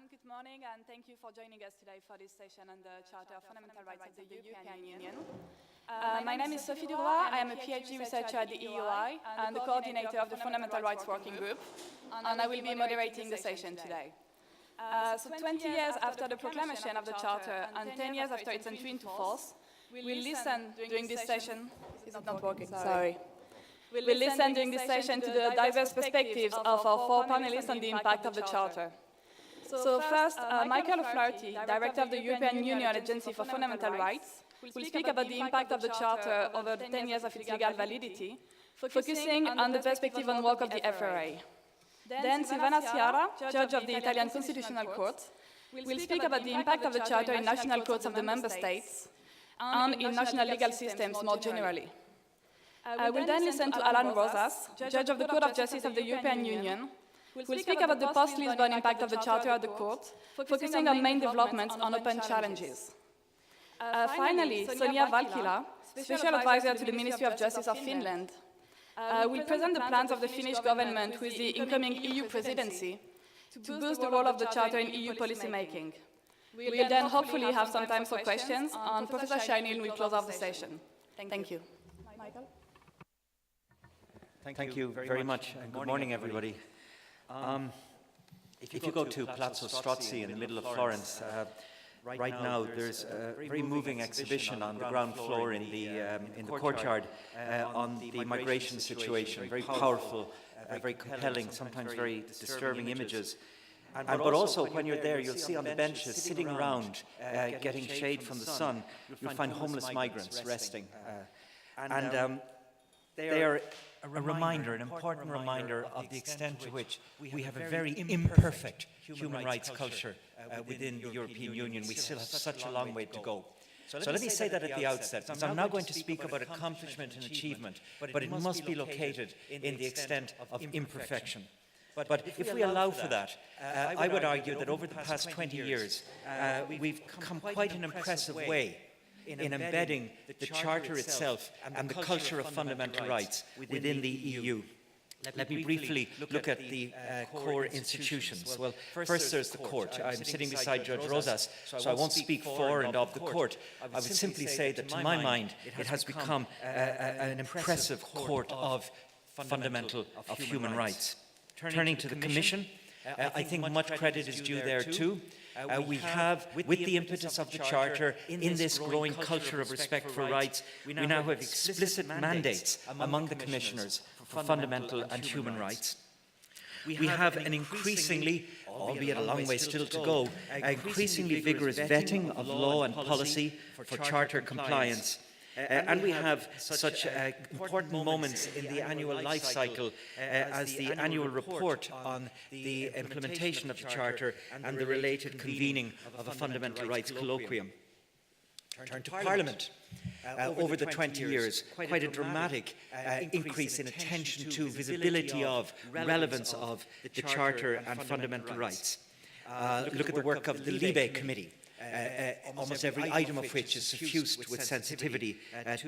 everyone. Good morning, and thank you for joining us today for this session on the Charter of Fundamental Rights of the European Union. My name is Sophie Duroy. I am a PhD researcher at the EUI and the coordinator of the Fundamental Rights Working Group, and I will be moderating the session today. So 20 years after the proclamation of the Charter and 10 years after its entry into force, we'll listen during this session. Is it not working? Sorry. We'll listen during this session to the diverse perspectives of our four panelists on the impact of the Charter. So first, Michael O'Flaherty, Director of the European Union Agency for Fundamental Rights, will speak about the impact of the Charter over the 10 years of its legal validity, focusing on the perspective and work of the FRA. Then Silvana Sciarra, Judge of the Italian Constitutional Court, will speak about the impact of the Charter in national courts of the Member States and in national legal systems more generally. We'll then listen to Alan Rosas, Judge of the Court of Justice of the European Union, who will speak about the post-Lisbon impact of the Charter at the Court, focusing on main developments and open challenges. Finally, Sonia Valkila, Special Advisor to the Ministry of Justice of Finland, will present the plans of the Finnish government with the incoming EU presidency to boost the role of the Charter in EU policymaking. We'll then hopefully have some time for questions, and Professor Scheinin will close off the session. Thank you. Michael? Thank you very much, and good morning, everybody. If you go to Palazzo Strozzi in the middle of Florence, right now there's a very moving exhibition on the ground floor in the courtyard on the migration situation. Very powerful, very compelling, sometimes very disturbing images. But also, when you're there, you'll see on the benches, sitting around, getting shade from the sun, you'll find homeless migrants resting. They are a reminder, an important reminder of the extent to which we have a very imperfect human rights culture within the European Union. We still have such a long way to go. So let me say that at the outset, because I'm now going to speak about accomplishment and achievement, but it must be located in the extent of imperfection. But if we allow for that, I would argue that over the past 20 years, we've come quite an impressive way in embedding the Charter itself and the culture of fundamental rights within the EU. Let me briefly look at the core institutions. Well, first there's the court. I'm sitting beside Judge Rosas, so I won't speak for and of the court. I would simply say that to my mind, it has become an impressive court of human rights. Turning to the Commission, I think much credit is due there too. We have, with the impetus of the Charter, in this growing culture of respect for rights, we now have explicit mandates among the commissioners for fundamental and human rights. We have an increasingly, albeit a long way still to go, increasingly vigorous vetting of law and policy for Charter compliance. And we have such important moments in the annual life cycle as the annual report on the implementation of the Charter and the related convening of a fundamental rights colloquium. Turn to Parliament. Over the 20 years, quite a dramatic increase in attention to visibility of, relevance of the Charter and fundamental rights. Look at the work of the Libe Committee. Almost every item of which is suffused with sensitivity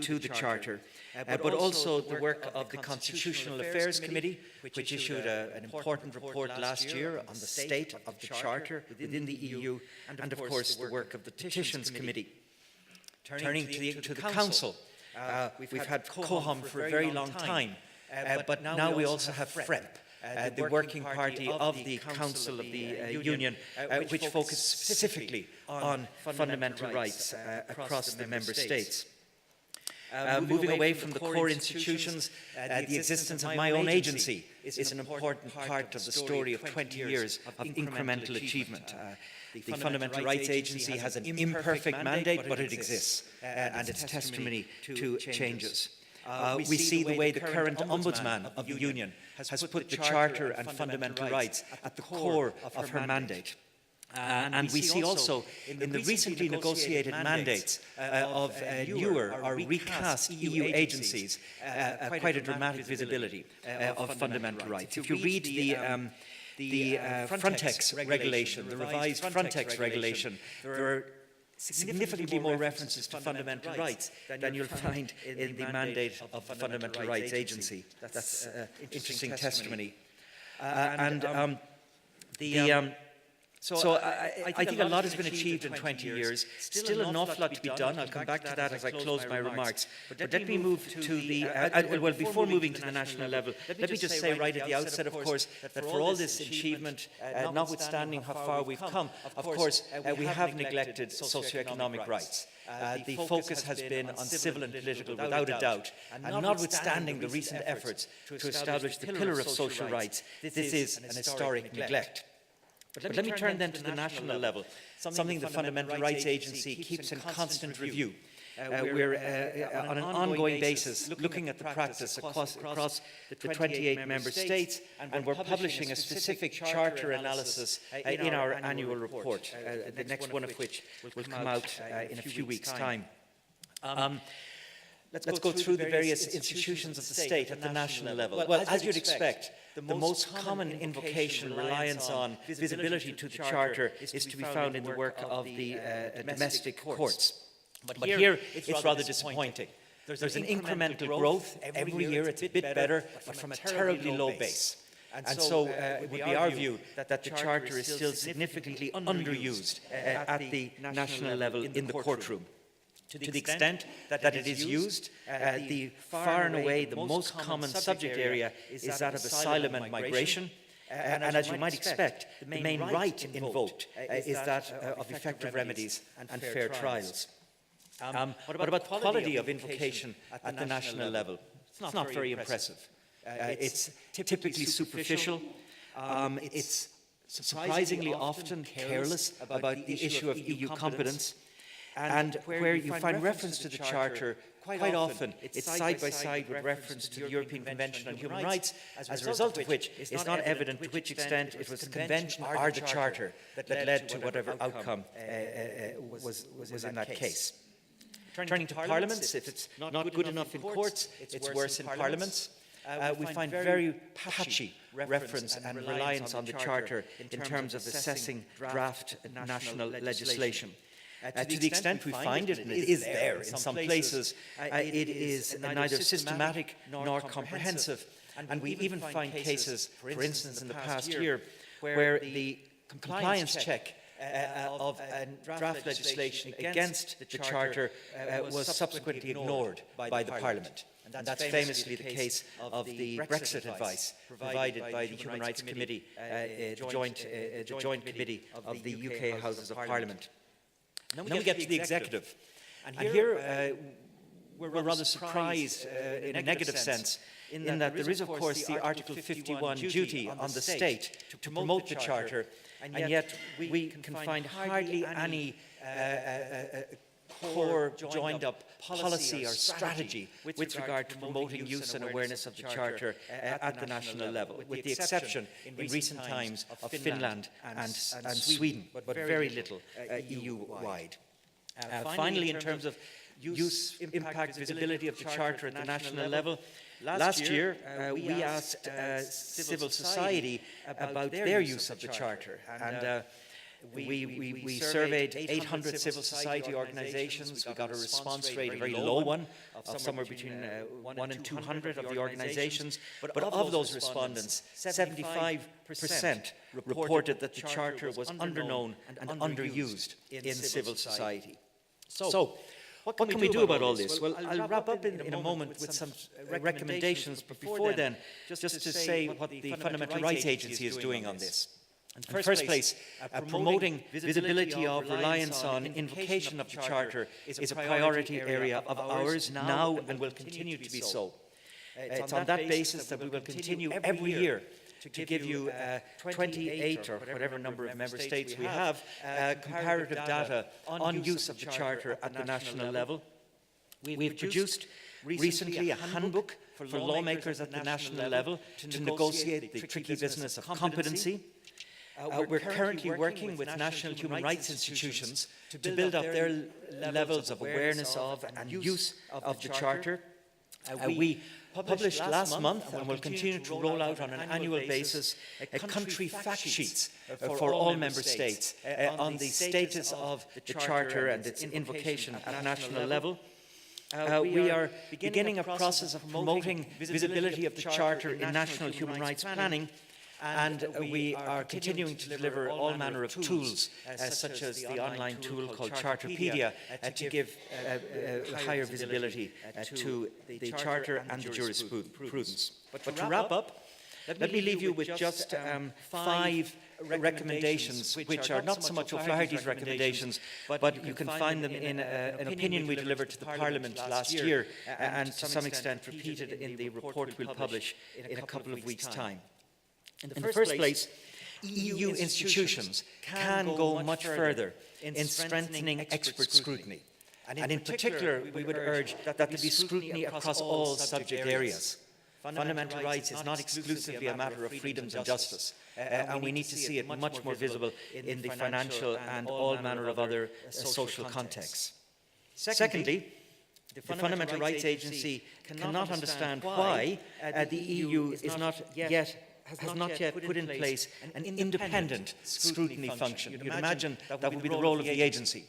to the Charter, but also the work of the Constitutional Affairs Committee, which issued an important report last year on the state of the Charter within the EU, and of course the work of the Petitions Committee. Turning to the Council, we've had COHOM for a very long time, but now we also have FREP. The working party of the Council of the Union, which focused specifically on fundamental rights across the Member States. Moving away from the core institutions, the existence of my own agency is an important part of the story of 20 years of incremental achievement. The Fundamental Rights Agency has an imperfect mandate, but it exists, and it's testimony to changes. We see the way the current Ombudsman of the Union has put the Charter and fundamental rights at the core of her mandate. And we see also in the recently negotiated mandates of newer or recast EU agencies quite a dramatic visibility of fundamental rights. If you read the Frontex regulation, the revised Frontex regulation, there are significantly more references to fundamental rights than you'll find in the mandate of the Fundamental Rights Agency. That's interesting testimony. So I think a lot has been achieved in 20 years. Still an awful lot to be done. I'll come back to that as I close my remarks. But let me move to the, well, before moving to the national level, let me just say right at the outset, of course, that for all this achievement, notwithstanding how far we've come, of course, we have neglected socioeconomic rights. The focus has been on civil and political, without a doubt, and notwithstanding the recent efforts to establish the pillar of social rights, this is an historic neglect. But let me turn then to the national level, something the Fundamental Rights Agency keeps in constant review. We're on an ongoing basis looking at the practice across the 28 member states, and we're publishing a specific charter analysis in our annual report, the next one of which will come out in a few weeks' time. Let's go through the various institutions of the state at the national level. Well, as you'd expect, the most common invocation, reliance on, visibility to the Charter is to be found in the work of the domestic courts. But here, it's rather disappointing. There's an incremental growth. Every year it's a bit better, but from a terribly low base. And so it would be our view that the Charter is still significantly underused at the national level in the courtroom. To the extent that it is used, the far and away the most common subject area is that of asylum and migration. And as you might expect, the main right invoked is that of effective remedies and fair trials. What about quality of invocation at the national level? It's not very impressive. It's typically superficial. It's surprisingly often careless about the issue of EU competence. And where you find reference to the Charter, quite often it's side by side with reference to the European Convention on Human Rights, as a result of which it's not evident to which extent it was the Convention or the Charter that led to whatever outcome was in that case. Turning to parliaments, if it's not good enough in courts, it's worse in parliaments. We find very patchy reference and reliance on the Charter in terms of assessing draft national legislation. To the extent we find it, and it is there in some places, it is neither systematic nor comprehensive. And we even find cases, for instance, in the past year, where the compliance check of draft legislation against the Charter was subsequently ignored by the Parliament. And that's famously the case of the Brexit advice provided by the Human Rights Committee, the joint committee of the UK Houses of Parliament. Then we get to the executive. And here we're rather surprised in a negative sense in that there is, of course, the Article 51 duty on the state to promote the Charter, and yet we can find hardly any core joined-up policy or strategy with regard to promoting use and awareness of the Charter at the national level, with the exception in recent times of Finland and Sweden, but very little EU-wide. Finally, in terms of use, impact, visibility of the Charter at the national level, last year we asked civil society about their use of the Charter, and we surveyed 800 civil society organizations. We got a response rate, a very low one, of somewhere between 1 and 200 of the organizations. But of those respondents, 75% reported that the Charter was underknown and underused in civil society. So, what can we do about all this? Well, I'll wrap up in a moment with some recommendations, but before then, just to say what the Fundamental Rights Agency is doing on this. In the first place, promoting visibility of reliance on invocation of the Charter is a priority area of ours now and will continue to be so. It's on that basis that we will continue every year to give you 28 or whatever number of member states we have comparative data on use of the Charter at the national level. We've produced recently a handbook for lawmakers at the national level to negotiate the tricky business of competency. We're currently working with national human rights institutions to build up their levels of awareness of and use of the Charter. We published last month and will continue to roll out on an annual basis country fact sheets for all member states on the status of the Charter and its invocation at national level. We are beginning a process of promoting visibility of the Charter in national human rights planning. And we are continuing to deliver all manner of tools, such as the online tool called Charterpedia, to give higher visibility to the Charter and the jurisprudence. But to wrap up, let me leave you with just 5 recommendations, which are not so much O'Flaherty's recommendations, but you can find them in an opinion we delivered to the Parliament last year, and to some extent repeated in the report we'll publish in a couple of weeks' time. In the first place, EU institutions can go much further in strengthening expert scrutiny. And in particular, we would urge that there be scrutiny across all subject areas. Fundamental rights is not exclusively a matter of freedoms and justice, and we need to see it much more visible in the financial and all manner of other social contexts. Secondly, the Fundamental Rights Agency cannot understand why the EU has not yet put in place an independent scrutiny function. You'd imagine that would be the role of the agency.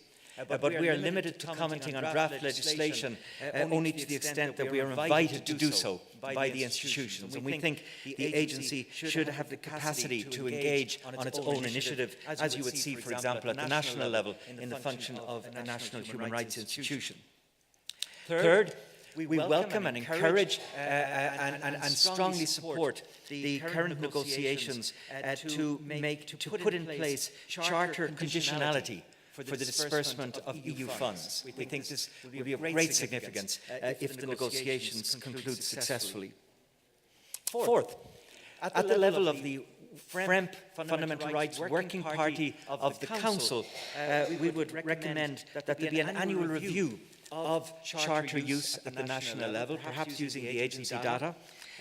But we are limited to commenting on draft legislation only to the extent that we are invited to do so by the institutions. And we think the agency should have the capacity to engage on its own initiative, as you would see, for example, at the national level in the function of a national human rights institution. Third, we welcome and encourage and strongly support the current negotiations to put in place charter conditionality for the disbursement of EU funds. We think this will be of great significance if the negotiations conclude successfully. Fourth, at the level of the FREMP, Fundamental Rights Working Party of the Council, we would recommend that there be an annual review of charter use at the national level, perhaps using the agency data,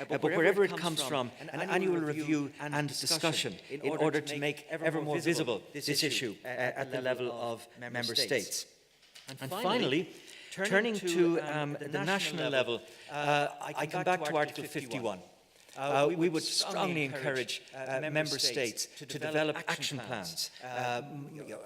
but wherever it comes from, an annual review and discussion in order to make ever more visible this issue at the level of member states. And finally, turning to the national level, I come back to Article 51. We would strongly encourage member states to develop action plans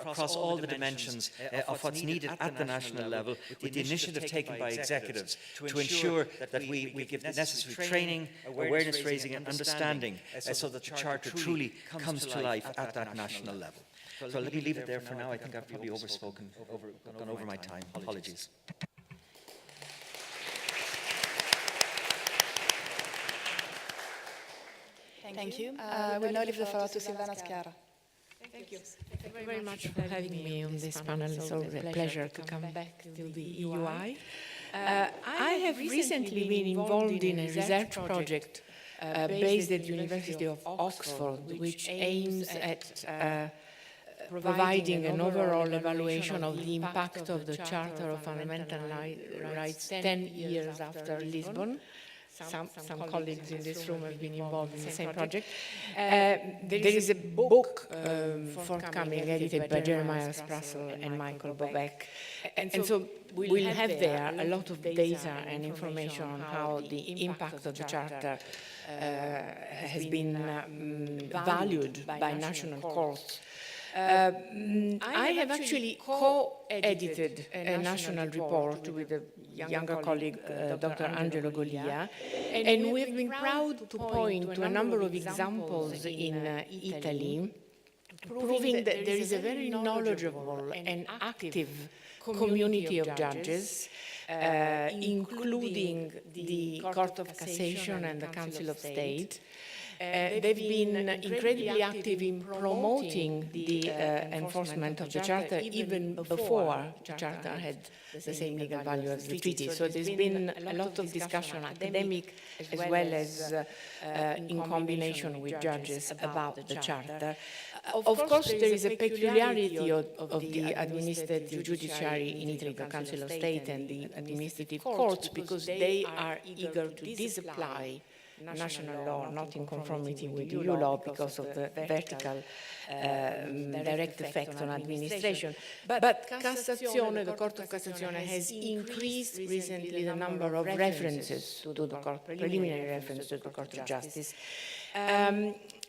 across all the dimensions of what's needed at the national level, with the initiative taken by executives to ensure that we give the necessary training, awareness raising and understanding so that the Charter truly comes to life at that national level. So let me leave it there for now. I think I've probably gone over my time. Apologies. Thank you. I will now leave the floor to Silvana Schiara. Thank you. Thank you very much for having me on this panel. It's always a pleasure to come back to the EUI. I have recently been involved in a research project based at the University of Oxford, which aims at providing an overall evaluation of the impact of the Charter of Fundamental Rights 10 years after Lisbon. Some colleagues in this room have been involved in the same project. There is a book forthcoming, edited by Jeremiah Sprassel and Michael Bobek. And so we'll have there a lot of data and information on how the impact of the Charter has been valued by national courts. I have actually co-edited a national report with a younger colleague, Dr. Angelo Golia, and we've been proud to point to a number of examples in Italy, proving that there is a very knowledgeable and active community of judges, including the Court of Cassation and the Council of State. They've been incredibly active in promoting the enforcement of the Charter even before the Charter had the same legal value as the treaty. So there's been a lot of discussion, academic as well as in combination with judges about the Charter. Of course, there is a peculiarity of the administrative judiciary in Italy, the Council of State and the administrative courts, because they are eager to disapply national law, not in conformity with EU law because of the vertical direct effect on administration. But Cassazione, the Court of Cassation, has increased recently the number of references to the court, preliminary references to the Court of Justice.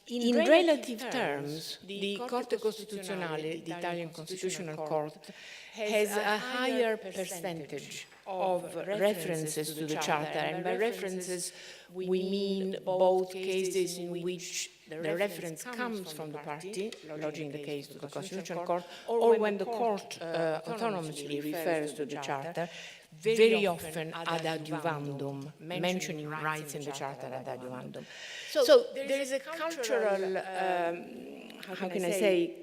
In relative terms, the Corte Costituzionale, the Italian Constitutional Court, has a higher percentage of references to the Charter, and by references we mean both cases in which the reference comes from the party, lodging the case to the Constitutional Court, or when the court autonomously refers to the Charter, very often ad adiuvandum, mentioning rights in the Charter ad adiuvandum. So there is a cultural, how can I say,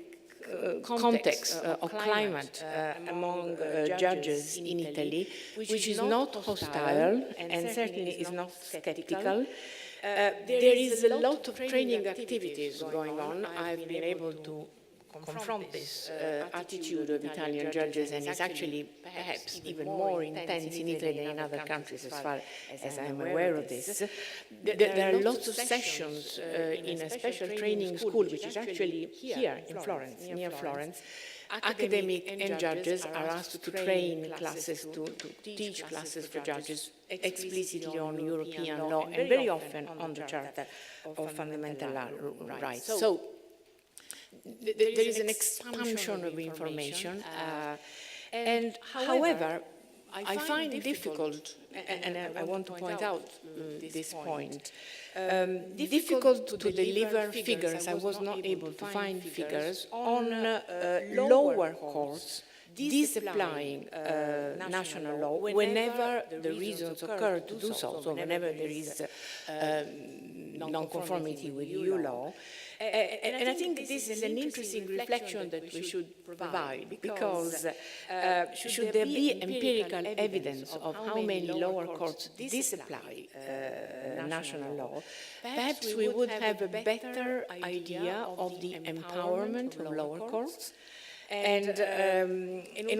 context or climate among judges in Italy, which is not hostile and certainly is not skeptical. There is a lot of training activities going on. I've been able to confront this attitude of Italian judges, and it's actually perhaps even more intense in Italy than in other countries as far as I'm aware of this. There are lots of sessions in a special training school, which is actually here in Florence, near Florence. Academic and judges are asked to train classes, to teach classes for judges explicitly on European law and very often on the Charter of Fundamental Rights. So there is an expansion of information, and however, I find it difficult, and I want to point out this point, difficult to deliver figures. I was not able to find figures on lower courts disapplying national law whenever the reasons occur to do so, so whenever there is non-conformity with EU law. And I think this is an interesting reflection that we should provide, because should there be empirical evidence of how many lower courts disapply national law, perhaps we would have a better idea of the empowerment of lower courts, and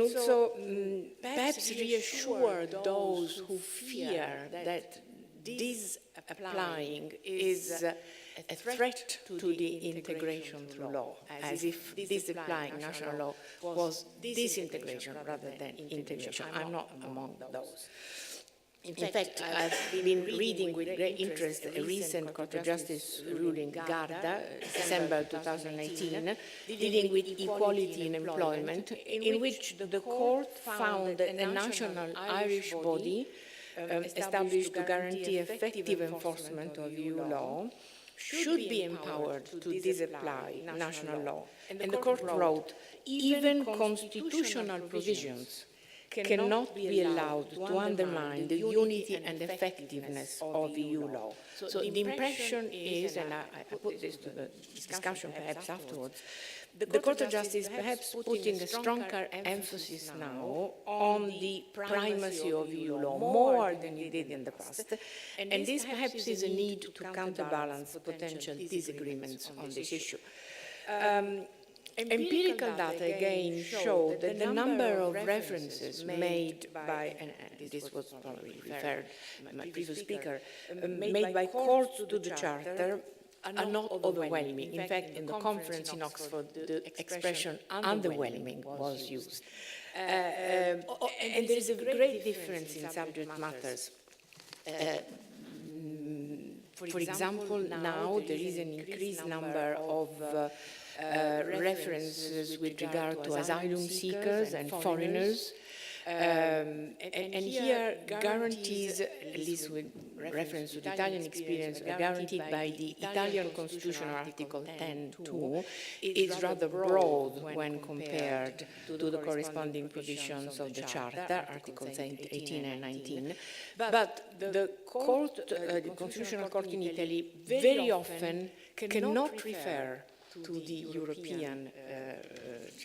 also perhaps reassure those who fear that this applying is a threat to the integration through law, as if disapplying national law was disintegration rather than integration. I'm not among those. In fact, I've been reading with great interest a recent Court of Justice ruling, Garda, December 2018, dealing with equality in employment, in which the court found that a national Irish body established to guarantee effective enforcement of EU law should be empowered to disapply national law. And the court wrote, even constitutional provisions cannot be allowed to undermine the unity and effectiveness of EU law. So the impression is, and I put this to the discussion perhaps afterwards, the Court of Justice perhaps putting a stronger emphasis now on the primacy of EU law, more than it did in the past. And this perhaps is a need to counterbalance potential disagreements on this issue. Empirical data again show that the number of references made by, and this was probably referred by my previous speaker, made by courts to the Charter are not overwhelming. In fact, in the conference in Oxford, the expression underwhelming was used. And there is a great difference in subject matters. For example, now there is an increased number of references with regard to asylum seekers and foreigners. And here, guarantees, at least with reference to the Italian experience, are guaranteed by the Italian Constitution, Article 10.2, is rather broad when compared to the corresponding provisions of the Charter, Articles 18 and 19. But the court, the Constitutional Court in Italy, very often cannot refer to the European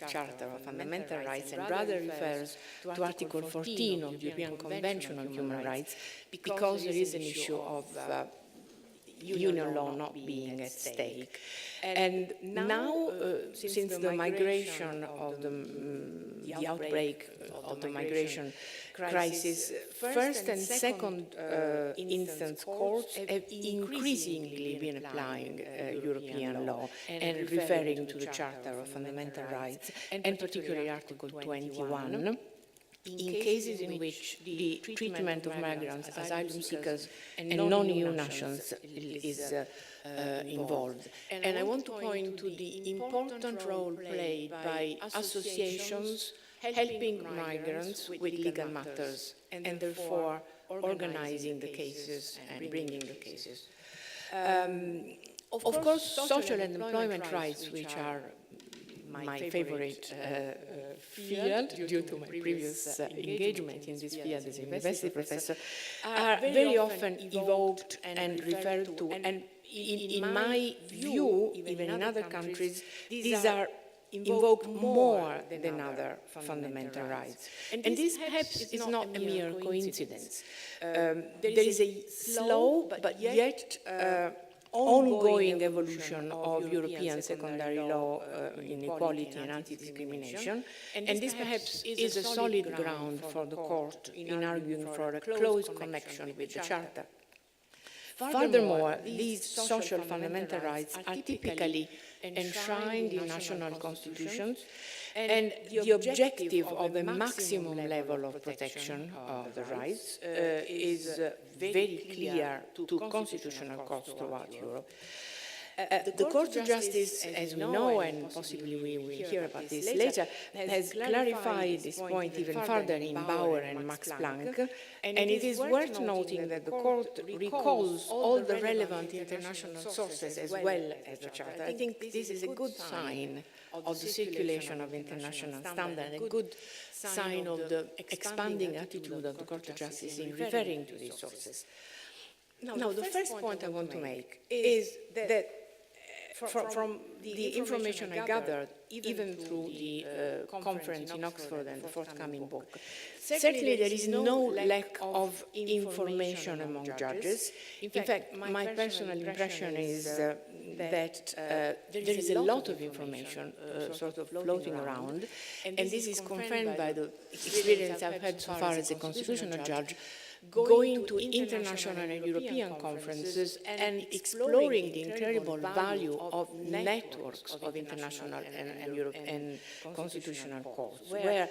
Charter of Fundamental Rights, and rather refers to Article 14 of the European Convention on Human Rights, because there is an issue of union law not being at stake. And now, since the migration of the outbreak of the migration crisis, first and second instance courts have increasingly been applying European law and referring to the Charter of Fundamental Rights, and particularly Article 21. in cases in which the treatment of migrants, asylum seekers, and non-EU nationals is involved. And I want to point to the important role played by associations helping migrants with legal matters, and therefore organizing the cases and bringing the cases. Of course, social and employment rights, which are my favorite field due to my previous engagement in this field as a university professor, are very often evoked and referred to. And in my view, even in other countries, these are invoked more than other fundamental rights. And this perhaps is not a mere coincidence. There is a slow but yet ongoing evolution of European secondary law in equality and anti-discrimination, and this perhaps is a solid ground for the court in arguing for a close connection with the Charter. Furthermore, these social fundamental rights are typically enshrined in national constitutions, and the objective of a maximum level of protection of the rights is very clear to constitutional courts throughout Europe. The Court of Justice, as we know, and possibly we will hear about this later, has clarified this point even further in Bauer and Max Planck, and it is worth noting that the Court recalls all the relevant international sources as well as the Charter. I think this is a good sign of the circulation of international standards, a good sign of the expanding attitude of the Court of Justice in referring to these sources. Now, the first point I want to make is that from the information I gathered, even through the conference in Oxford and the forthcoming book, certainly there is no lack of information among judges. In fact, my personal impression is that there is a lot of information sort of floating around, and this is confirmed by the experience I've had so far as a constitutional judge, going to international and European conferences and exploring the incredible value of networks of international and European constitutional courts, where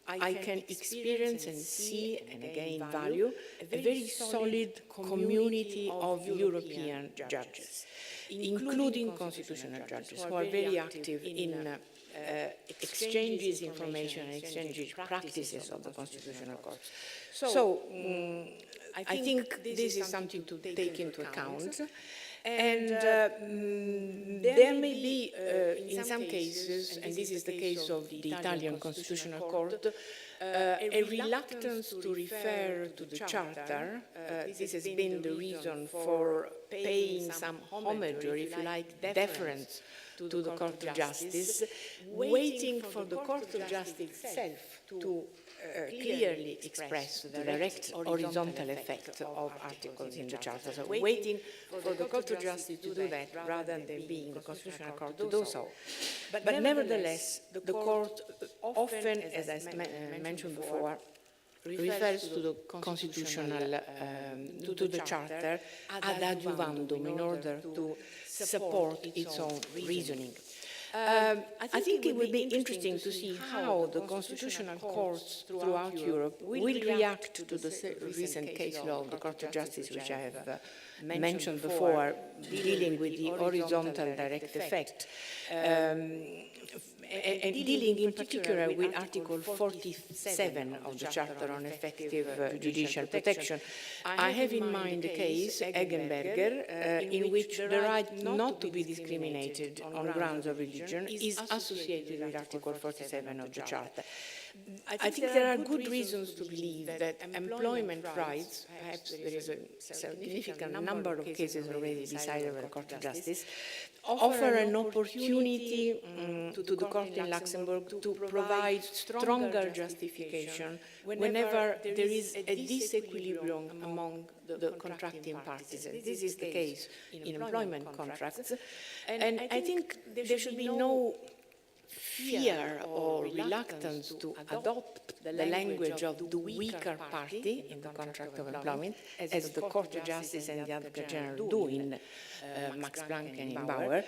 I can experience and see and again value a very solid community of European judges, including constitutional judges who are very active in exchanges, information, and exchanges practices of the constitutional courts. So I think this is something to take into account. And there may be, in some cases, and this is the case of the Italian Constitutional Court, a reluctance to refer to the Charter. This has been the reason for paying some homage, or if you like, deference to the Court of Justice, waiting for the Court of Justice itself to clearly express the direct horizontal effect of articles in the Charter. So waiting for the Court of Justice to do that rather than being the Constitutional Court to do so. But nevertheless, the Court often, as I mentioned before, refers to the constitutional, to the Charter ad adjuvandum in order to support its own reasoning. I think it will be interesting to see how the constitutional courts throughout Europe will react to the recent case law of the Court of Justice, which I have mentioned before, dealing with the horizontal direct effect, and dealing in particular with Article 47 of the Charter on effective judicial protection. I have in mind the case Eggenberger, in which the right not to be discriminated on grounds of religion is associated with Article 47 of the Charter. I think there are good reasons to believe that employment rights, perhaps there is a significant number of cases already decided by the Court of Justice, offer an opportunity to the court in Luxembourg to provide stronger justification whenever there is a disequilibrium among the contracting parties. And this is the case in employment contracts. And I think there should be no fear or reluctance to adopt the language of the weaker party in the contract of employment, as the Court of Justice and the Advocate General do in Max Planck and in Bauer,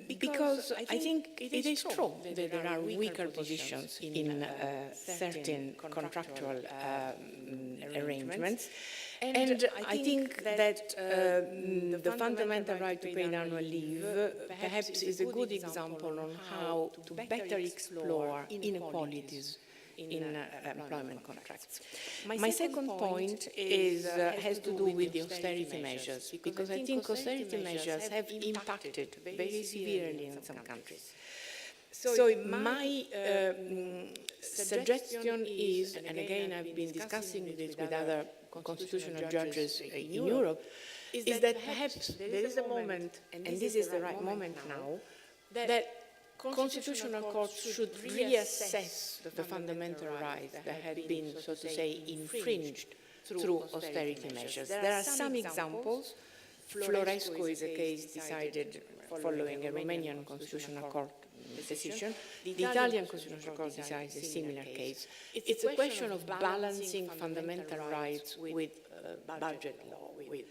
because I think it is true that there are weaker positions in certain contractual arrangements. And I think that the fundamental right to paid annual leave perhaps is a good example on how to better explore inequalities in employment contracts. My second point has to do with the austerity measures, because I think austerity measures have impacted very severely in some countries. So my suggestion is, and again I've been discussing this with other constitutional judges in Europe, is that perhaps there is a moment, and this is the right moment now, that constitutional courts should reassess the fundamental rights that have been, so to say, infringed through austerity measures. There are some examples. Florescu is a case decided following a Romanian constitutional court decision. The Italian constitutional court decides a similar case. It's a question of balancing fundamental rights with budget law, with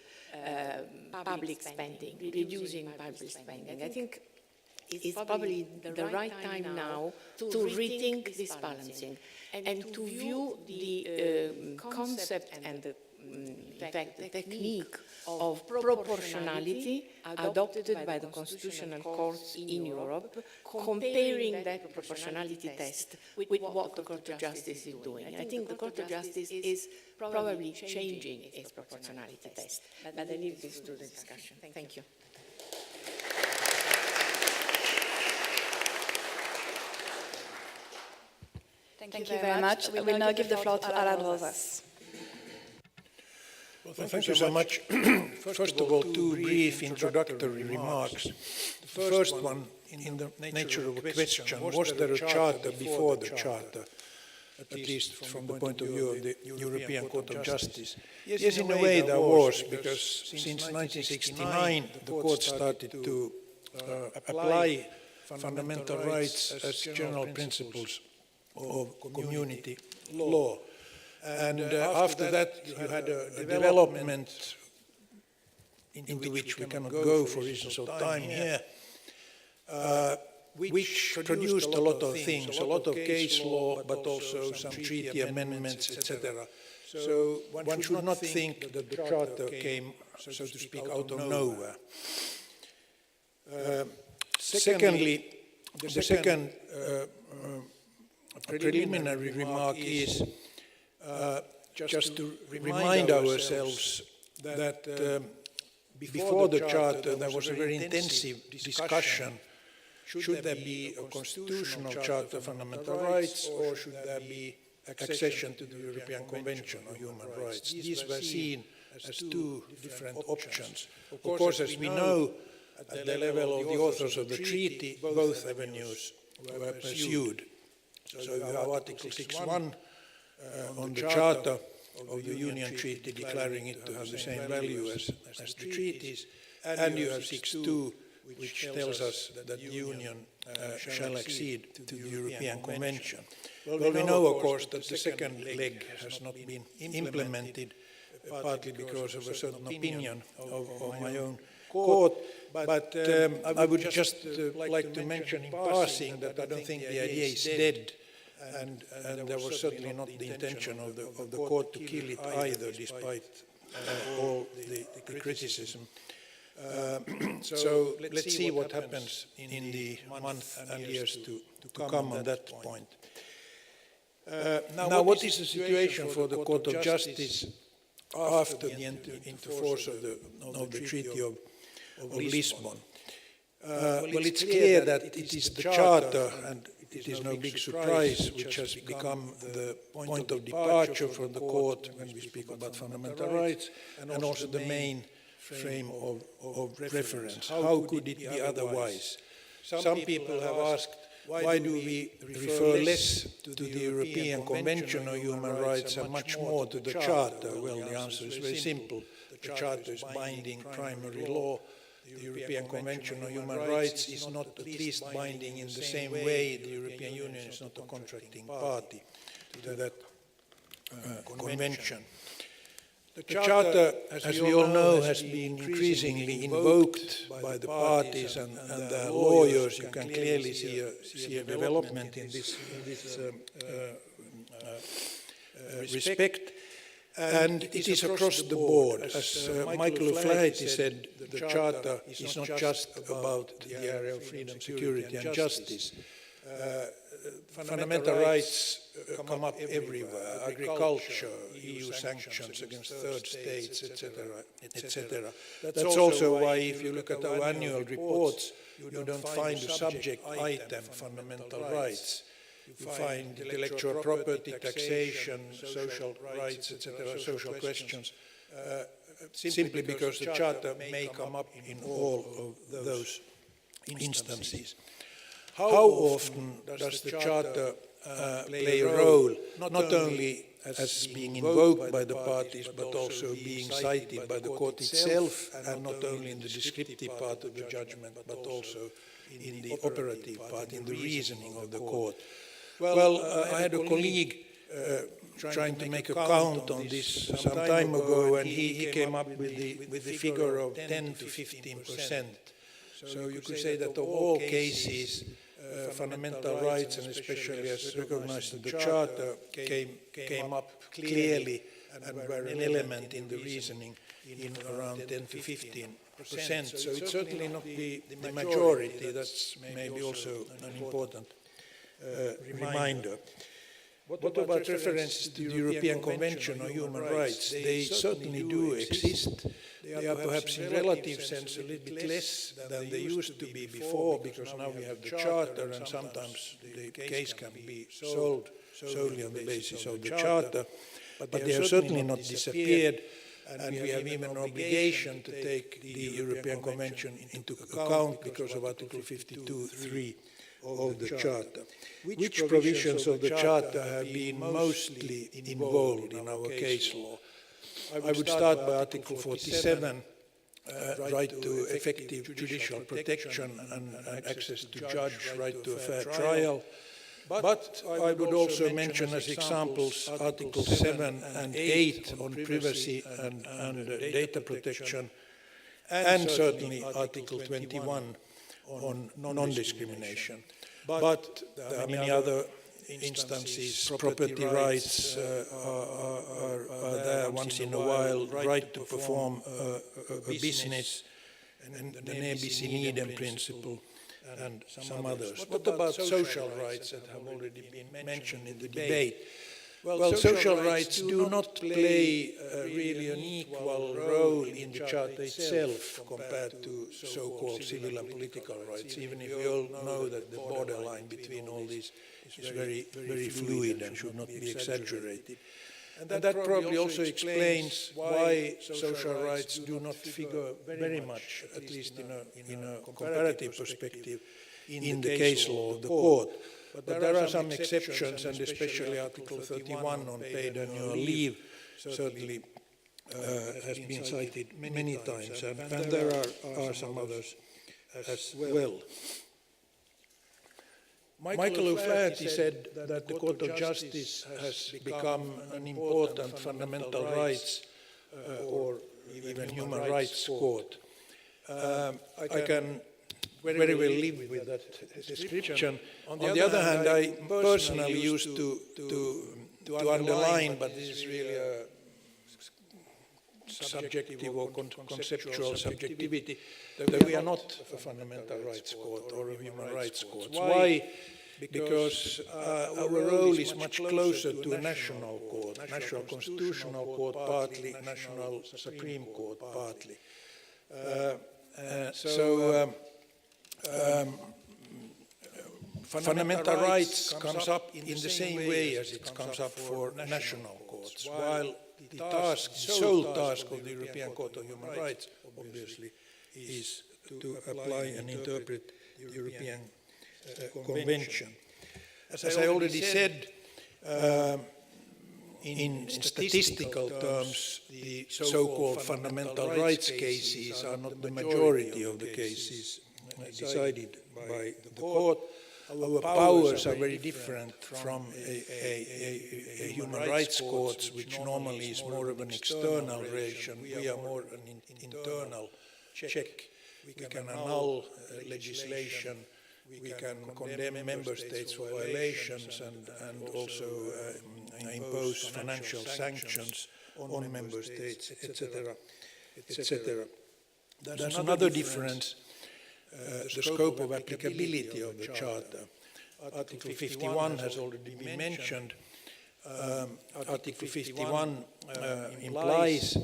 public spending, reducing public spending. I think it's probably the right time now to rethink this balancing and to view the concept and the in fact, the technique of proportionality adopted by the constitutional courts in Europe, comparing that proportionality test with what the Court of Justice is doing. I think the Court of Justice is probably changing its proportionality test, but I leave this to the discussion. Thank you. Thank you very much. We will now give the floor to Alan Rosas. Well, thank you so much. First of all, two brief introductory remarks. The first one, in the nature of a question, was there a charter before the charter, at least from the point of view of the European Court of Justice? Yes, in a way there was, because since 1969 the court started to apply fundamental rights as general principles of community law. And after that, you had a development into which we cannot go for reasons of time here, which produced a lot of things, a lot of case law, but also some treaty amendments, etc. So one should not think that the Charter came, so to speak, out of nowhere. Secondly, the second preliminary remark is just to remind ourselves that before the Charter there was a very intensive discussion. Should there be a constitutional Charter of Fundamental Rights, or should there be accession to the European Convention on Human Rights? These were seen as two different options. Of course, as we know, at the level of the authors of the treaty, both avenues were pursued. So you have Article 6.1 on the Charter of the Union Treaty, declaring it to have the same value as the treaties, and you have 6.2, which tells us that the Union shall accede to the European Convention. Well, we know, of course, that the second leg has not been implemented, partly because of a certain opinion of my own court, but I would just like to mention in passing that I don't think the idea is dead, and there was certainly not the intention of the court to kill it either, despite all the criticism. So let's see what happens in the months and years to come on that point. Now, what is the situation for the Court of Justice after the entry into force of the Treaty of Lisbon? Well, it's clear that it is the Charter, and it is no big surprise, which has become the point of departure for the Court when we speak about fundamental rights, and also the main frame of reference. How could it be otherwise? Some people have asked, why do we refer less to the European Convention on Human Rights and much more to the Charter? Well, the answer is very simple. The Charter is binding primary law. the European Convention on Human Rights is not at least binding in the same way the European Union is not a contracting party to that convention. The Charter, as we all know, has been increasingly invoked by the parties and their lawyers. You can clearly see a development in this respect. And it is across the board. As Michael O'Flaherty said, the Charter is not just about the area of freedom, security and justice. Fundamental rights come up everywhere: agriculture, EU sanctions against third states, etc., etc. That's also why, if you look at our annual reports, you don't find a subject item, fundamental rights. You find intellectual property, taxation, social rights, etc., social questions, simply because the Charter may come up in all of those instances. How often does the Charter play a role, not only as being invoked by the parties, but also being cited by the court itself, and not only in the descriptive part of the judgment, but also in the operative part, in the reasoning of the court? Well, I had a colleague trying to make a count on this some time ago, and he came up with the figure of 10 to 15%. So you could say that of all cases, fundamental rights, and especially as recognized in the Charter, came up clearly and were an element in the reasoning in around 10 to 15%. So it's certainly not the majority. That's maybe also an important reminder. What about references to the European Convention on Human Rights? They certainly do exist. They are perhaps in relative sense a little bit less than they used to be before, because now we have the Charter, and sometimes the case can be solved solely on the basis of the Charter. But they have certainly not disappeared, and we have even an obligation to take the European Convention into account because of Article 52(3) of the Charter. Which provisions of the Charter have been mostly involved in our case law? I would start by Article 47, right to effective judicial protection and access to judge, right to a fair trial. But I would also mention as examples Article 7 and 8 on privacy and data protection, and certainly Article 21 on non-discrimination. But there are many other instances. Property rights are there once in a while, right to perform a business, and the ne bis in idem principle, and some others. What about social rights that have already been mentioned in the debate? Well, social rights do not play really an equal role in the Charter itself compared to so-called civil and political rights, even if we all know that the borderline between all these is very, very fluid and should not be exaggerated. And that probably also explains why social rights do not figure very much, at least in a comparative perspective, in the case law of the court. But there are some exceptions, and especially Article 31 on paid annual leave certainly has been cited many times, and there are some others as well. Michael O'Flaherty said that the Court of Justice has become an important fundamental rights or even human rights court. I can very well live with that description. On the other hand, I personally used to underline, but this is really a subjective or conceptual subjectivity, that we are not a fundamental rights court or a human rights court. Why? Because our role is much closer to a national court, national constitutional court partly, national supreme court partly. Fundamental rights comes up in the same way as it comes up for national courts, while the sole task of the European Court of Human Rights, obviously, is to apply and interpret the European Convention. As I already said, in statistical terms, the so-called fundamental rights cases are not the majority of the cases decided by the court. Our powers are very different from a human rights court, which normally is more of an external relation. We are more an internal check. We can annul legislation, we can condemn member states for violations and also impose financial sanctions on member states, etc., etc. There's another difference, the scope of applicability of the Charter. Article 51 has already been mentioned. Article 51 implies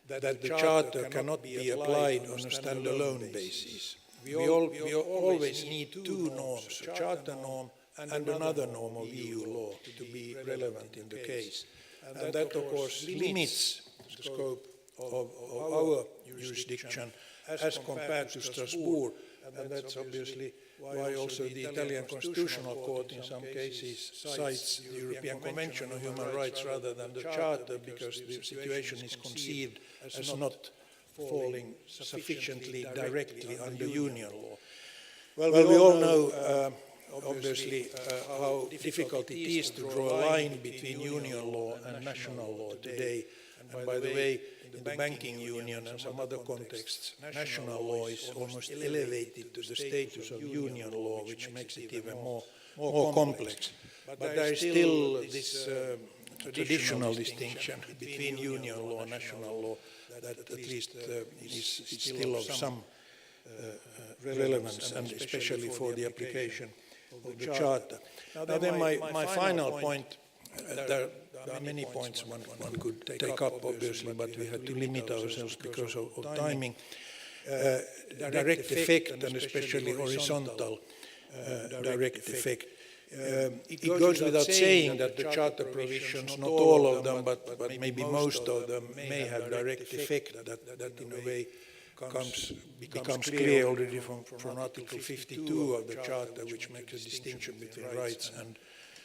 that the Charter cannot be applied on a standalone basis. We always need two norms, a Charter norm and another norm of EU law to be relevant in the case. And that, of course, limits the scope of our jurisdiction as compared to Strasbourg. And that's obviously why also the Italian Constitutional Court in some cases cites the European Convention on Human Rights rather than the Charter, because the situation is conceived as not falling sufficiently directly under Union law. Well, we all know, obviously, how difficult it is to draw a line between Union law and national law today. And by the way, in the banking union and some other contexts, national law is almost elevated to the status of Union law, which makes it even more complex. But there is still this traditional distinction between Union law and national law that at least is still of some relevance, and especially for the application of the Charter. Now then my final point, there are many points one could take up, obviously, but we had to limit ourselves because of timing. Direct effect, and especially horizontal direct effect. It goes without saying that the Charter provisions, not all of them, but maybe most of them, may have direct effect that in a way becomes clear already from Article 52 of the Charter, which makes a distinction between rights and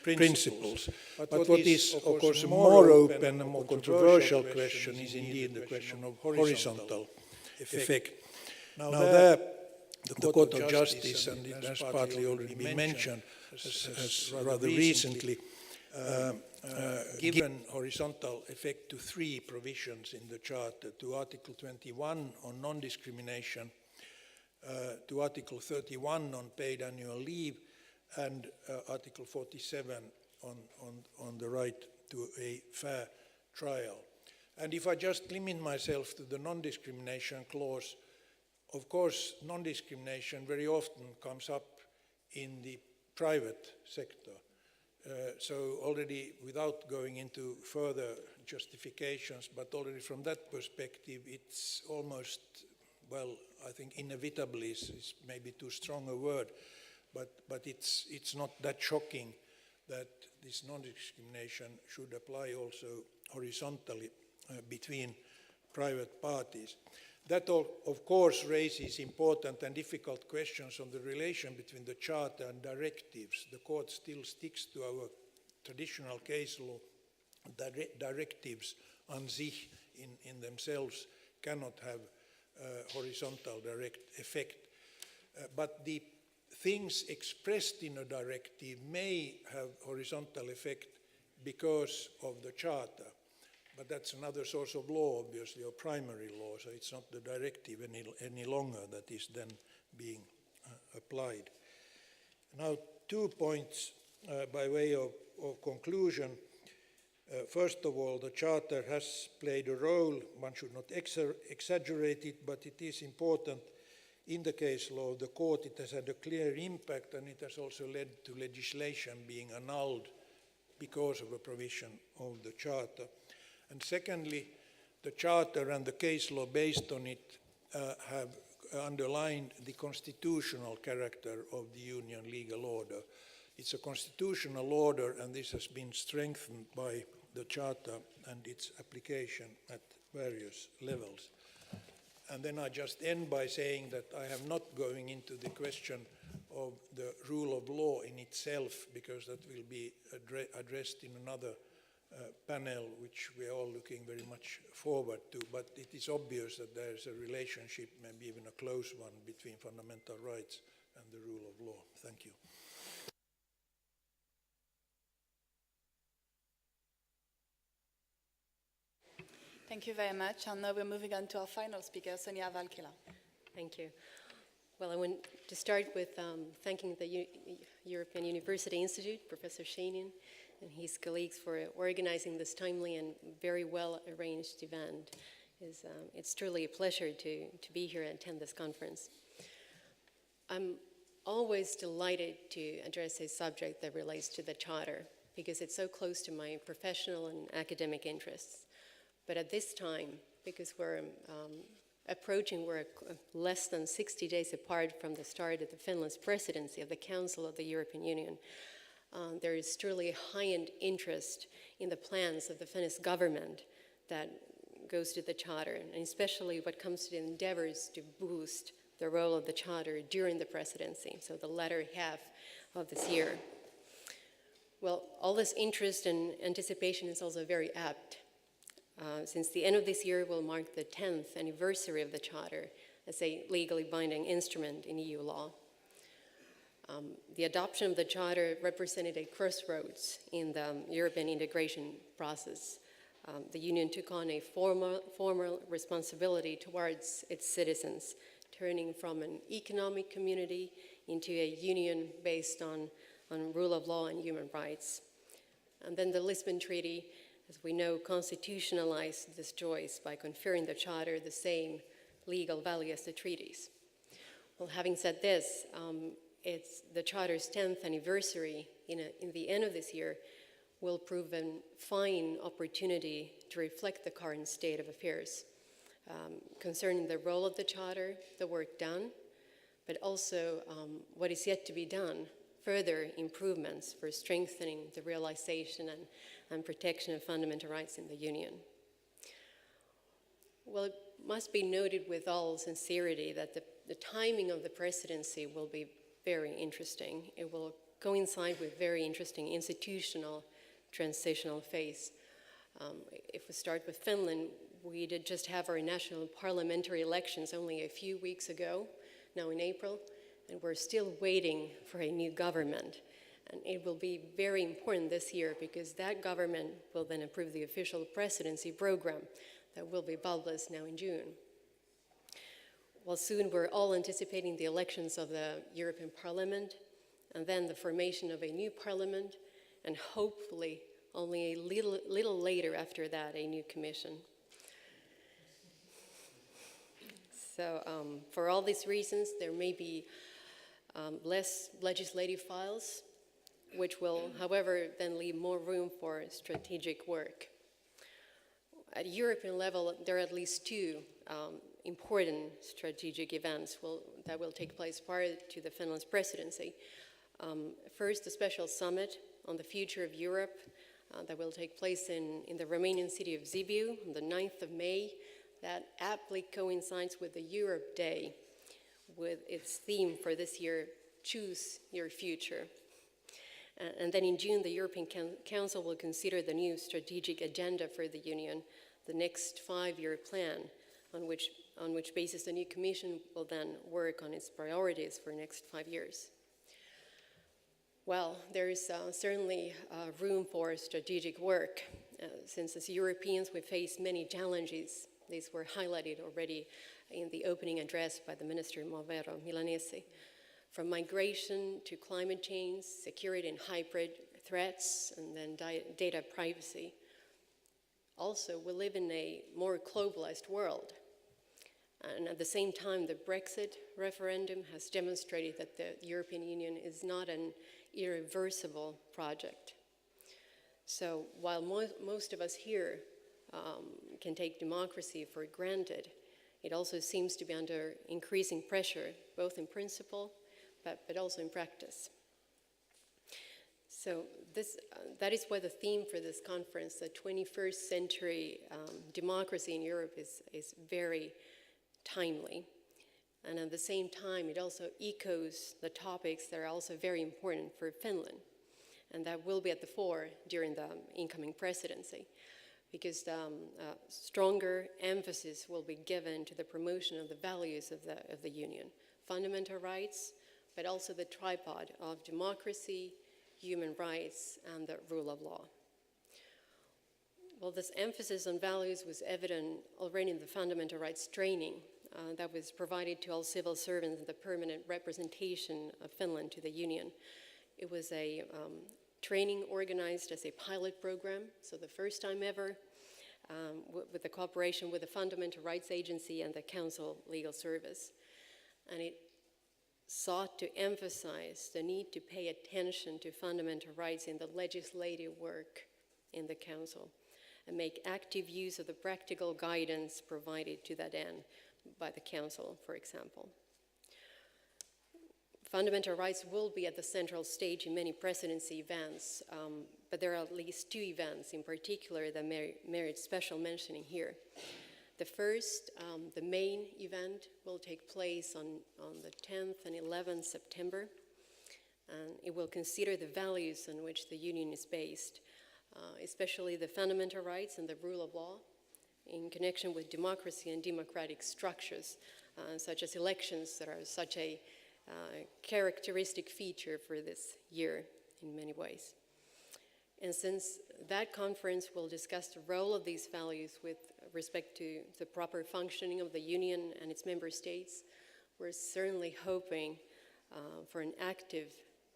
principles. But what is, of course, a more open, a more controversial question is indeed the question of horizontal effect. Now there, the Court of Justice, and it has partly already been mentioned, has rather recently given horizontal effect to three provisions in the Charter, to Article 21 on non-discrimination, to Article 31 on paid annual leave, and Article 47 on the right to a fair trial. And if I just limit myself to the non-discrimination clause, of course, non-discrimination very often comes up in the private sector. So already, without going into further justifications, but already from that perspective, it's almost, well, I think inevitably is maybe too strong a word, but it's not that shocking that this non-discrimination should apply also horizontally between private parties. That, of course, raises important and difficult questions on the relation between the Charter and directives. The Court still sticks to our traditional case law. Directives an sich in themselves cannot have horizontal direct effect. But the things expressed in a directive may have horizontal effect because of the Charter. But that's another source of law, obviously, or primary law, so it's not the directive any longer that is then being applied. Now, 2 points by way of conclusion. First of all, the Charter has played a role. One should not exaggerate it, but it is important in the case law of the court. It has had a clear impact, and it has also led to legislation being annulled because of a provision of the Charter. And secondly, the Charter and the case law based on it have underlined the constitutional character of the Union legal order. It's a constitutional order, and this has been strengthened by the Charter and its application at various levels. And then I just end by saying that I am not going into the question of the rule of law in itself, because that will be addressed in another panel, which we are all looking very much forward to. But it is obvious that there is a relationship, maybe even a close one, between fundamental rights and the rule of law. Thank you. Thank you very much. And now we're moving on to our final speaker, Sonia Valkila. Thank you. Well, I want to start with thanking the European University Institute, Professor Shainin, and his colleagues for organizing this timely and very well-arranged event. It's truly a pleasure to be here and attend this conference. I'm always delighted to address a subject that relates to the Charter, because it's so close to my professional and academic interests. But at this time, because we're less than 60 days apart from the start of the Finland's presidency of the Council of the European Union, there is truly a high-end interest in the plans of the Finnish government that goes to the Charter, and especially what comes to the endeavors to boost the role of the Charter during the presidency, so the latter half of this year. Well, all this interest and anticipation is also very apt, since the end of this year will mark the 10th anniversary of the Charter as a legally binding instrument in EU law. The adoption of the Charter represented a crossroads in the European integration process. The Union took on a formal responsibility towards its citizens, turning from an economic community into a union based on rule of law and human rights. And then the Lisbon Treaty, as we know, constitutionalized this choice by conferring the Charter the same legal value as the treaties. Well, having said this, it's the Charter's 10th anniversary in the end of this year will prove a fine opportunity to reflect the current state of affairs concerning the role of the Charter, the work done, but also what is yet to be done, further improvements for strengthening the realization and protection of fundamental rights in the Union. Well, it must be noted with all sincerity that the timing of the presidency will be very interesting. It will coincide with very interesting institutional transitional phase. If we start with Finland, we did just have our national parliamentary elections only a few weeks ago, now in April, and we're still waiting for a new government. And it will be very important this year because that government will then approve the official presidency program that will be published now in June. Well, soon we're all anticipating the elections of the European Parliament and then the formation of a new parliament and hopefully only a little later after that, a new commission. So for all these reasons, there may be less legislative files, which will, however, then leave more room for strategic work. At European level, there are at least two important strategic events that will take place prior to the Finland's presidency. First, a special summit on the future of Europe that will take place in the Romanian city of Sibiu on the 9th of May. That aptly coincides with the Europe Day, with its theme for this year, Choose Your Future. And then in June, the European Council will consider the new strategic agenda for the Union, the next 5-year plan, on which basis the new Commission will then work on its priorities for the next 5 years. Well, there is certainly room for strategic work. Since as Europeans, we face many challenges. These were highlighted already in the opening address by the Minister Movero Milanesi. From migration to climate change, security and hybrid threats, and then data privacy. Also, we live in a more globalized world. And at the same time, the Brexit referendum has demonstrated that the European Union is not an irreversible project. So while most of us here can take democracy for granted, it also seems to be under increasing pressure, both in principle, but also in practice. So that is why the theme for this conference, the 21st century democracy in Europe, is very timely. And at the same time, it also echoes the topics that are also very important for Finland. and that will be at the fore during the incoming presidency, because stronger emphasis will be given to the promotion of the values of the Union, fundamental rights, but also the tripod of democracy, human rights, and the rule of law. Well, this emphasis on values was evident already in the fundamental rights training that was provided to all civil servants in the permanent representation of Finland to the Union. It was a training organized as a pilot program, so the first time ever, with the cooperation with the Fundamental Rights Agency and the Council Legal Service. And it sought to emphasize the need to pay attention to fundamental rights in the legislative work in the Council and make active use of the practical guidance provided to that end by the Council, for example. Fundamental rights will be at the central stage in many presidency events, but there are at least 2 events in particular that merit special mentioning here. The first, the main event, will take place on the 10th and 11th September, and it will consider the values on which the Union is based, especially the fundamental rights and the rule of law in connection with democracy and democratic structures, such as elections that are such a characteristic feature for this year in many ways. And since that conference will discuss the role of these values with respect to the proper functioning of the Union and its member states, we're certainly hoping for an active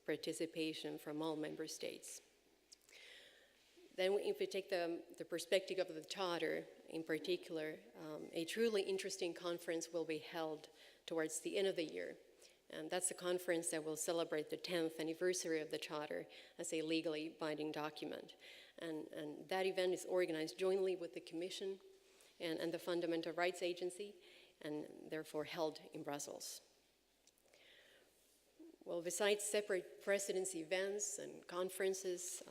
participation from all member states. Then if we take the perspective of the Charter in particular, a truly interesting conference will be held towards the end of the year. And that's a conference that will celebrate the 10th anniversary of the Charter as a legally binding document. And that event is organized jointly with the Commission and the Fundamental Rights Agency, and therefore held in Brussels. Well, besides separate presidency events and conferences,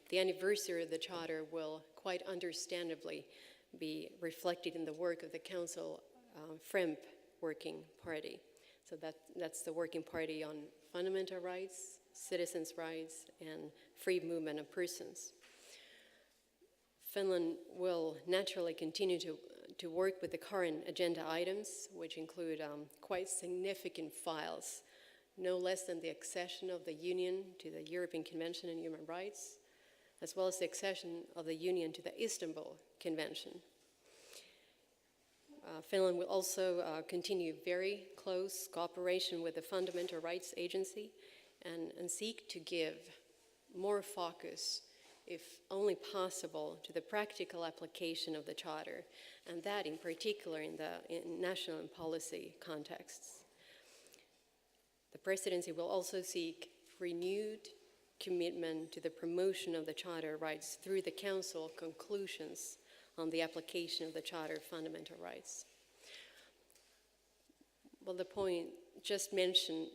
the anniversary of the Charter will quite understandably be reflected in the work of the Council FREMP Working Party. So that's the Working Party on Fundamental Rights, Citizens' Rights, and Free Movement of Persons. Finland will naturally continue to work with the current agenda items, which include quite significant files, no less than the accession of the Union to the European Convention on Human Rights, as well as the accession of the Union to the Istanbul Convention. Finland will also continue very close cooperation with the Fundamental Rights Agency and seek to give more focus, if only possible, to the practical application of the Charter, and that in particular in national and policy contexts. The presidency will also seek renewed commitment to the promotion of the Charter rights through the Council conclusions on the application of the Charter fundamental rights. Well, the point just mentioned,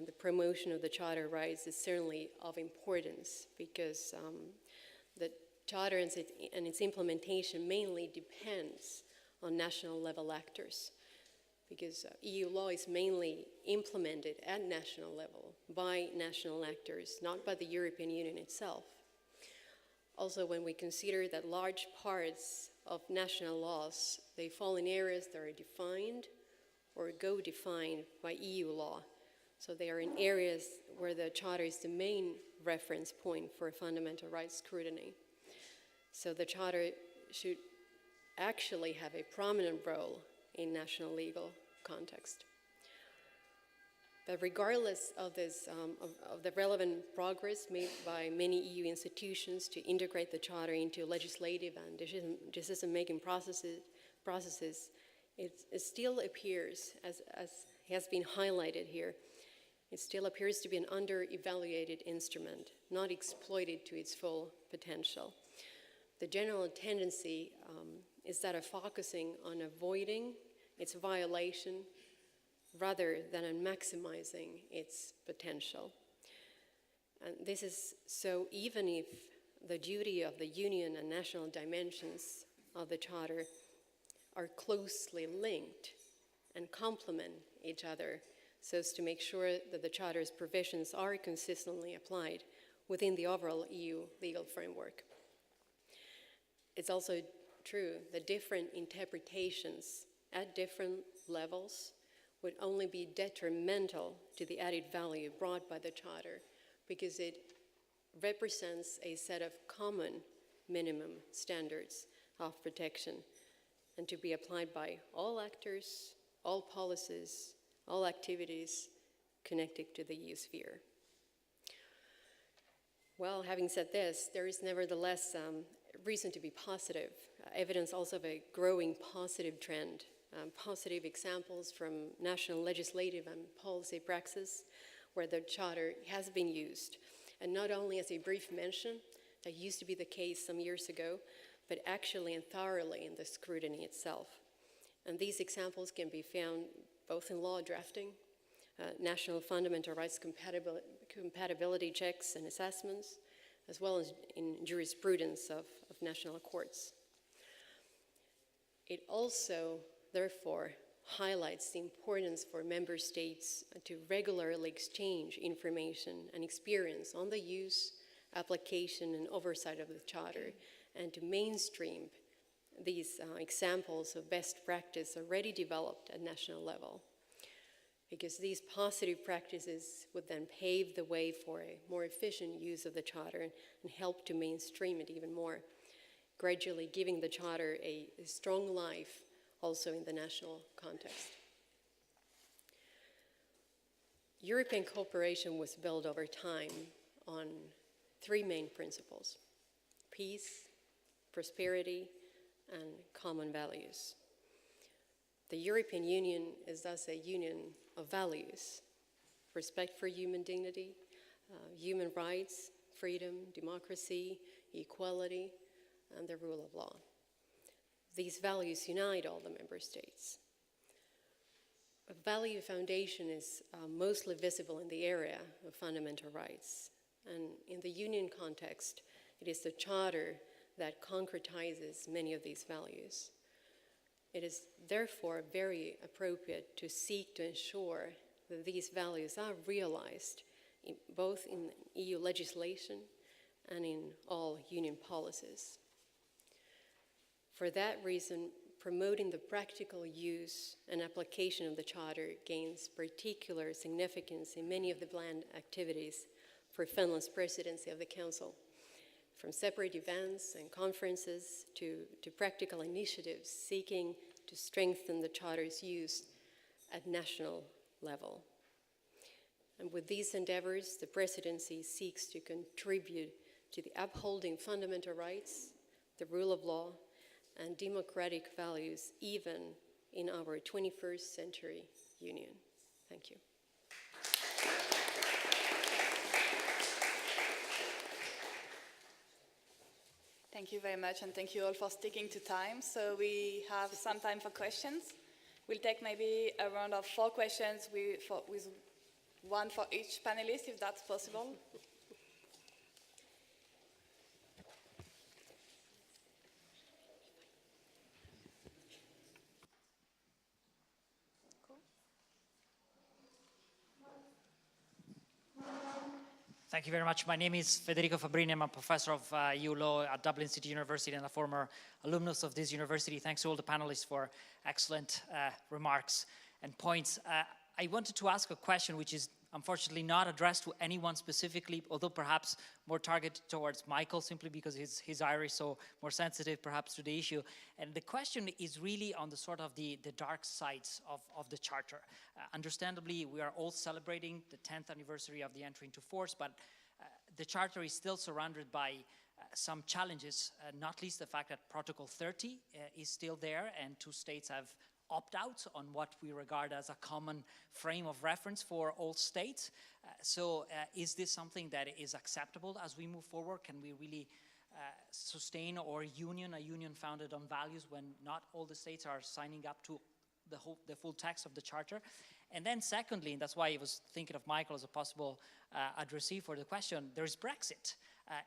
the promotion of the Charter rights is certainly of importance because the Charter and its implementation mainly depends on national level actors, because EU law is mainly implemented at national level by national actors, not by the European Union itself. Also, when we consider that large parts of national laws, they fall in areas that are defined or go defined by EU law. So they are in areas where the Charter is the main reference point for fundamental rights scrutiny. So the Charter should actually have a prominent role in national legal context. But regardless of this, of the relevant progress made by many EU institutions to integrate the Charter into legislative and decision-making processes, it still appears, as has been highlighted here, it still appears to be an under-evaluated instrument, not exploited to its full potential. The general tendency is that of focusing on avoiding its violation rather than on maximizing its potential. And this is so even if the duty of the Union and national dimensions of the Charter are closely linked and complement each other so as to make sure that the Charter's provisions are consistently applied within the overall EU legal framework. It's also true that different interpretations at different levels would only be detrimental to the added value brought by the Charter, because it represents a set of common minimum standards of protection and to be applied by all actors, all policies, all activities connected to the EU sphere. Well, having said this, there is nevertheless reason to be positive. Evidence also of a growing positive trend, positive examples from national legislative and policy praxis where the Charter has been used, and not only as a brief mention, that used to be the case some years ago, but actually and thoroughly in the scrutiny itself. And these examples can be found both in law drafting, national fundamental rights compatibility checks and assessments, as well as in jurisprudence of national courts. It also, therefore, highlights the importance for member states to regularly exchange information and experience on the use, application, and oversight of the Charter, and to mainstream these examples of best practice already developed at national level, because these positive practices would then pave the way for a more efficient use of the Charter and help to mainstream it even more, gradually giving the Charter a strong life also in the national context. European cooperation was built over time on three main principles: peace, prosperity, and common values. The European Union is thus a union of values: respect for human dignity, human rights, freedom, democracy, equality, and the rule of law. These values unite all the member states. A value foundation is mostly visible in the area of fundamental rights. And in the Union context, it is the Charter that concretizes many of these values. It is therefore very appropriate to seek to ensure that these values are realized both in EU legislation and in all Union policies. For that reason, promoting the practical use and application of the Charter gains particular significance in many of the planned activities for Finland's presidency of the Council, from separate events and conferences to practical initiatives seeking to strengthen the Charter's use at national level. And with these endeavors, the presidency seeks to contribute to the upholding fundamental rights, the rule of law, and democratic values even in our 21st century union. Thank you. Thank you very much, and thank you all for sticking to time. So we have some time for questions. We'll take maybe a round of 4 questions with one for each panelist, if that's possible. Thank you very much. My name is Federico Fabrini. I'm a professor of EU law at Dublin City University and a former alumnus of this university. Thanks to all the panelists for excellent remarks and points. I wanted to ask a question which is unfortunately not addressed to anyone specifically, although perhaps more targeted towards Michael, simply because he's Irish, so more sensitive perhaps to the issue. And the question is really on the sort of the dark sides of the Charter. Understandably, we are all celebrating the 10th anniversary of the entry into force, but the Charter is still surrounded by some challenges, not least the fact that Protocol 30 is still there, and 2 states have opt-out on what we regard as a common frame of reference for all states. So is this something that is acceptable as we move forward? Can we really sustain our union, a union founded on values, when not all the states are signing up to the full text of the Charter? And then secondly, and that's why I was thinking of Michael as a possible addressee for the question, there's Brexit.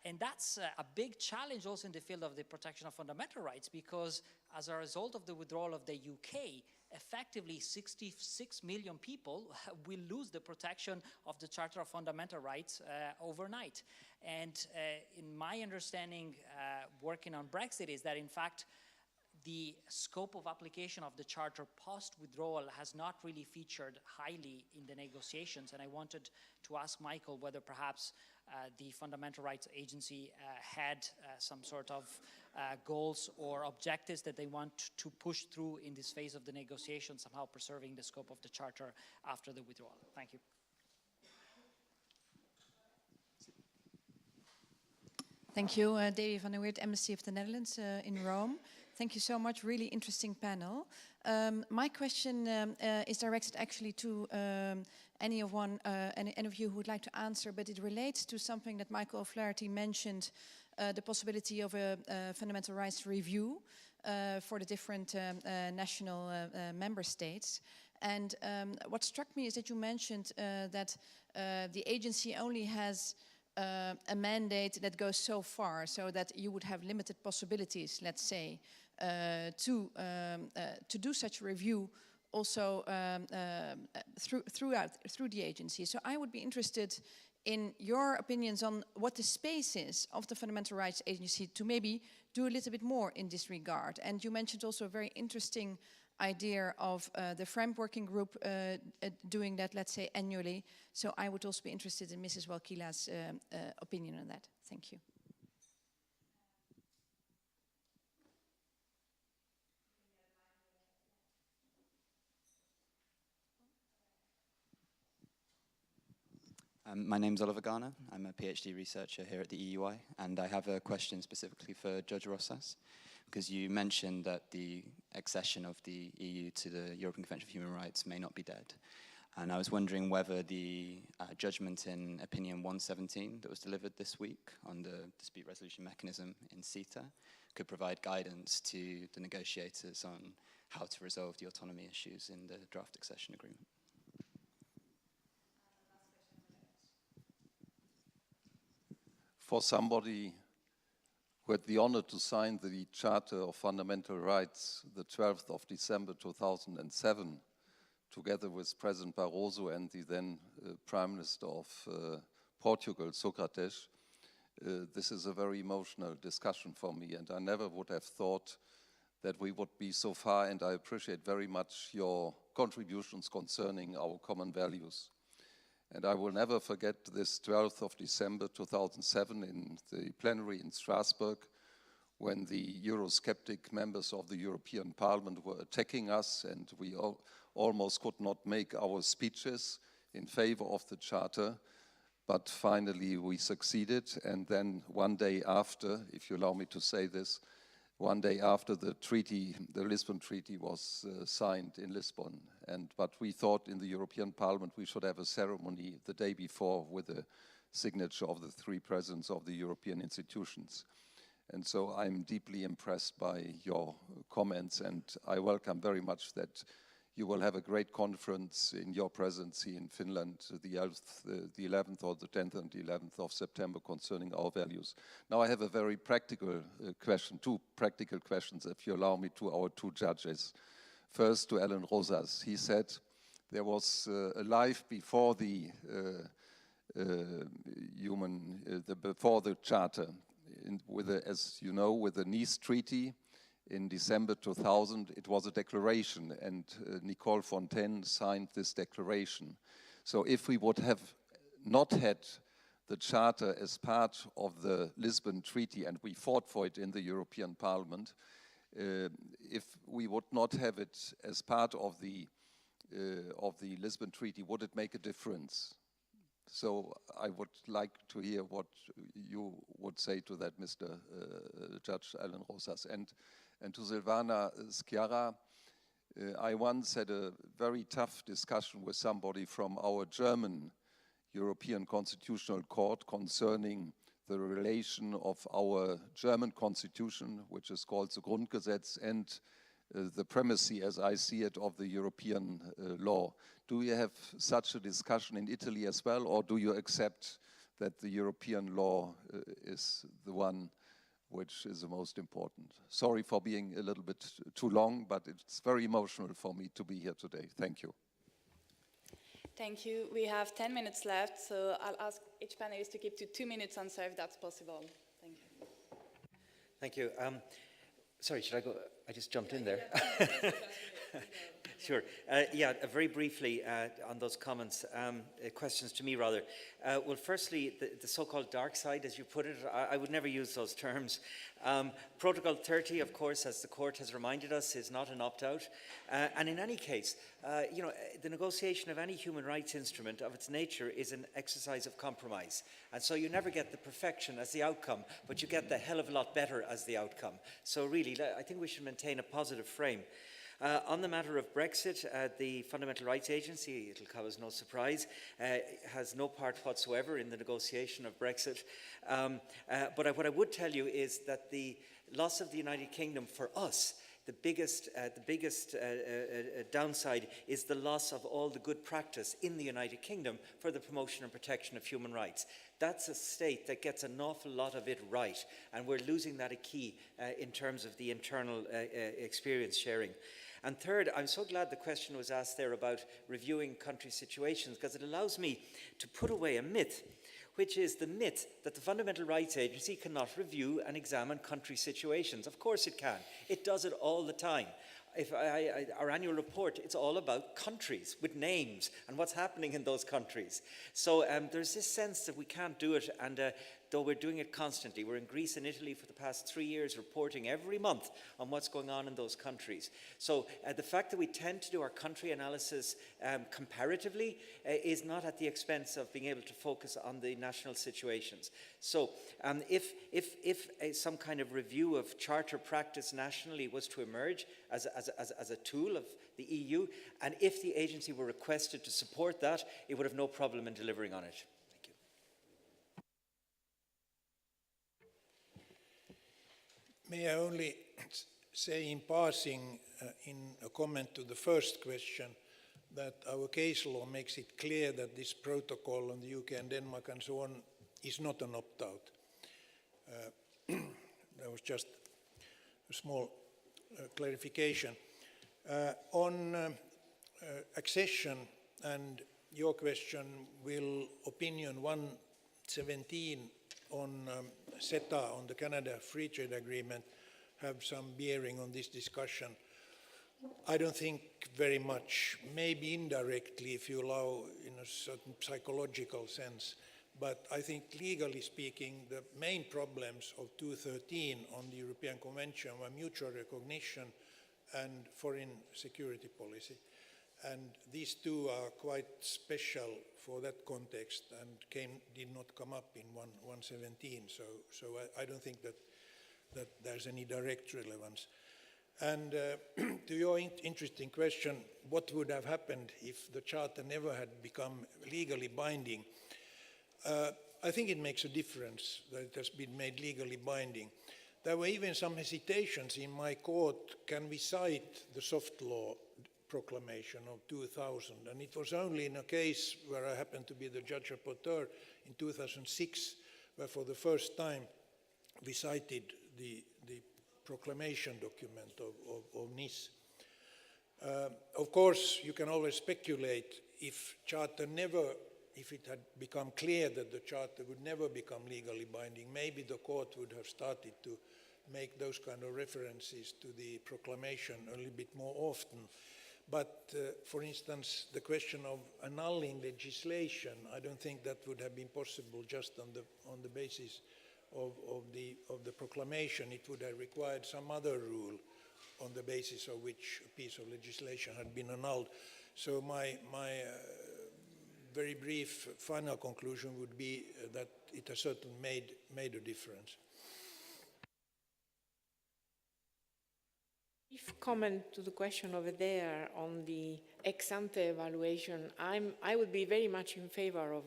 And that's a big challenge also in the field of the protection of fundamental rights, because as a result of the withdrawal of the UK, effectively 66 million people will lose the protection of the Charter of Fundamental Rights overnight. And in my understanding, working on Brexit, is that in fact, the scope of application of the Charter post-withdrawal has not really featured highly in the negotiations. And I wanted to ask Michael whether perhaps the Fundamental Rights Agency had some sort of goals or objectives that they want to push through in this phase of the negotiation, somehow preserving the scope of the Charter after the withdrawal. Thank you. Thank you, Davy van der Weert, Embassy of the Netherlands in Rome. Thank you so much, really interesting panel. My question is directed actually to any of you who would like to answer, but it relates to something that Michael O'Flaherty mentioned, the possibility of a fundamental rights review for the different national member states. And what struck me is that you mentioned that the agency only has a mandate that goes so far, so that you would have limited possibilities, let's say, to do such a review also through the agency. So I would be interested in your opinions on what the space is of the Fundamental Rights Agency to maybe do a little bit more in this regard. And you mentioned also a very interesting idea of the FRAMP working group doing that, let's say, annually. So I would also be interested in Mrs. Walkila's opinion on that. Thank you. My name's Oliver Garner. I'm a PhD researcher here at the EUI, and I have a question specifically for Judge Rosas, because you mentioned that the accession of the EU to the European Convention for Human Rights may not be dead. And I was wondering whether the judgment in Opinion 117 that was delivered this week on the dispute resolution mechanism in CETA could provide guidance to the negotiators on how to resolve the autonomy issues in the draft accession agreement. For somebody who had the honor to sign the Charter of Fundamental Rights the 12th of December 2007, together with President Barroso and the then Prime Minister of Portugal, Sócrates, this is a very emotional discussion for me, and I never would have thought that we would be so far, and I appreciate very much your contributions concerning our common values. And I will never forget this 12th of December 2007 in the plenary in Strasbourg, when the Eurosceptic members of the European Parliament were attacking us, and we almost could not make our speeches in favor of the Charter, but finally we succeeded. And then one day after, if you allow me to say this, one day after the treaty, the Lisbon Treaty was signed in Lisbon. But we thought in the European Parliament we should have a ceremony the day before with the signature of the three presidents of the European institutions. And so I'm deeply impressed by your comments, and I welcome very much that you will have a great conference in your presidency in Finland, the 11th or the 10th and the 11th of September concerning our values. Now I have a very practical question, two practical questions, if you allow me, to our two judges. First, to Alan Rosas. He said there was a life before the before the Charter, as you know, with the Nice Treaty. In December 2000, it was a declaration, and Nicole Fontaine signed this declaration. So if we would have not had the Charter as part of the Lisbon Treaty, and we fought for it in the European Parliament, if we would not have it as part of the Lisbon Treaty, would it make a difference? So I would like to hear what you would say to that, Mr. Judge Alan Rosas. And to Silvana Sciarra, I once had a very tough discussion with somebody from our German European Constitutional Court concerning the relation of our German constitution, which is called the Grundgesetz, and the primacy, as I see it, of the European law. Do you have such a discussion in Italy as well, or do you accept that the European law is the one which is the most important. Sorry for being a little bit too long, but it's very emotional for me to be here today. Thank you. Thank you. We have 10 minutes left, so I'll ask each panelist to keep to 2 minutes answer if that's possible. Thank you. Thank you. Sorry, should I go? I just jumped in there. Sure. Yeah, very briefly on those comments, questions to me rather. Well, firstly, the so-called dark side, as you put it, I would never use those terms. Protocol 30, of course, as the court has reminded us, is not an opt-out. And in any case, you know, the negotiation of any human rights instrument of its nature is an exercise of compromise. And so you never get the perfection as the outcome, but you get the hell of a lot better as the outcome. So really, I think we should maintain a positive frame. On the matter of Brexit, the Fundamental Rights Agency, it'll come as no surprise, has no part whatsoever in the negotiation of Brexit. But what I would tell you is that the loss of the United Kingdom for us, the biggest downside is the loss of all the good practice in the United Kingdom for the promotion and protection of human rights. That's a state that gets an awful lot of it right, and we're losing that a key in terms of the internal experience sharing. And third, I'm so glad the question was asked there about reviewing country situations, because it allows me to put away a myth, which is the myth that the Fundamental Rights Agency cannot review and examine country situations. Of course it can. It does it all the time. Our annual report, it's all about countries with names and what's happening in those countries. So there's this sense that we can't do it, and though we're doing it constantly. We're in Greece and Italy for the past 3 years, reporting every month on what's going on in those countries. So the fact that we tend to do our country analysis comparatively is not at the expense of being able to focus on the national situations. So if some kind of review of charter practice nationally was to emerge as a tool of the EU, and if the agency were requested to support that, it would have no problem in delivering on it. May I only say in passing, in a comment to the first question, that our case law makes it clear that this protocol on the UK and Denmark and so on is not an opt-out. That was just a small clarification. On accession and your question, will opinion 117 on CETA, on the Canada Free Trade Agreement, have some bearing on this discussion? I don't think very much, maybe indirectly if you allow in a certain psychological sense, but I think legally speaking the main problems of 213 on the European Convention were mutual recognition and foreign security policy. And these two are quite special for that context and did not come up in 117. So I don't think that there's any direct relevance. And to your interesting question, what would have happened if the Charter never had become legally binding? I think it makes a difference that it has been made legally binding. There were even some hesitations in my court, can we cite the soft law proclamation of 2000? And it was only in a case where I happened to be the judge rapporteur in 2006, where for the first time we cited the proclamation document of Nice. Of course, you can always speculate if it had become clear that the Charter would never become legally binding, maybe the court would have started to make those kind of references to the proclamation a little bit more often. But, for instance, the question of annulling legislation, I don't think that would have been possible just on the basis of the proclamation. It would have required some other rule on the basis of which a piece of legislation had been annulled. So my very brief final conclusion would be that it has certainly made a difference. If comment to the question over there on the ex-ante evaluation, I would be very much in favor of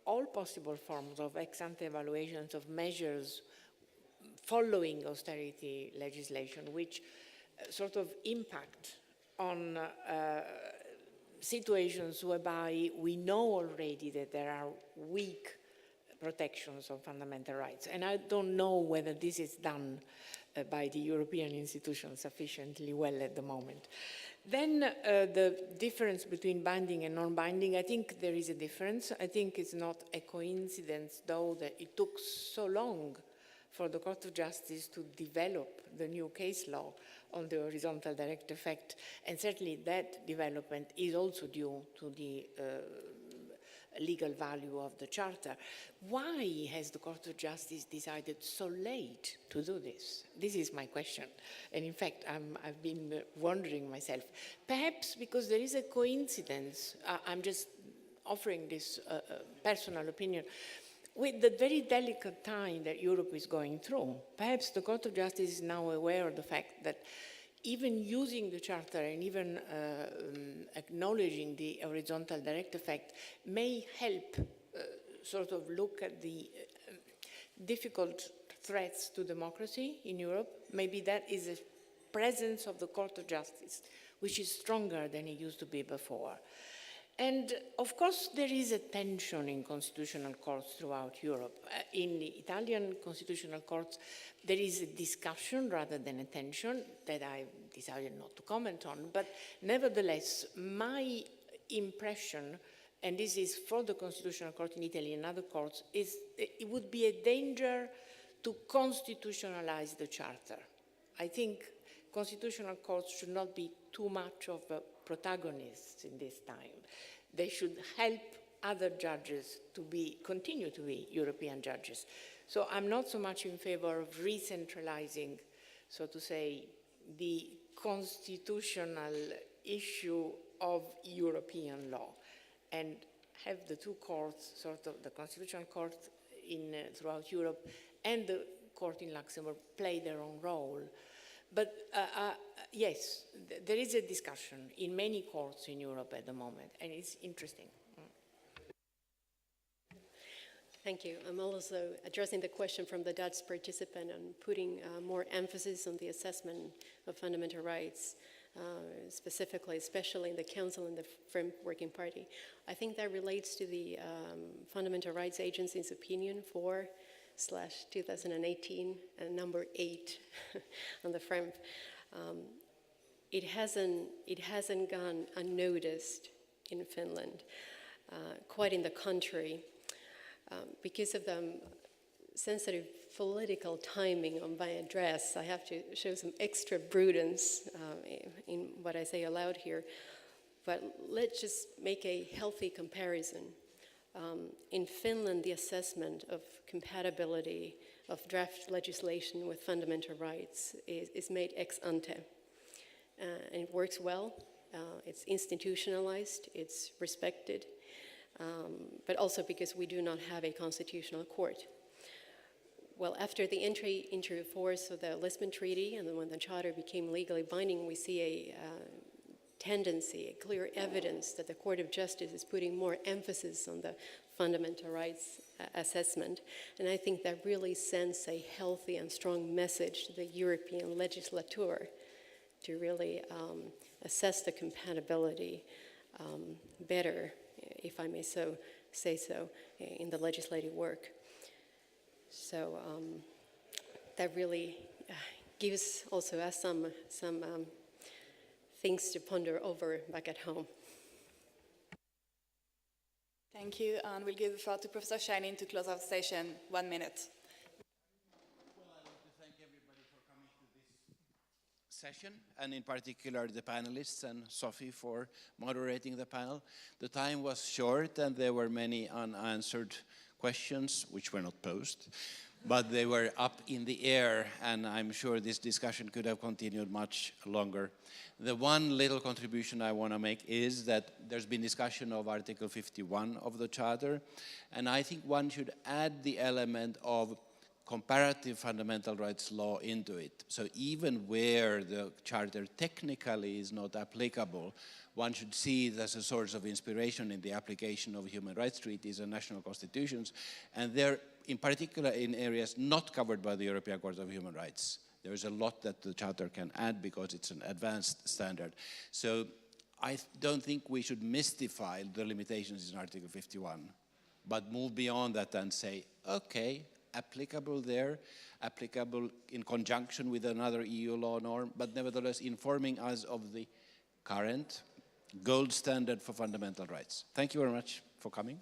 all possible forms of ex-ante evaluations of measures following austerity legislation, which sort of impact on situations whereby we know already that there are weak protections of fundamental rights. And I don't know whether this is done by the European institutions sufficiently well at the moment. Then the difference between binding and non-binding, I think there is a difference. I think it's not a coincidence, though, that it took so long for the Court of Justice to develop the new case law on the horizontal direct effect, and certainly that development is also due to the legal value of the Charter. Why has the Court of Justice decided so late to do this? This is my question. And in fact, I've been wondering myself. Perhaps because there is a coincidence, I'm just offering this personal opinion, with the very delicate time that Europe is going through. Perhaps the Court of Justice is now aware of the fact that even using the Charter and even acknowledging the horizontal direct effect may help sort of look at the difficult threats to democracy in Europe. Maybe that is a presence of the Court of Justice, which is stronger than it used to be before. And of course, there is a tension in constitutional courts throughout Europe. In the Italian constitutional courts, there is a discussion rather than a tension that I decided not to comment on. But nevertheless, my impression, and this is for the Constitutional Court in Italy and other courts, is it would be a danger to constitutionalize the Charter. I think constitutional courts should not be too much of protagonists in this time. They should help other judges to continue to be European judges. So I'm not so much in favor of re-centralizing, so to say, the constitutional issue of European law, and have the two courts, sort of the Constitutional Court throughout Europe and the court in Luxembourg, play their own role. But yes, there is a discussion in many courts in Europe at the moment, and it's interesting. Thank you. I'm also addressing the question from the Dutch participant and putting more emphasis on the assessment of fundamental rights, specifically, especially in the Council and the FREMP Working Party. I think that relates to the Fundamental Rights Agency's opinion 4/2018, number 8 on the FREMP. It hasn't gone unnoticed in Finland, quite in the contrary. Because of the sensitive political timing on my address, I have to show some extra prudence in what I say aloud here. But let's just make a healthy comparison. In Finland, the assessment of compatibility of draft legislation with fundamental rights is made ex ante. And it works well. It's institutionalized. It's respected. But also because we do not have a constitutional court. Well, after the entry into force of the Lisbon Treaty and then when the Charter became legally binding, we see a tendency, a clear evidence that the Court of Justice is putting more emphasis on the fundamental rights assessment. And I think that really sends a healthy and strong message to the European legislature to really assess the compatibility better, if I may say so, in the legislative work. So that really gives also us some things to ponder over back at home. Thank you, and we'll give the floor to Professor Shining to close out the session. 1 minute. Well, I want to thank everybody for coming to this session, and in particular the panelists and Sophie for moderating the panel. The time was short and there were many unanswered questions which were not posed, but they were up in the air, and I'm sure this discussion could have continued much longer. The one little contribution I want to make is that there's been discussion of Article 51 of the Charter, and I think one should add the element of comparative fundamental rights law into it. So even where the Charter technically is not applicable, one should see it as a source of inspiration in the application of human rights treaties and national constitutions, and there, in particular in areas not covered by the European Court of Human Rights. There is a lot that the Charter can add because it's an advanced standard. So I don't think we should mystify the limitations in Article 51, but move beyond that and say, okay, applicable there, applicable in conjunction with another EU law norm, but nevertheless informing us of the current gold standard for fundamental rights. Thank you very much for coming.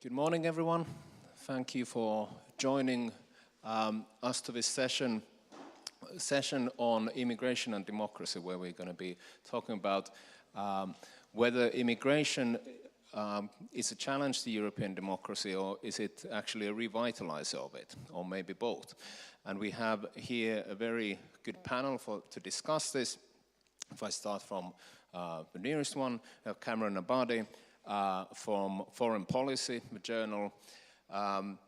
Good morning, everyone. Thank you for joining us to this session on immigration and democracy, where we're going to be talking about whether immigration is a challenge to European democracy, or is it actually a revitalizer of it, or maybe both. And we have here a very good panel to discuss this. If I start from the nearest one, we have Cameron Abadi from Foreign Policy, the journal.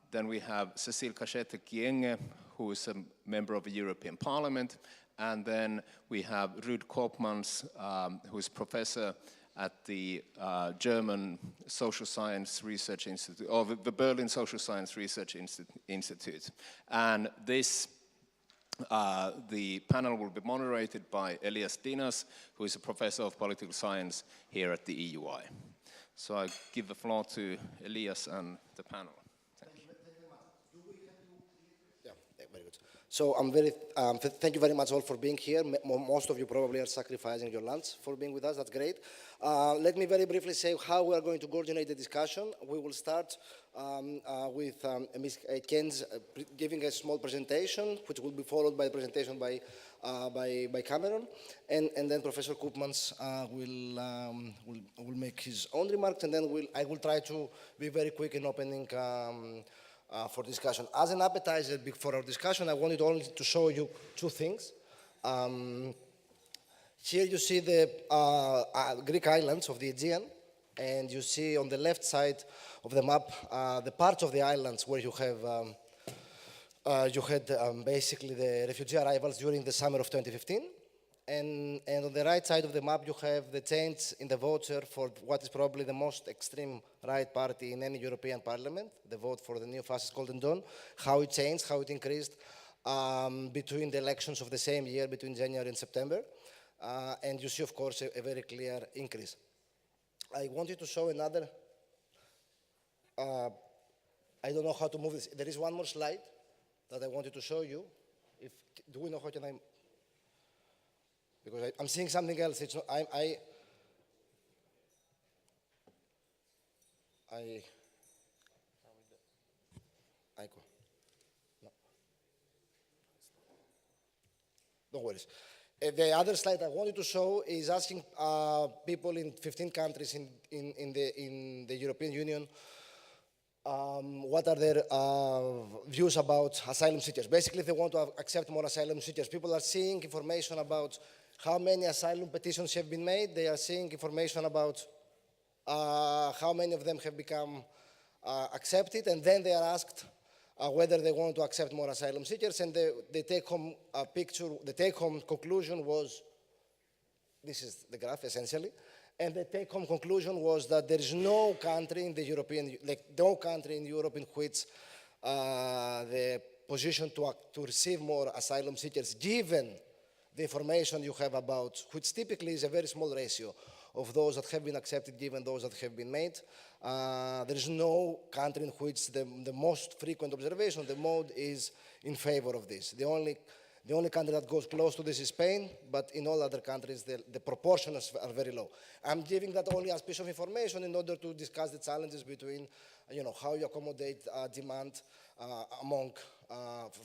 Then we have Cécile Cachete-Kienge, who is a member of the European Parliament. And then we have Ruud Koopmans, who is professor at the German Social Science Research Institute, or the Berlin Social Science Research Institute. And this, the panel will be moderated by Elias Dinas, who is a professor of political science here at the EUI. So I give the floor to Elias and the panel. Very good. So I'm very, thank you very much all for being here. Most of you probably are sacrificing your lunch for being with us. That's great. Let me very briefly say how we are going to coordinate the discussion. We will start with Ms. Keynes giving a small presentation, which will be followed by a presentation by Cameron, and then Professor Koopmans will make his own remarks, and then I will try to be very quick in opening for discussion. As an appetizer for our discussion, I wanted only to show you two things. Here you see the Greek islands of the Aegean, and you see on the left side of the map the parts of the islands where you have basically the refugee arrivals during the summer of 2015. And on the right side of the map, you have the change in the vote share for what is probably the most extreme right party in any European parliament, the vote for the neo-fascist Golden Dawn, how it changed, how it increased between the elections of the same year, between January and September. And you see, of course, a very clear increase. I wanted to show another, I don't know how to move this. There is one more slide that I wanted to show you. Do we know how can I? Because I'm seeing something else. It's not, I go. No. Don't worry. The other slide I wanted to show is asking people in 15 countries in the European Union what are their views about asylum seekers. Basically, they want to accept more asylum seekers. People are seeing information about how many asylum petitions have been made. They are seeing information about how many of them have become accepted, and then they are asked whether they want to accept more asylum seekers, and the take-home picture, the take-home conclusion was, this is the graph essentially, and the take-home conclusion was that there is no country in the European, like no country in Europe in which the position to receive more asylum seekers, given the information you have about, which typically is a very small ratio of those that have been accepted given those that have been made. There is no country in which the most frequent observation, the mode is in favor of this. The only country that goes close to this is Spain, but in all other countries, the proportions are very low. I'm giving that only as piece of information in order to discuss the challenges between, how you accommodate demand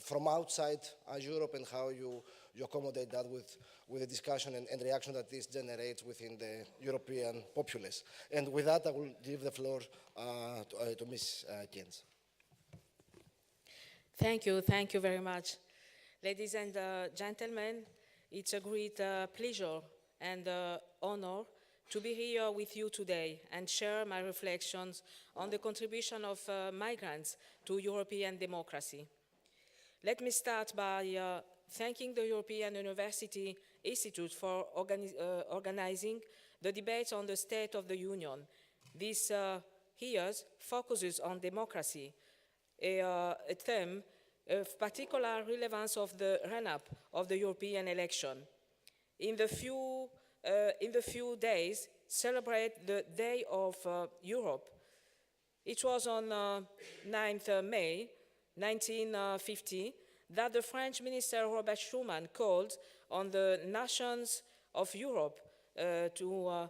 from outside Europe, and how you accommodate that with the discussion and reaction that this generates within the European populace. And with that, I will give the floor to Ms. Keynes. Thank you very much. Ladies and gentlemen, it's a great pleasure and honor to be here with you today and share my reflections on the contribution of migrants to European democracy. Let me start by thanking the European University Institute for organizing the debate on the State of the Union. This year's focuses on democracy, a theme of particular relevance of the run-up of the European election. In the few days, celebrate the Day of Europe. It was on 9th May 1950 that the French minister Robert Schuman called on the nations of Europe to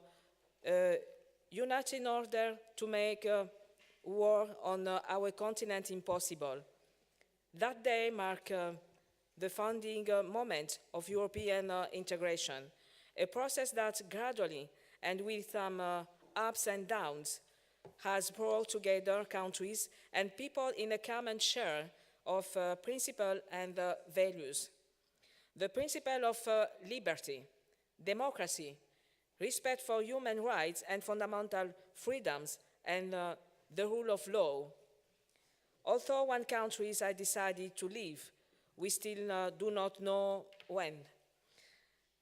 unite in order to make war on our continent impossible. That day marked the founding moment of European integration, a process that gradually and with some ups and downs has brought together countries and people in a common share of principles and values. The principle of liberty, democracy, respect for human rights and fundamental freedoms, and the rule of law. Although one country has decided to leave, we still do not know when.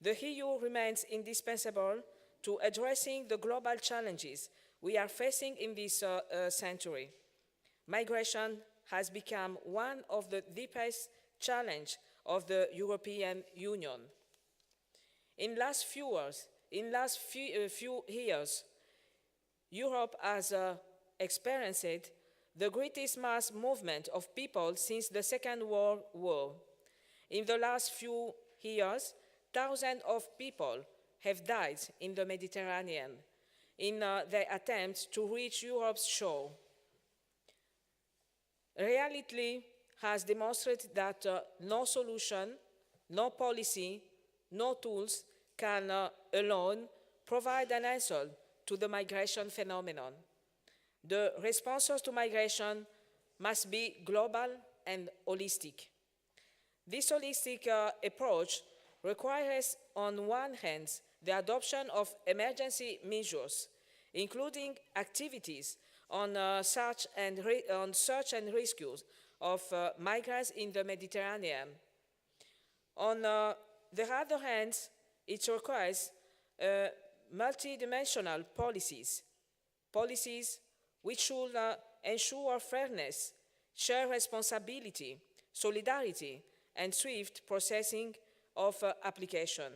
The EU remains indispensable to addressing the global challenges we are facing in this century. Migration has become one of the deepest challenges of the European Union. In last few years, Europe has experienced the greatest mass movement of people since the Second World War. In the last few years, thousands of people have died in the Mediterranean in their attempt to reach Europe's shore. Reality has demonstrated that no solution, no policy, no tools can alone provide an answer to the migration phenomenon. The responses to migration must be global and holistic. This holistic approach requires, on one hand, the adoption of emergency measures, including activities on search and rescue of migrants in the Mediterranean. On the other hand, it requires multidimensional policies which should ensure fairness, shared responsibility, solidarity, and swift processing of application.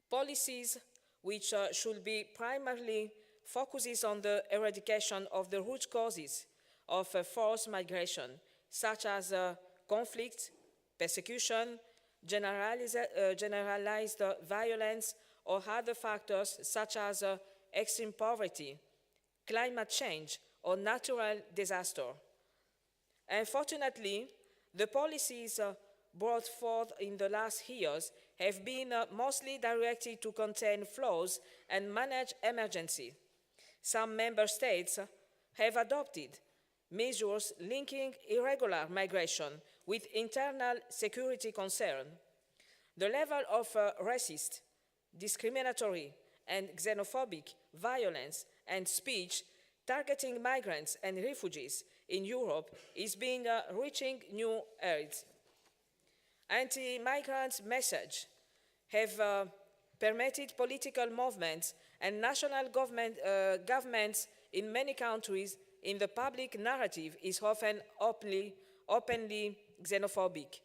Policies which should be primarily focuses on the eradication of the root causes of forced migration, such as conflict, persecution, generalized violence, or other factors such as extreme poverty, climate change, or natural disaster. Unfortunately, the policies brought forth in the last years have been mostly directed to contain flows and manage emergency. Some member states have adopted measures linking irregular migration with internal security concern. The level of racist, discriminatory, and xenophobic violence and speech targeting migrants and refugees in Europe is reaching new heights. Anti-migrant messages have permitted political movements and national governments in many countries in the public narrative is often openly xenophobic.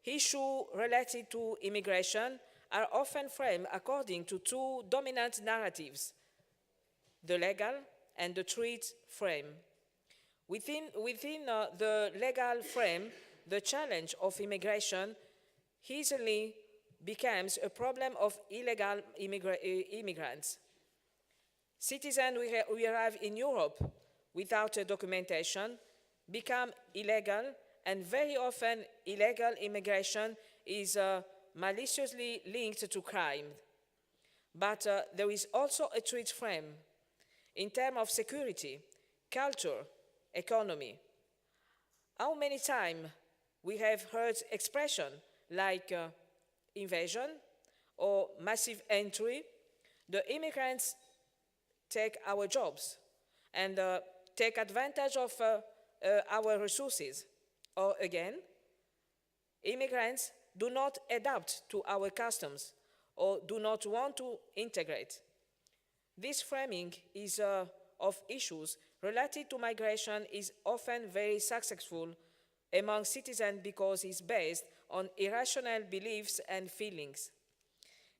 Issues related to immigration are often framed according to two dominant narratives, the legal and the treaty frame. Within the legal frame, the challenge of immigration easily becomes a problem of illegal immigrants. Citizens who arrive in Europe without a documentation become illegal, and very often illegal immigration is maliciously linked to crime. But there is also a treaty frame in terms of security, culture, economy. How many times we have heard expressions like invasion or massive entry? The immigrants take our jobs and take advantage of our resources. Or again, immigrants do not adapt to our customs or do not want to integrate. This framing of issues related to migration is often very successful among citizens because it's based on irrational beliefs and feelings.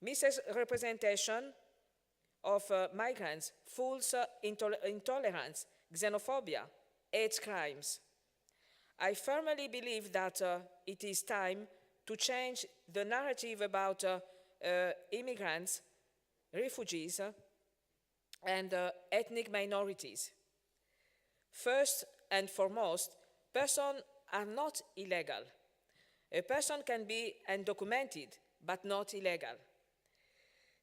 Misrepresentation of migrants fuels intolerance, xenophobia, hate crimes. I firmly believe that it is time to change the narrative about immigrants, refugees, and ethnic minorities. First and foremost, persons are not illegal. A person can be undocumented, but not illegal.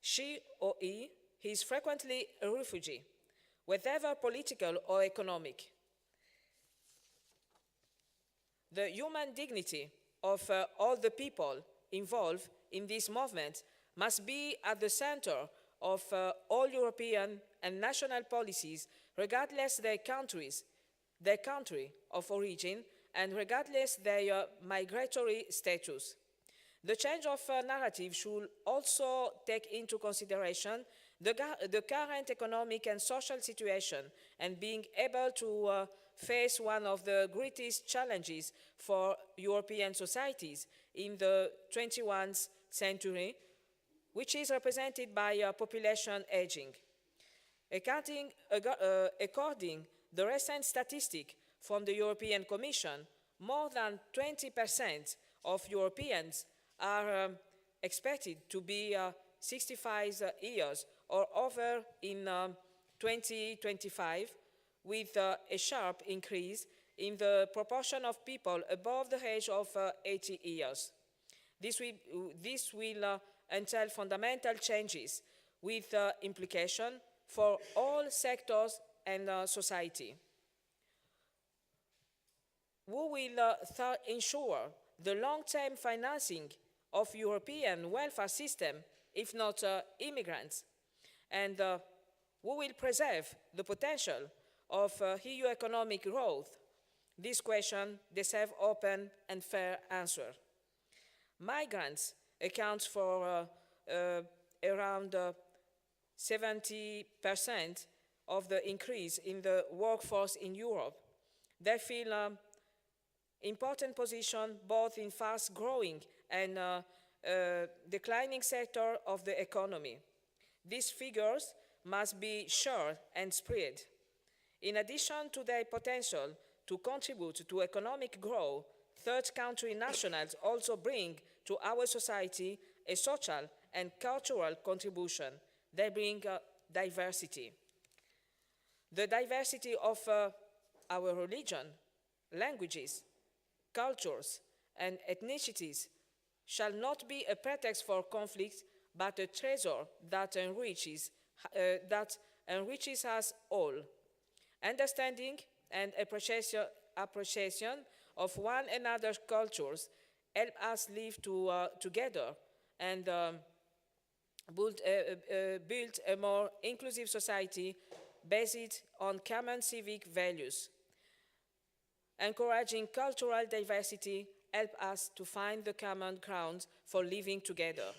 She or he is frequently a refugee, whether political or economic. The human dignity of all the people involved in this movement must be at the center of all European and national policies, regardless their country of origin, and regardless their migratory status. The change of narrative should also take into consideration the current economic and social situation, and being able to face one of the greatest challenges for European societies in the 21st century, which is represented by population aging. According the recent statistic from the European Commission, more than 20% of Europeans are expected to be 65 years or over in 2025, with a sharp increase in the proportion of people above the age of 80 years. This will entail fundamental changes with implication for all sectors and society. We will ensure the long-term financing of European welfare system, if not immigrants, and we will preserve the potential of EU economic growth. This question deserves open and fair answer. Migrants account for around 70% of the increase in the workforce in Europe. They fill important position both in fast-growing and declining sector of the economy. These figures must be shared and spread. In addition to their potential to contribute to economic growth, third country nationals also bring to our society a social and cultural contribution. They bring diversity. The diversity of our religion, languages, cultures, and ethnicities shall not be a pretext for conflict, but a treasure that enriches us all. Understanding and appreciation of one another's cultures help us live together and build a more inclusive society based on common civic values. Encouraging cultural diversity helps us to find the common ground for living together.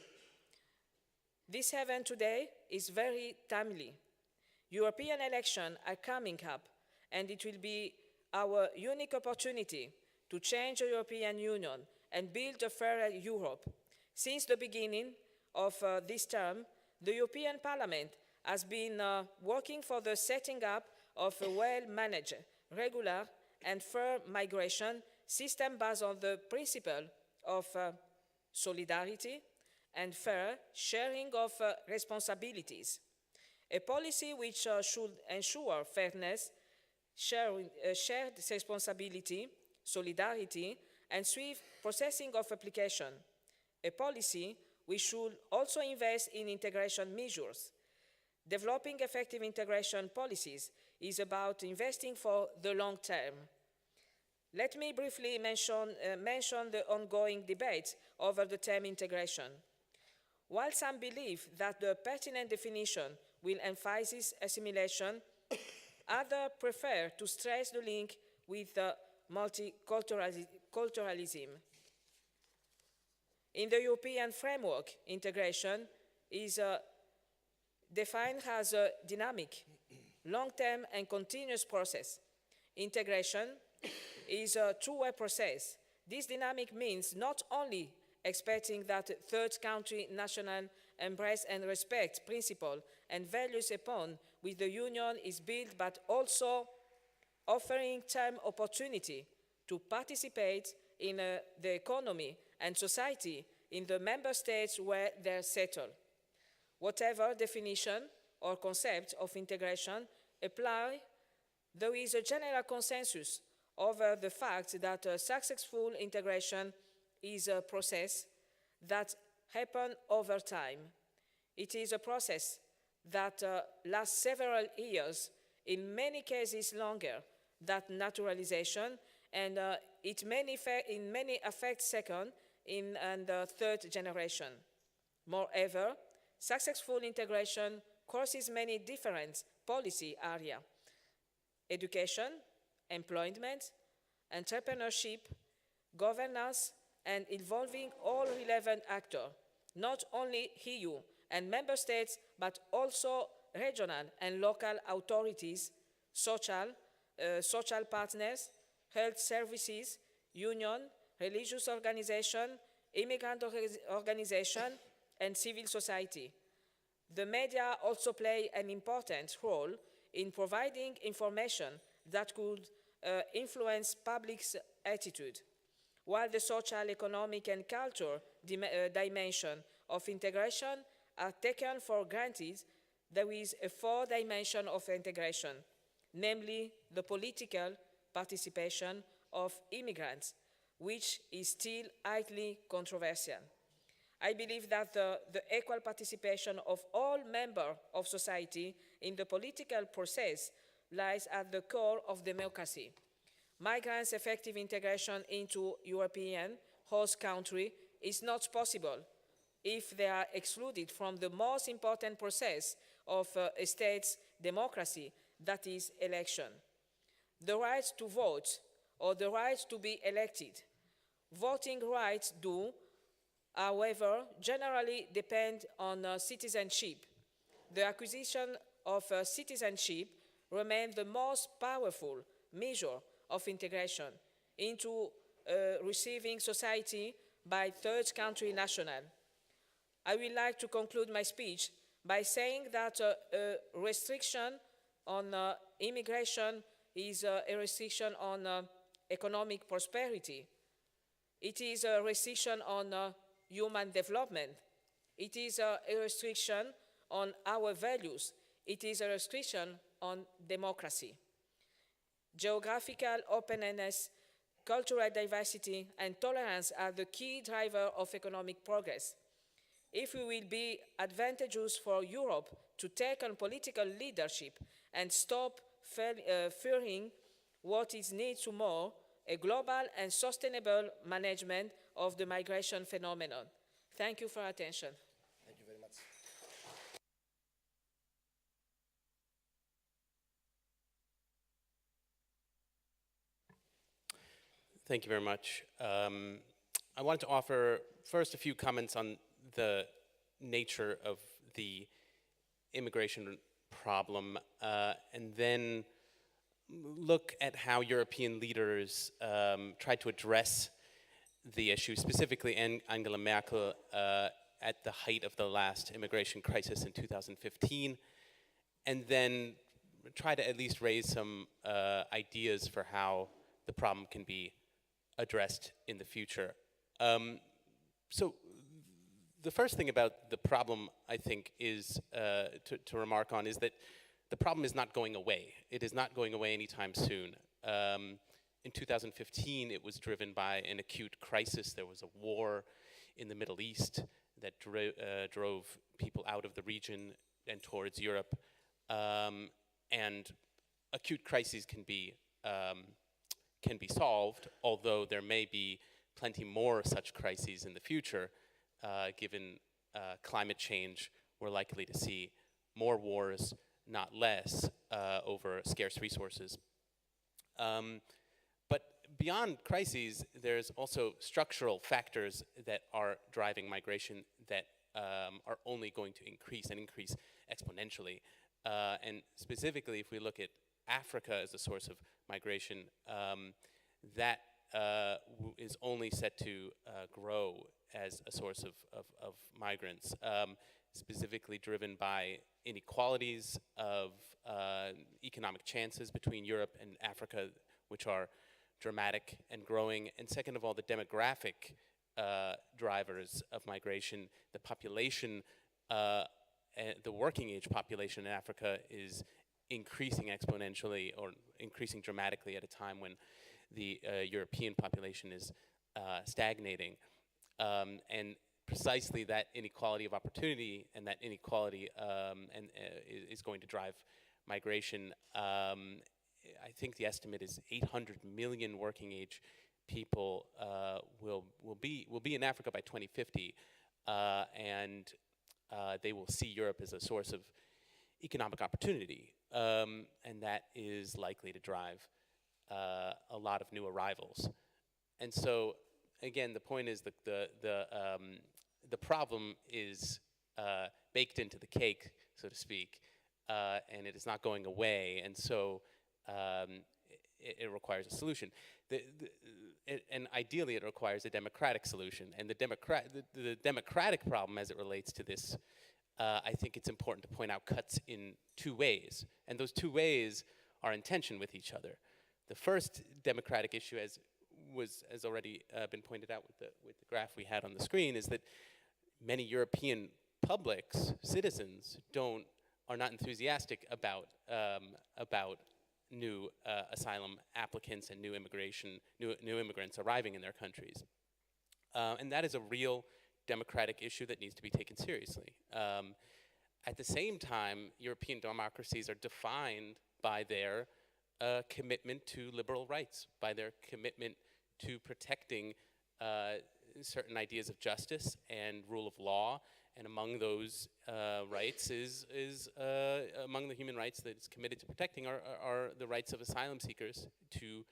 This event today is very timely. European elections are coming up, and it will be our unique opportunity to change the European Union and build a fairer Europe. Since the beginning of this term, the European Parliament has been working for the setting up of a well-managed, regular, and fair migration system based on the principle of solidarity and fair sharing of responsibilities. A policy which should ensure fairness, shared responsibility, solidarity, and swift processing of application. A policy which should also invest in integration measures. Developing effective integration policies is about investing for the long term. Let me briefly mention the ongoing debate over the term integration. While some believe that the pertinent definition will emphasize assimilation, others prefer to stress the link with multiculturalism. In the European framework, integration is defined as a dynamic, long-term and continuous process. Integration is a two-way process. This dynamic means not only expecting that third country national embrace and respect principles and values upon which the Union is built, but also offering them opportunity to participate in the economy and society in the member states where they settle. Whatever definition or concept of integration apply, there is a general consensus over the fact that successful integration is a process that happens over time. It is a process that lasts several years, in many cases longer than naturalization, and in many affect second and third generation. Moreover, successful integration crosses many different policy areas: education, employment, entrepreneurship, governance, and involving all relevant actors, not only EU and member states, but also regional and local authorities, social partners, health services, union, religious organization, immigrant organization, and civil society. The media also play an important role in providing information that could influence public's attitude. While the social, economic, and cultural dimension of integration are taken for granted, there is a fourth dimension of integration, namely the political participation of immigrants, which is still highly controversial. I believe that the equal participation of all members of society in the political process lies at the core of democracy. Migrants' effective integration into European host country is not possible if they are excluded from the most important process of a state's democracy, that is election. The right to vote or the right to be elected. Voting rights do, however, generally depend on citizenship. The acquisition of citizenship remains the most powerful measure of integration into receiving society by third country nationals. I would like to conclude my speech by saying that a restriction on immigration is a restriction on economic prosperity. It is a restriction on human development. It is a restriction on our values. It is a restriction on democracy. Geographical openness, cultural diversity, and tolerance are the key driver of economic progress. If we will be advantageous for Europe to take on political leadership and stop fearing what is needed to more, a global and sustainable management of the migration phenomenon. Thank you for your attention. Thank you very much. Thank you very much. I wanted to offer first a few comments on the nature of the immigration problem, and then look at how European leaders tried to address the issue, specifically Angela Merkel at the height of the last immigration crisis in 2015, and then try to at least raise some ideas for how the problem can be addressed in the future. So the first thing about the problem, I think, is to remark on is that the problem is not going away. It is not going away anytime soon. In 2015, it was driven by an acute crisis. There was a war in the Middle East that drove people out of the region and towards Europe. And acute crises can be solved, although there may be plenty more such crises in the future. Given climate change, we're likely to see more wars, not less, over scarce resources. But beyond crises, there's also structural factors that are driving migration that are only going to increase and increase exponentially. And specifically, if we look at Africa as a source of migration, that is only set to grow as a source of migrants, specifically driven by inequalities of economic chances between Europe and Africa, which are dramatic and growing. And second of all, the demographic drivers of migration. The population, the working age population in Africa is increasing exponentially or increasing dramatically at a time when the European population is stagnating. And precisely that inequality of opportunity and that inequality is going to drive migration. I think the estimate is 800 million working age people will be in Africa by 2050, and they will see Europe as a source of economic opportunity, and that is likely to drive a lot of new arrivals. And so, again, the point is that the problem is baked into the cake, so to speak, and it is not going away. And so it requires a solution. And ideally, it requires a democratic solution. And the democratic problem, as it relates to this, I think it's important to point out, cuts in two ways. And those two ways are in tension with each other. The first democratic issue, as already been pointed out with the graph we had on the screen, is that many European publics, citizens, are not enthusiastic about new asylum applicants and new immigrants arriving in their countries. And that is a real democratic issue that needs to be taken seriously. At the same time, European democracies are defined by their commitment to liberal rights, by their commitment to protecting certain ideas of justice and rule of law. And among those rights among the human rights that it's committed to protecting are the rights of asylum seekers to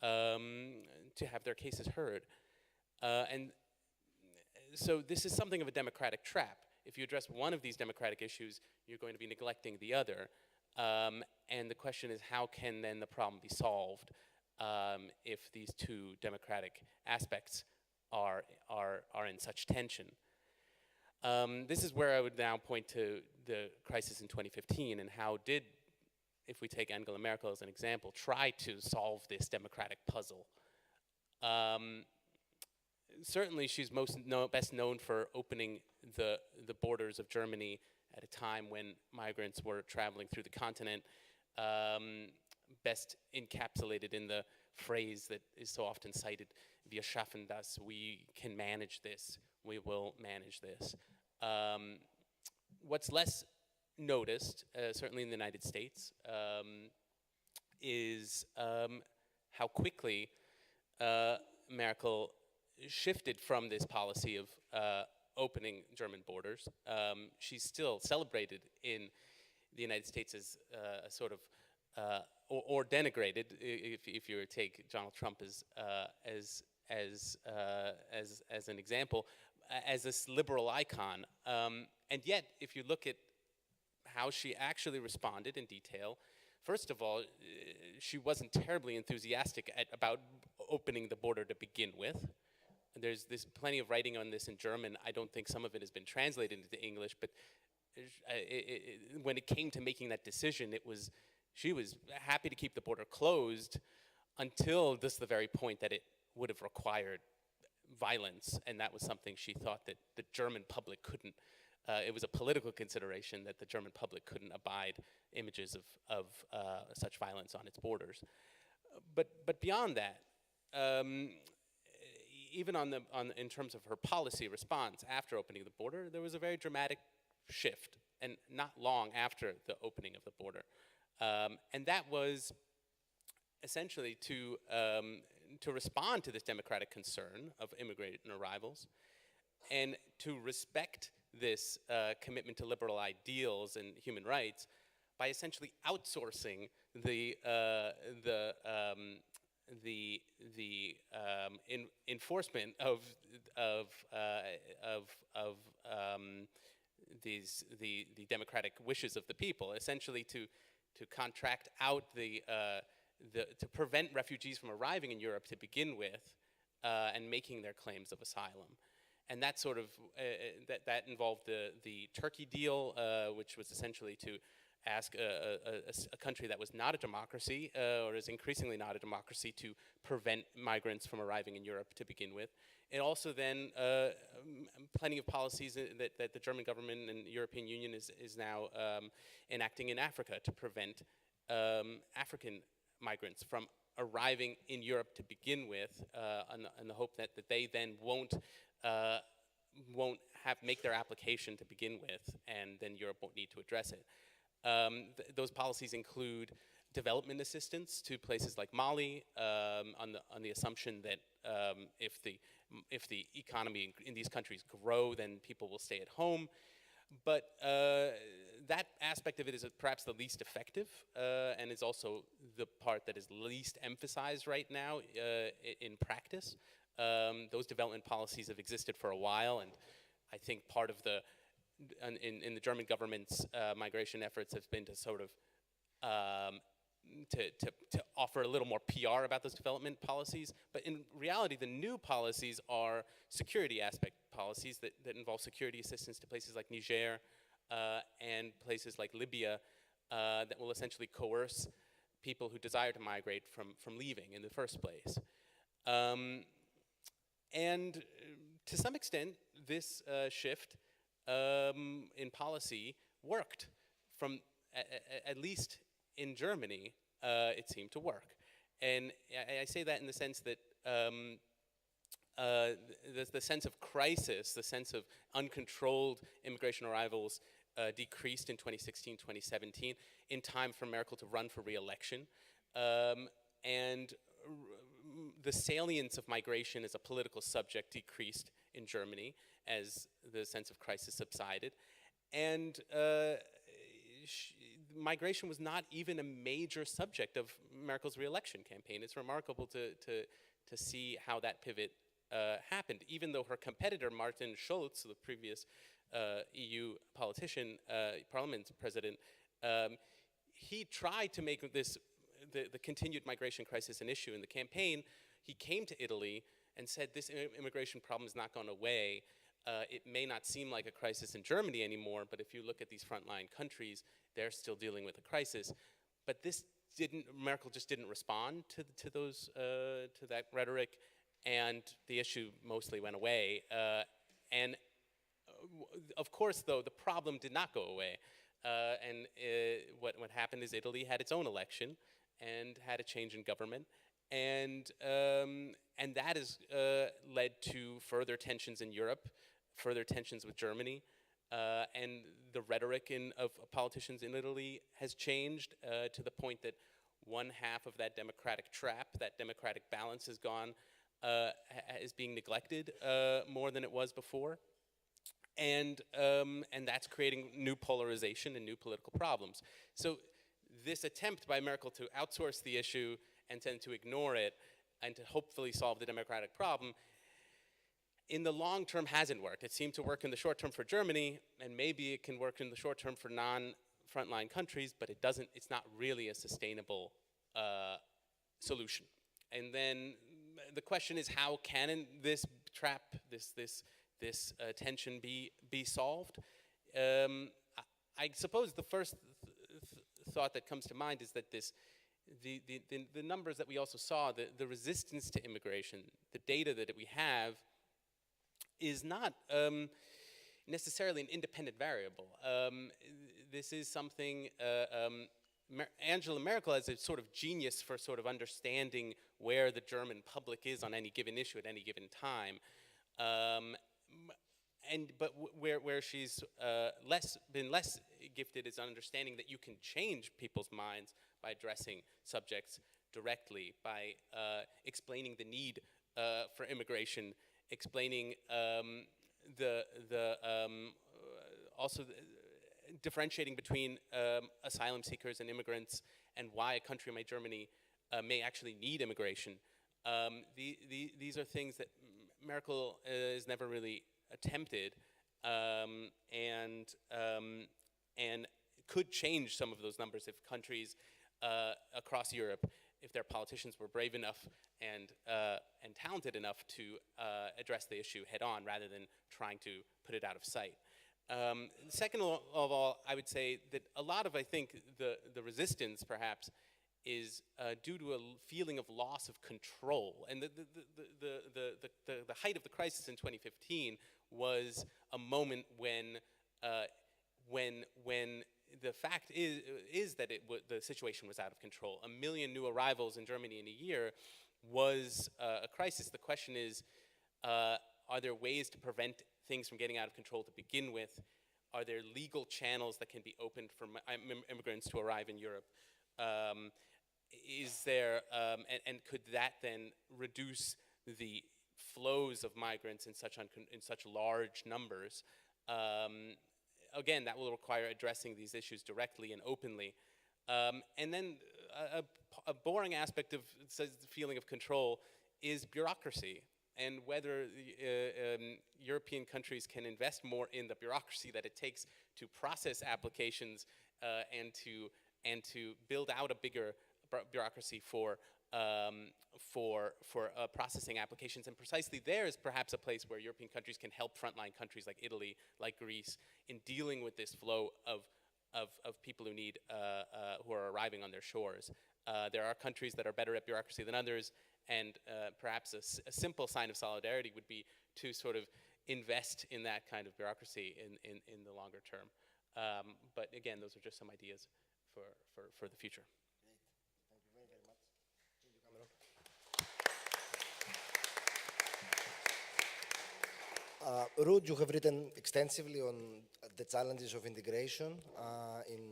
have their cases heard. And so this is something of a democratic trap. If you address one of these democratic issues, you're going to be neglecting the other. And the question is, how can then the problem be solved if these two democratic aspects are in such tension? This is where I would now point to the crisis in 2015 and how did, if we take Angela Merkel as an example, try to solve this democratic puzzle. Certainly she's best known for opening the borders of Germany at a time when migrants were traveling through the continent, best encapsulated in the phrase that is so often cited, "Wir schaffen das," we can manage this, we will manage this. What's less noticed, certainly in the United States, is how quickly Merkel shifted from this policy of opening German borders. She's still celebrated in the United States as a sort of, or denigrated, if you were to take Donald Trump as an example, as this liberal icon. And yet, if you look at how she actually responded in detail, first of all, she wasn't terribly enthusiastic about opening the border to begin with. There's plenty of writing on this in German. I don't think some of it has been translated into English, but when it came to making that decision, she was happy to keep the border closed until just the very point that it would have required violence, and that was something she thought that the German public couldn't, it was a political consideration that the German public couldn't abide images of such violence on its borders. But beyond that, even in terms of her policy response after opening the border, there was a very dramatic shift, and not long after the opening of the border. And that was essentially to respond to this democratic concern of immigrant arrivals, and to respect this commitment to liberal ideals and human rights by essentially outsourcing the enforcement of the democratic wishes of the people, essentially to contract out to prevent refugees from arriving in Europe to begin with and making their claims of asylum. And that sort of, that involved the Turkey deal, which was essentially to ask a country that was not a democracy, or is increasingly not a democracy, to prevent migrants from arriving in Europe to begin with. It also then, plenty of policies that the German government and European Union is now enacting in Africa to prevent African migrants from arriving in Europe to begin with, on the hope that they then won't make their application to begin with, and then Europe won't need to address it. Those policies include development assistance to places like Mali, on the assumption that if the economy in these countries grow, then people will stay at home. But that aspect of it is perhaps the least effective, and is also the part that is least emphasized right now in practice. Those development policies have existed for a while, and I think part of in the German government's migration efforts have been to sort of to offer a little more PR about those development policies. But in reality, the new policies are security aspect policies that involve security assistance to places like Niger and places like Libya, that will essentially coerce people who desire to migrate from leaving in the first place. And to some extent, this shift in policy worked. From at least in Germany, it seemed to work. And I say that in the sense that the sense of crisis, the sense of uncontrolled immigration arrivals decreased in 2016, 2017, in time for Merkel to run for re-election. And the salience of migration as a political subject decreased in Germany as the sense of crisis subsided. And migration was not even a major subject of Merkel's re-election campaign. It's remarkable to see how that pivot happened, even though her competitor, Martin Schulz, the previous EU politician, parliament president, he tried to make the continued migration crisis an issue in the campaign. He came to Italy and said, this immigration problem is not going away. It may not seem like a crisis in Germany anymore, but if you look at these frontline countries, they're still dealing with a crisis. But Merkel just didn't respond to that rhetoric, and the issue mostly went away. And of course, though, the problem did not go away. And what happened is Italy had its own election and had a change in government. And that has led to further tensions in Europe, further tensions with Germany, and the rhetoric of politicians in Italy has changed to the point that one half of that democratic trap, that democratic balance is gone, is being neglected more than it was before. And that's creating new polarization and new political problems. So this attempt by Merkel to outsource the issue and then to ignore it and to hopefully solve the democratic problem, in the long term hasn't worked. It seemed to work in the short term for Germany, and maybe it can work in the short term for non-frontline countries, but it's not really a sustainable solution. And then the question is, how can this trap, this tension be solved? I suppose the first thought that comes to mind is that the numbers that we also saw, the resistance to immigration, the data that we have, is not necessarily an independent variable. This is something Angela Merkel has a sort of genius for sort of understanding where the German public is on any given issue at any given time. But where she's been less gifted is understanding that you can change people's minds by addressing subjects directly, by explaining the need for immigration, explaining also differentiating between asylum seekers and immigrants, and why a country like Germany may actually need immigration. These are things that Merkel has never really attempted, and could change some of those numbers if countries across Europe, if their politicians were brave enough and talented enough to address the issue head on rather than trying to put it out of sight. Second of all, I would say that a lot of, I think, the resistance perhaps is due to a feeling of loss of control. And the height of the crisis in 2015 was a moment when the fact is that the situation was out of control. 1 million new arrivals in Germany in a year was a crisis. The question is, are there ways to prevent things from getting out of control to begin with? Are there legal channels that can be opened for immigrants to arrive in Europe? Is there, and could that then reduce the flows of migrants in such large numbers? Again, that will require addressing these issues directly and openly. And then a boring aspect of the feeling of control is bureaucracy, and whether European countries can invest more in the bureaucracy that it takes to process applications and to build out a bigger bureaucracy for processing applications. And precisely there is perhaps a place where European countries can help frontline countries like Italy, like Greece, in dealing with this flow of people who are arriving on their shores. There are countries that are better at bureaucracy than others, and perhaps a simple sign of solidarity would be to sort of invest in that kind of bureaucracy in the longer term. But again, those are just some ideas for the future. Great. Thank you very much. Ruud, you have written extensively on the challenges of integration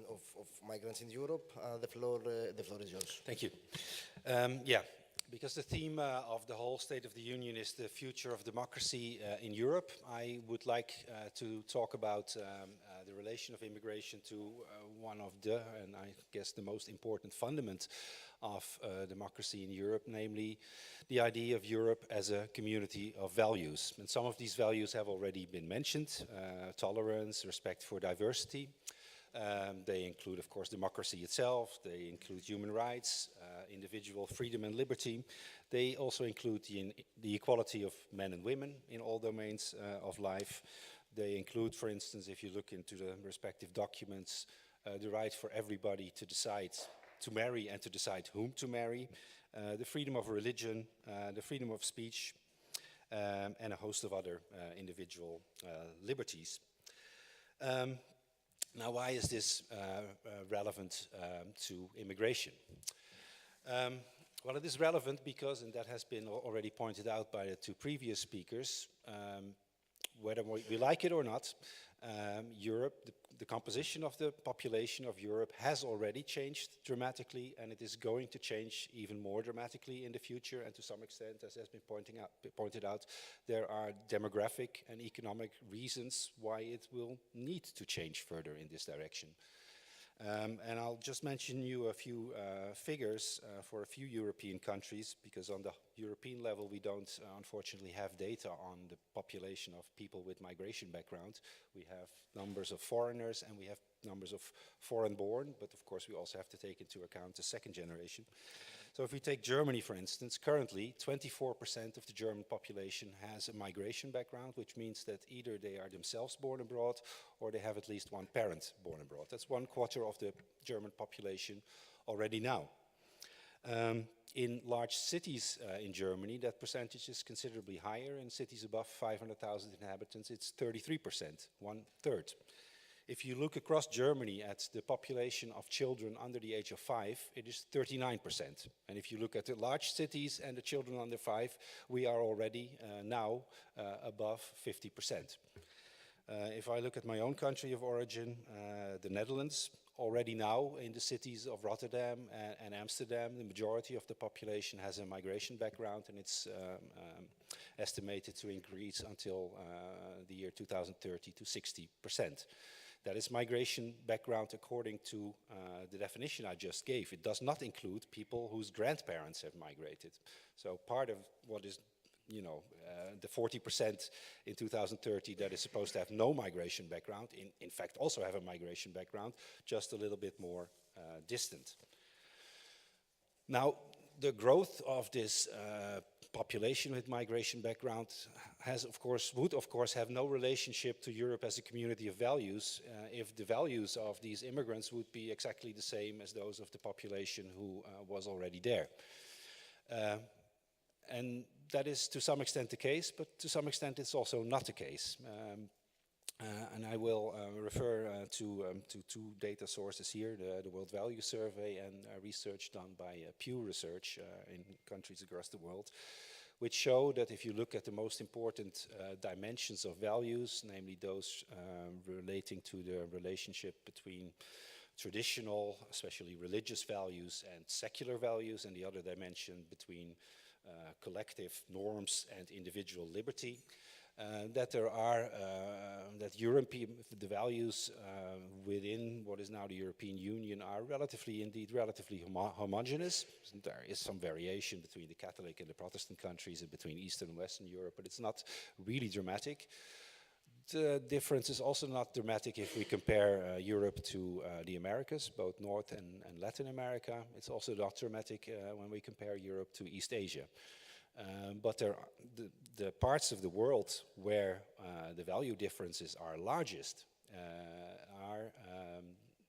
of migrants in Europe. The floor is yours. Thank you. Because the theme of the whole State of the Union is the future of democracy in Europe, I would like to talk about the relation of immigration to one of and I guess the most important fundament of democracy in Europe, namely the idea of Europe as a community of values. And some of these values have already been mentioned: tolerance, respect for diversity. They include, of course, democracy itself. They include human rights, individual freedom and liberty. They also include the equality of men and women in all domains of life. They include, for instance, if you look into the respective documents, the right for everybody to decide to marry and to decide whom to marry, the freedom of religion, the freedom of speech, and a host of other individual liberties. Now, why is this relevant to immigration? Well, it is relevant because, and that has been already pointed out by the two previous speakers, whether we like it or not, Europe, the composition of the population of Europe has already changed dramatically, and it is going to change even more dramatically in the future. And to some extent, as has been pointed out, there are demographic and economic reasons why it will need to change further in this direction. And I'll just mention you a few figures for a few European countries, because on the European level we don't unfortunately have data on the population of people with migration background. We have numbers of foreigners and we have numbers of foreign-born, but of course we also have to take into account the second generation. So if we take Germany, for instance, currently 24% of the German population has a migration background, which means that either they are themselves born abroad or they have at least one parent born abroad. That's 1/4 of the German population already now. In large cities in Germany, that percentage is considerably higher. In cities above 500,000 inhabitants, it's 33%, 1/3. If you look across Germany at the population of children under the age of 5, it is 39%. And if you look at the large cities and the children under 5, we are already now above 50%. If I look at my own country of origin, the Netherlands, already now in the cities of Rotterdam and Amsterdam, the majority of the population has a migration background, and it's estimated to increase until the year 2030 to 60%. That is migration background according to the definition I just gave. It does not include people whose grandparents have migrated. So part of what is, the 40% in 2030 that is supposed to have no migration background, in fact also have a migration background, just a little bit more distant. Now, the growth of this population with migration background would of course have no relationship to Europe as a community of values if the values of these immigrants would be exactly the same as those of the population who was already there. And that is to some extent the case, but to some extent it's also not the case. And I will refer to two data sources here, the World Value Survey and research done by Pew Research in countries across the world, which show that if you look at the most important dimensions of values, namely those relating to the relationship between traditional, especially religious values, and secular values, and the other dimension between collective norms and individual liberty, that there are the values within what is now the European Union are relatively homogeneous. There is some variation between the Catholic and the Protestant countries and between Eastern and Western Europe, but it's not really dramatic. The difference is also not dramatic if we compare Europe to the Americas, both North and Latin America. It's also not dramatic when we compare Europe to East Asia. But the parts of the world where the value differences are largest are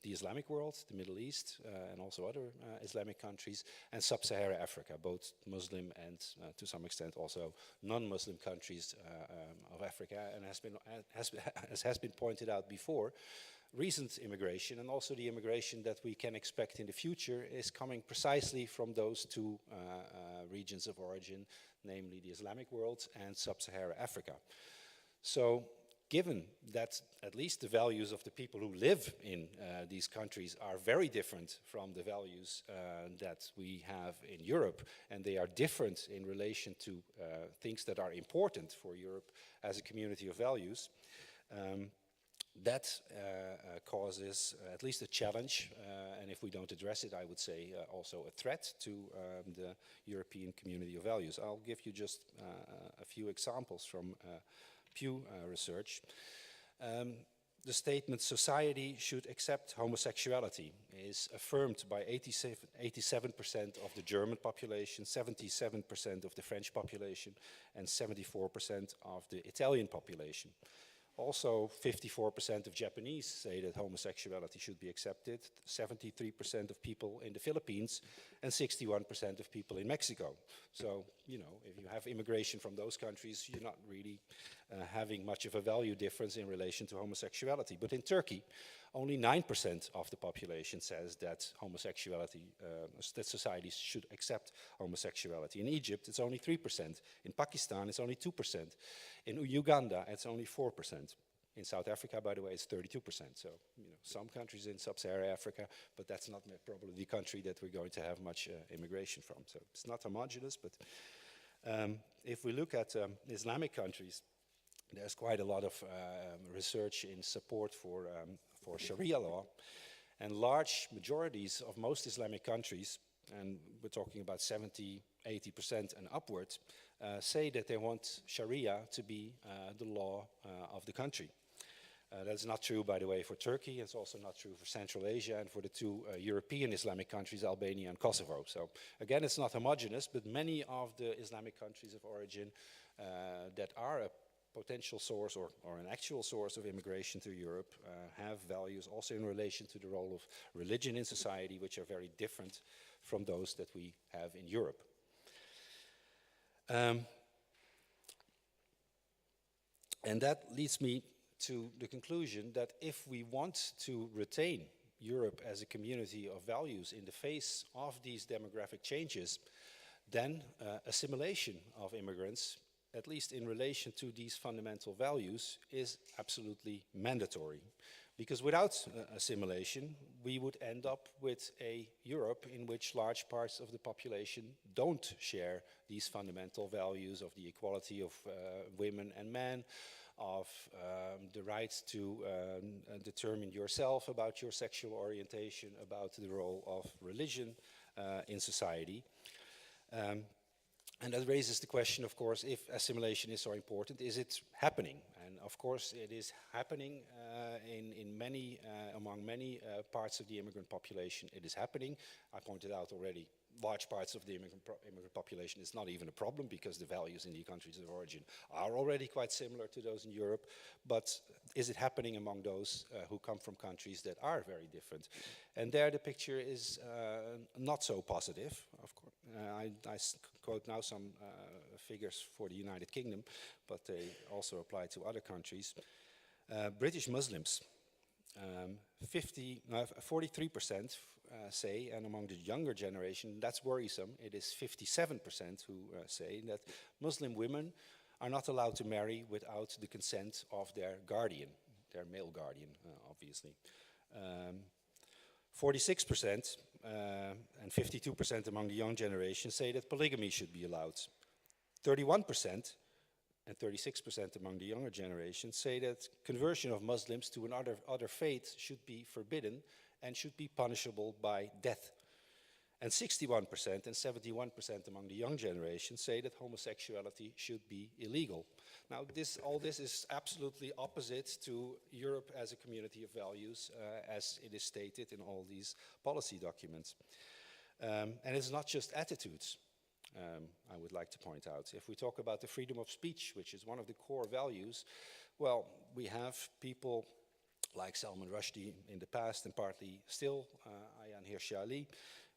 the Islamic world, the Middle East, and also other Islamic countries, and Sub-Saharan Africa, both Muslim and to some extent also non-Muslim countries of Africa. And as has been pointed out before, recent immigration and also the immigration that we can expect in the future is coming precisely from those two regions of origin, namely the Islamic world and Sub-Saharan Africa. So given that at least the values of the people who live in these countries are very different from the values that we have in Europe, and they are different in relation to things that are important for Europe as a community of values, that causes at least a challenge, and if we don't address it, I would say also a threat to the European community of values. I'll give you just a few examples from Pew Research. The statement, "Society should accept homosexuality," is affirmed by 87% of the German population, 77% of the French population, and 74% of the Italian population. Also, 54% of Japanese say that homosexuality should be accepted, 73% of people in the Philippines, and 61% of people in Mexico. So, you know, if you have immigration from those countries, you're not really having much of a value difference in relation to homosexuality. But in Turkey, only 9% of the population says that that societies should accept homosexuality. In Egypt, it's only 3%. In Pakistan, it's only 2%. In Uganda, it's only 4%. In South Africa, by the way, it's 32%. So, you know, some countries in Sub-Saharan Africa, but that's not probably the country that we're going to have much immigration from. So it's not homogeneous, but if we look at Islamic countries, there's quite a lot of research in support for Sharia law, and large majorities of most Islamic countries, and we're talking about 70, 80% and upwards, say that they want Sharia to be the law of the country. That's not true, by the way, for Turkey. It's also not true for Central Asia and for the two European Islamic countries, Albania and Kosovo. So again, it's not homogeneous, but many of the Islamic countries of origin that are a potential source or an actual source of immigration to Europe have values also in relation to the role of religion in society, which are very different from those that we have in Europe. And that leads me to the conclusion that if we want to retain Europe as a community of values in the face of these demographic changes, then assimilation of immigrants, at least in relation to these fundamental values, is absolutely mandatory. Because without assimilation, we would end up with a Europe in which large parts of the population don't share these fundamental values of the equality of women and men, of the right to determine yourself about your sexual orientation, about the role of religion in society. And that raises the question, of course, if assimilation is so important, is it happening? And of course, it is happening among many parts of the immigrant population. It is happening. I pointed out already large parts of the immigrant population is not even a problem because the values in the countries of origin are already quite similar to those in Europe. But is it happening among those who come from countries that are very different? And there the picture is not so positive. Of course, I quote now some figures for the United Kingdom, but they also apply to other countries. British Muslims, 43% say, and among the younger generation, that's worrisome, it is 57% who say that Muslim women are not allowed to marry without the consent of their guardian, their male guardian, obviously. 46% and 52% among the young generation say that polygamy should be allowed. 31% and 36% among the younger generation say that conversion of Muslims to another faith should be forbidden and should be punishable by death. And 61% and 71% among the young generation say that homosexuality should be illegal. Now, all this is absolutely opposite to Europe as a community of values, as it is stated in all these policy documents. And it's not just attitudes, I would like to point out. If we talk about the freedom of speech, which is one of the core values, well, we have people like Salman Rushdie in the past and partly still, Ayaan Hirsi Ali.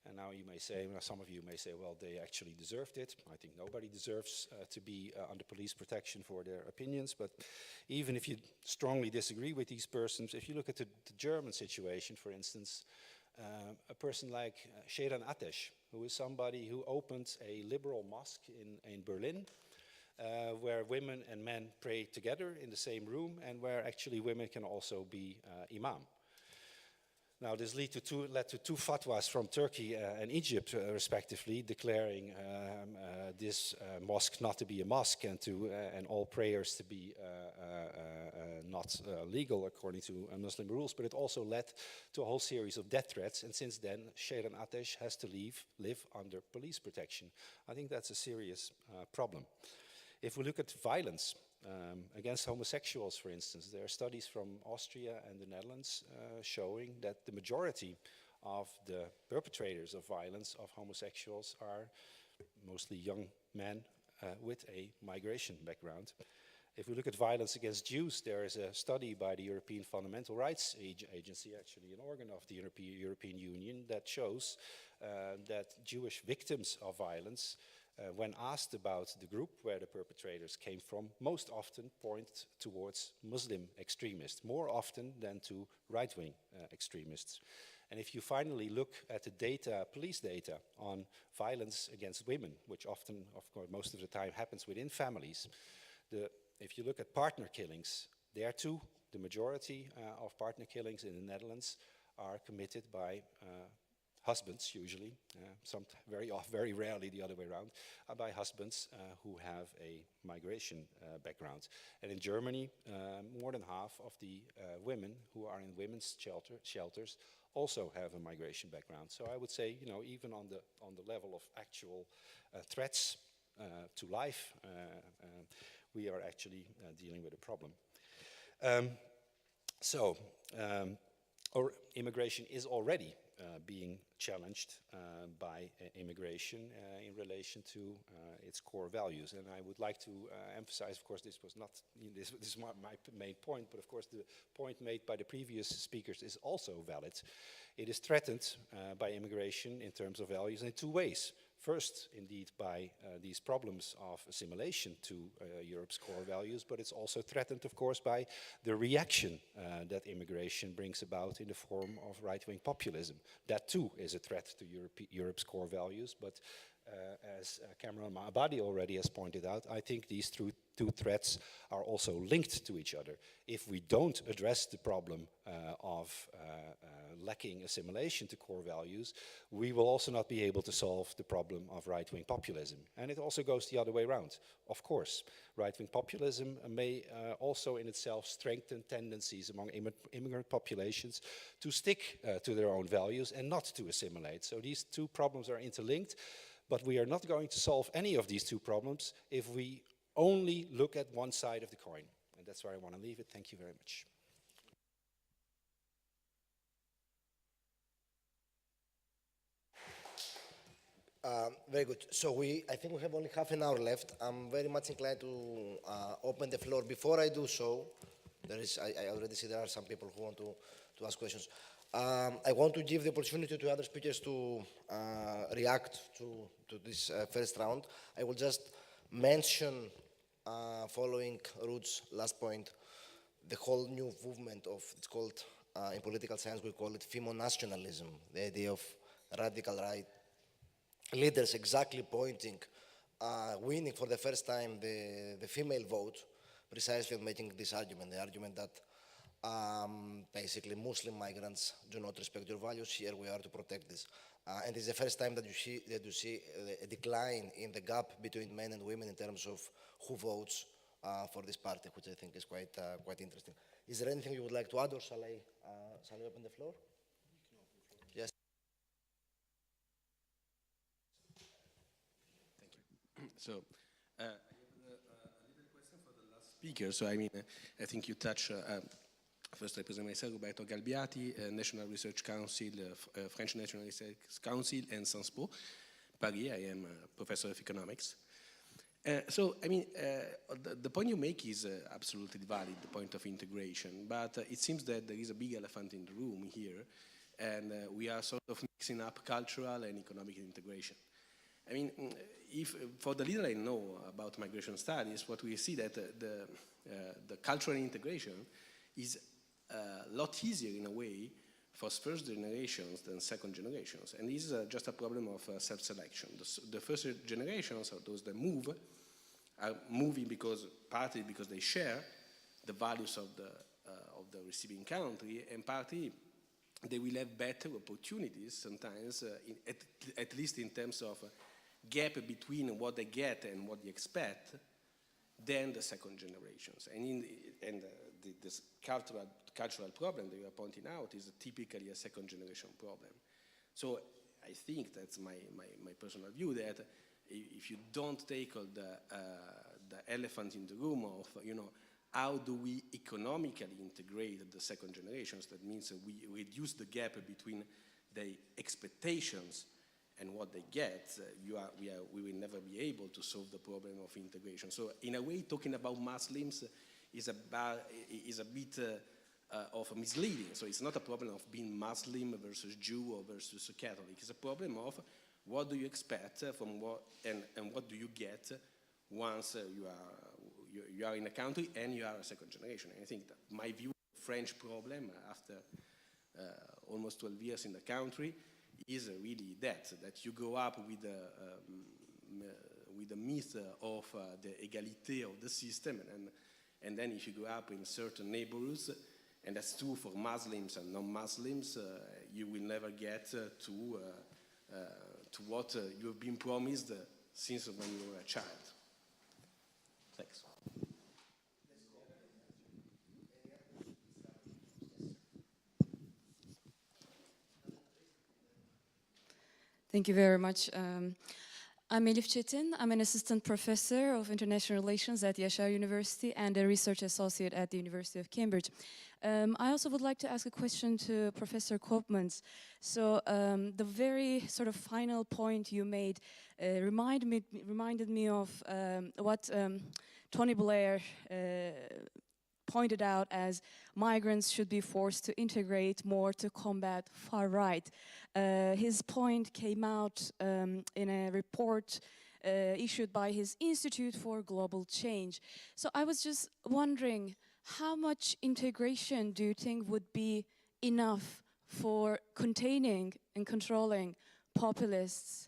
And now you may say, well, some of you may say, well, they actually deserved it. I think nobody deserves to be under police protection for their opinions. But even if you strongly disagree with these persons, if you look at the German situation, for instance, a person like Sheran Atesh, who is somebody who opened a liberal mosque in Berlin, where women and men pray together in the same room, and where actually women can also be imam. Now, this led to two fatwas from Turkey and Egypt, respectively, declaring this mosque not to be a mosque and all prayers to be not legal according to Muslim rules. But it also led to a whole series of death threats. And since then, Sheran Atesh has to live under police protection. I think that's a serious problem. If we look at violence against homosexuals, for instance, there are studies from Austria and the Netherlands showing that the majority of the perpetrators of violence of homosexuals are mostly young men with a migration background. If we look at violence against Jews, there is a study by the European Fundamental Rights Agency, actually an organ of the European Union, that shows that Jewish victims of violence, when asked about the group where the perpetrators came from, most often point towards Muslim extremists, more often than to right-wing extremists. And if you finally look at the data, police data, on violence against women, which often, of course, most of the time happens within families, if you look at partner killings, there too, the majority of partner killings in the Netherlands are committed by husbands, usually, very rarely the other way around, by husbands who have a migration background. And in Germany, more than half of the women who are in women's shelters also have a migration background. So I would say, even on the level of actual threats to life, we are actually dealing with a problem. Our immigration is already being challenged by immigration in relation to its core values. And I would like to emphasize, of course, this is my main point, but of course the point made by the previous speakers is also valid. It is threatened by immigration in terms of values in two ways. First, indeed, by these problems of assimilation to Europe's core values, but it's also threatened, of course, by the reaction that immigration brings about in the form of right-wing populism. That too is a threat to Europe's core values, but as Cameron Abadi already has pointed out, I think these two threats are also linked to each other. If we don't address the problem of lacking assimilation to core values, we will also not be able to solve the problem of right-wing populism. And it also goes the other way around. Of course, right-wing populism may also in itself strengthen tendencies among immigrant populations to stick to their own values and not to assimilate. So these two problems are interlinked, but we are not going to solve any of these two problems if we only look at one side of the coin. And that's where I want to leave it. Thank you very much. Very good. So I think we have only half an hour left. I'm very much inclined to open the floor. Before I do so, I already see there are some people who want to ask questions. I want to give the opportunity to other speakers to react to this first round. I will just mention, following Ruth's last point, the whole new movement of, it's called, in political science, we call it femo-nationalism, the idea of radical right leaders exactly pointing, winning for the first time the female vote, precisely on making this argument, the argument that basically Muslim migrants do not respect your values. Here we are to protect this. And it's the first time that you see a decline in the gap between men and women in terms of who votes for this party, which I think is quite interesting. Is there anything you would like to add, or shall I open the floor? Yes. Thank you. So, I have a little question for the last speaker. So, I mean, I think you touch. First, I present myself, Roberto Galbiati, National Research Council, French National Research Council, and Sciences Po, Paris. I am a professor of economics. So, I mean, the point you make is absolutely valid, the point of integration, but it seems that there is a big elephant in the room here, and we are sort of mixing up cultural and economic integration. I mean, if for the little I know about migration studies, what we see that the cultural integration is a lot easier in a way for first generations than second generations. And this is just a problem of self-selection. The first generations are those that are moving partly because they share the values of the receiving country, and partly they will have better opportunities sometimes, at least in terms of gap between what they get and what they expect, than the second generations. And this cultural problem that you are pointing out is typically a second generation problem. So I think that's my personal view, that if you don't tackle the elephant in the room of, how do we economically integrate the second generations, that means that we reduce the gap between the expectations and what they get, we will never be able to solve the problem of integration. So in a way, talking about Muslims is a bit of misleading. So it's not a problem of being Muslim versus Jew or versus Catholic. It's a problem of what do you expect from what, and what do you get once you are in a country and you are a second generation. And I think that my view of the French problem after almost 12 years in the country is really that you grow up with the myth of the égalité of the system, and then if you grow up in certain neighborhoods, and that's true for Muslims and non-Muslims, you will never get to what you have been promised since when you were a child. Thanks. Thank you very much. I'm Elif Çetin. I'm an assistant professor of international relations at Yaşar University and a research associate at the University of Cambridge. I also would like to ask a question to Professor Koopmans. So the very sort of final point you made reminded me of what Tony Blair pointed out as migrants should be forced to integrate more to combat far right. His point came out in a report issued by his Institute for Global Change. So I was just wondering, how much integration do you think would be enough for containing and controlling populists,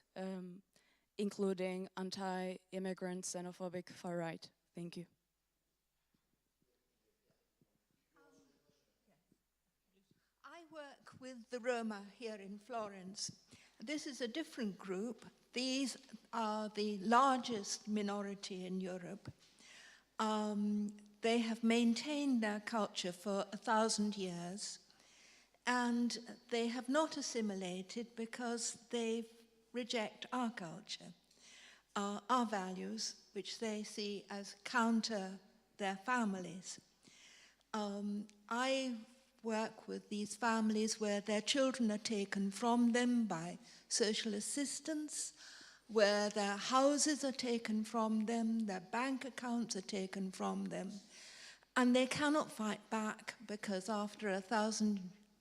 including anti-immigrant, xenophobic far right? Thank you. I work with the Roma here in Florence. This is a different group. These are the largest minority in Europe. They have maintained their culture for 1,000 years, and they have not assimilated because they reject our culture, our values, which they see as counter their families. I work with these families where their children are taken from them by social assistance, where their houses are taken from them, their bank accounts are taken from them, and they cannot fight back because after 1,000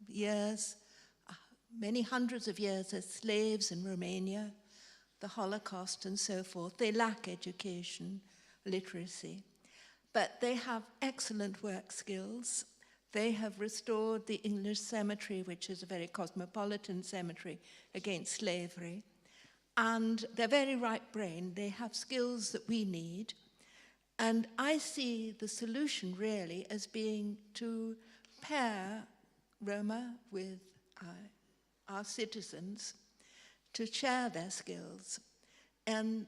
years, many hundreds of years as slaves in Romania, the Holocaust and so forth, they lack education, literacy. But they have excellent work skills. They have restored the English cemetery, which is a very cosmopolitan cemetery, against slavery. And they're very right brained. They have skills that we need. And I see the solution really as being to pair Roma with our citizens to share their skills. And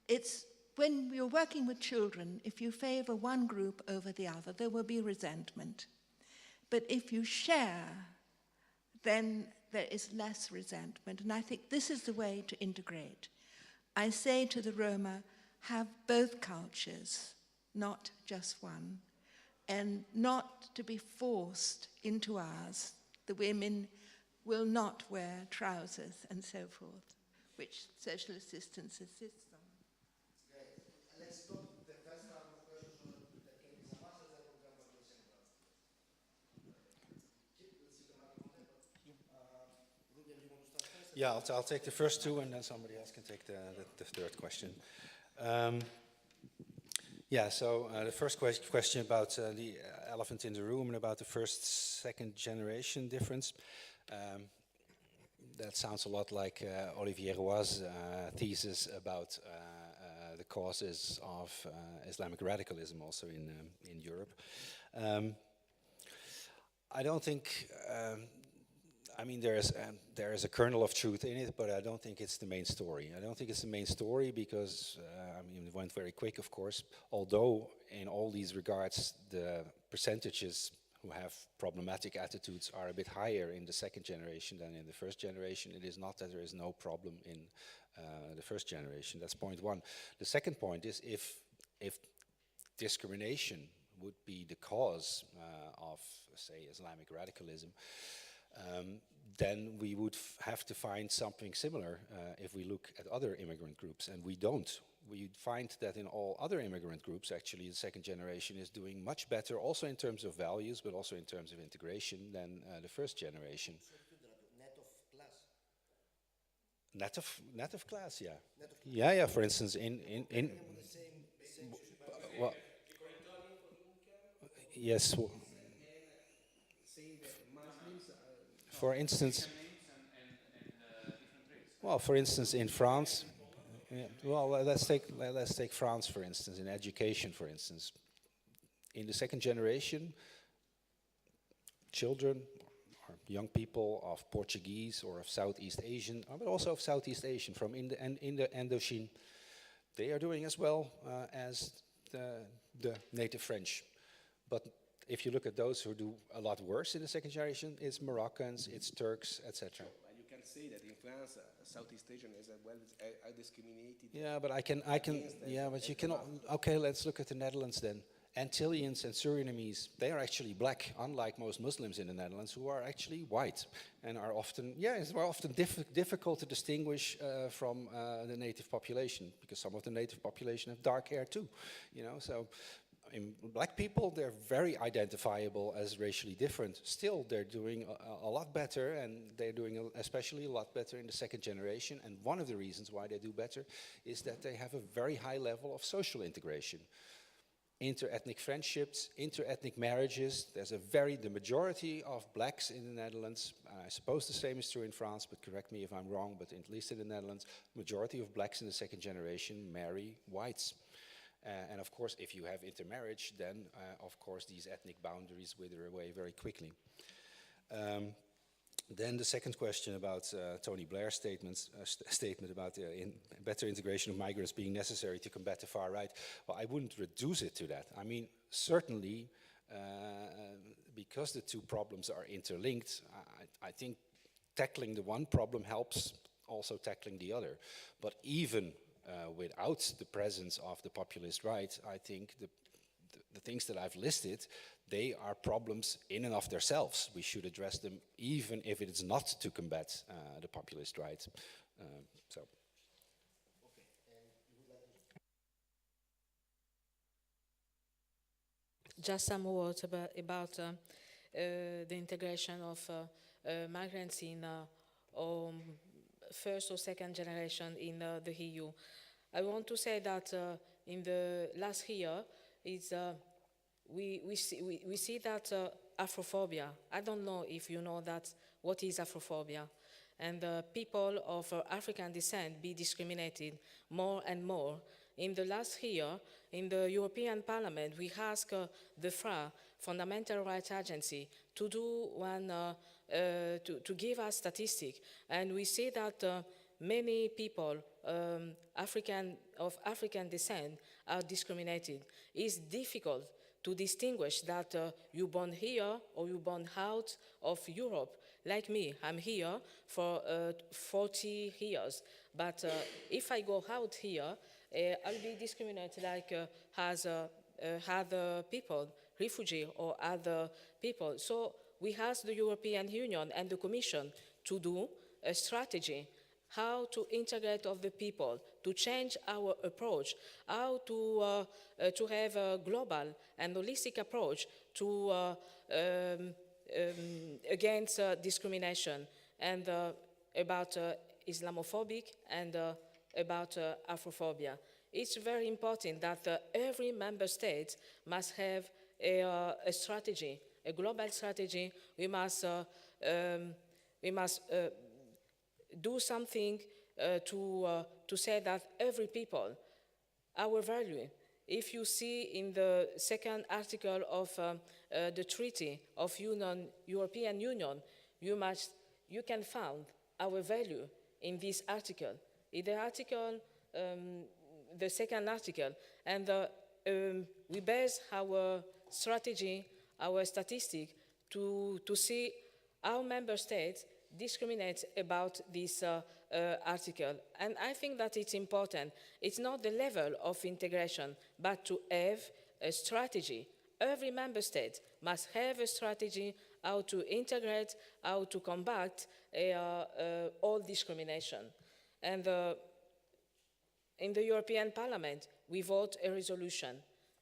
it's when you're working with children, if you favor one group over the other, there will be resentment. But if you share, then there is less resentment. And I think this is the way to integrate. I say to the Roma, have both cultures, not just one, and not to be forced into ours. The women will not wear trousers and so forth, which social assistance assists on. Let's stop the first round of questions on the English ambassador, then we'll come back to the second round. Ruben, you want to start first? Yeah, I'll take the first two, and then somebody else can take the third question. So the first question about the elephant in the room and about the second generation difference. That sounds a lot like Olivier Roy's thesis about the causes of Islamic radicalism also in Europe. I don't think, there is a kernel of truth in it, but I don't think it's the main story. I don't think it's the main story because, it went very quick, of course, although in all these regards, the percentages who have problematic attitudes are a bit higher in the second generation than in the first generation. It is not that there is no problem in the first generation. That's point one. The second point is if discrimination would be the cause of, say, Islamic radicalism, then we would have to find something similar if we look at other immigrant groups, and we don't. We find that in all other immigrant groups, actually, the second generation is doing much better, also in terms of values, but also in terms of integration than the first generation. Net of class, yeah. Yeah. For instance, in well, yes. For instance, in France. Yeah, well, let's take France, for instance, in education, for instance. In the second generation, children or young people of Portuguese or of Southeast Asian, but also of Southeast Asian from in the Indochine, they are doing as well as the native French. But if you look at those who do a lot worse in the second generation, it's Moroccans, it's Turks, etc. You can say that in France, Southeast Asian is discriminated. Yeah, but but you cannot. Okay, let's look at the Netherlands then. Antillians and Surinamese, they are actually black, unlike most Muslims in the Netherlands, who are actually white and are often, difficult to distinguish from the native population, because some of the native population have dark hair too, so. In black people, they're very identifiable as racially different. Still, they're doing a lot better, and they're doing especially a lot better in the second generation. And one of the reasons why they do better is that they have a very high level of social integration. Inter-ethnic friendships, inter-ethnic marriages. There's the majority of blacks in the Netherlands, I suppose the same is true in France, but correct me if I'm wrong, but at least in the Netherlands, majority of blacks in the second generation marry whites. And of course, if you have intermarriage, then of course these ethnic boundaries wither away very quickly. Then the second question about Tony Blair's statement about better integration of migrants being necessary to combat the far right. Well, I wouldn't reduce it to that. I mean, certainly, because the two problems are interlinked, I think tackling the one problem helps also tackling the other. But even without the presence of the populist right, I think the things that I've listed, they are problems in and of themselves. We should address them even if it is not to combat the populist right. just some words about the integration of migrants in first or second generation in the EU. I want to say that in the last year, we see that Afrophobia. I don't know if you know that what is Afrophobia, and people of African descent be discriminated more and more. In the last year, in the European Parliament, we asked the FRA, Fundamental Rights Agency, to do one, to give us statistics, and we see that many people of African descent are discriminated. It's difficult to distinguish that you born here or you born out of Europe. Like me, I'm here for 40 years, but if I go out here, I'll be discriminated like as other people, refugee or other people. So we ask the European Union and the Commission to do a strategy how to integrate of the people, to change our approach, how to have a global and holistic approach to against discrimination, and about Islamophobic and about Afrophobia. It's very important that every member state must have a strategy, a global strategy. We must do something to say that every people, our value. If you see in the second article of the Treaty of European Union, you can find our value in this article. In the article, the second article, and we base our strategy, our statistic, to see how member states discriminate about this article. And I think that it's important. It's not the level of integration, but to have a strategy. Every member state must have a strategy how to integrate, how to combat all discrimination. And in the European Parliament, we vote a resolution.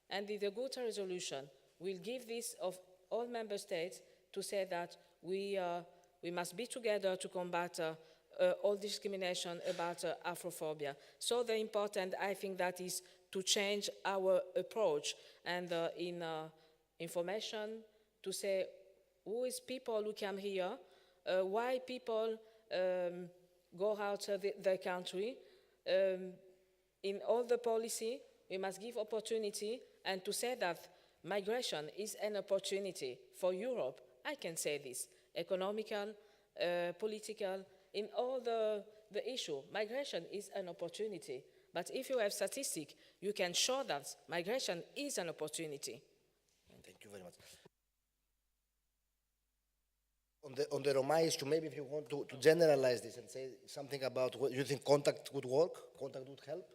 And in the good resolution, we'll give this of all member states to say that we must be together to combat all discrimination about Afrophobia. So the important, I think, that is to change our approach and in information to say who is people who come here, why people go out of the country. In all the policy, we must give opportunity, and to say that migration is an opportunity for Europe. I can say this, economical, political, in all the issue, migration is an opportunity. But if you have statistics, you can show that migration is an opportunity. Thank you very much. On the Roma issue, maybe if you want to generalize this and say something about what you think contact would work, contact would help.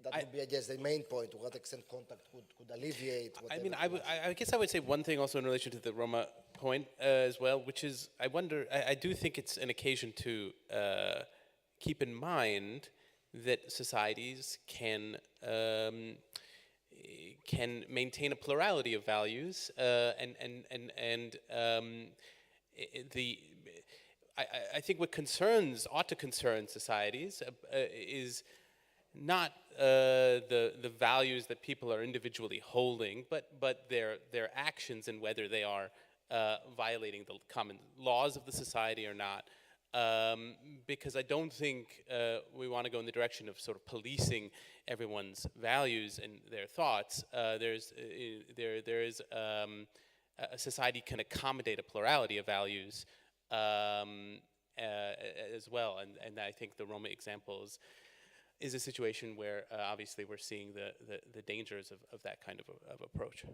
That would be, I guess, the main point, to what extent contact could alleviate. I mean, I guess I would say one thing also in relation to the Roma point as well, which is, I wonder, I do think it's an occasion to keep in mind that societies can maintain a plurality of values, I think what ought to concern societies is not the values that people are individually holding, but their actions and whether they are violating the common laws of the society or not. Because I don't think we want to go in the direction of sort of policing everyone's values and their thoughts. There is a society can accommodate a plurality of values as well, and I think the Roma examples is a situation where obviously we're seeing the dangers of that kind of approach.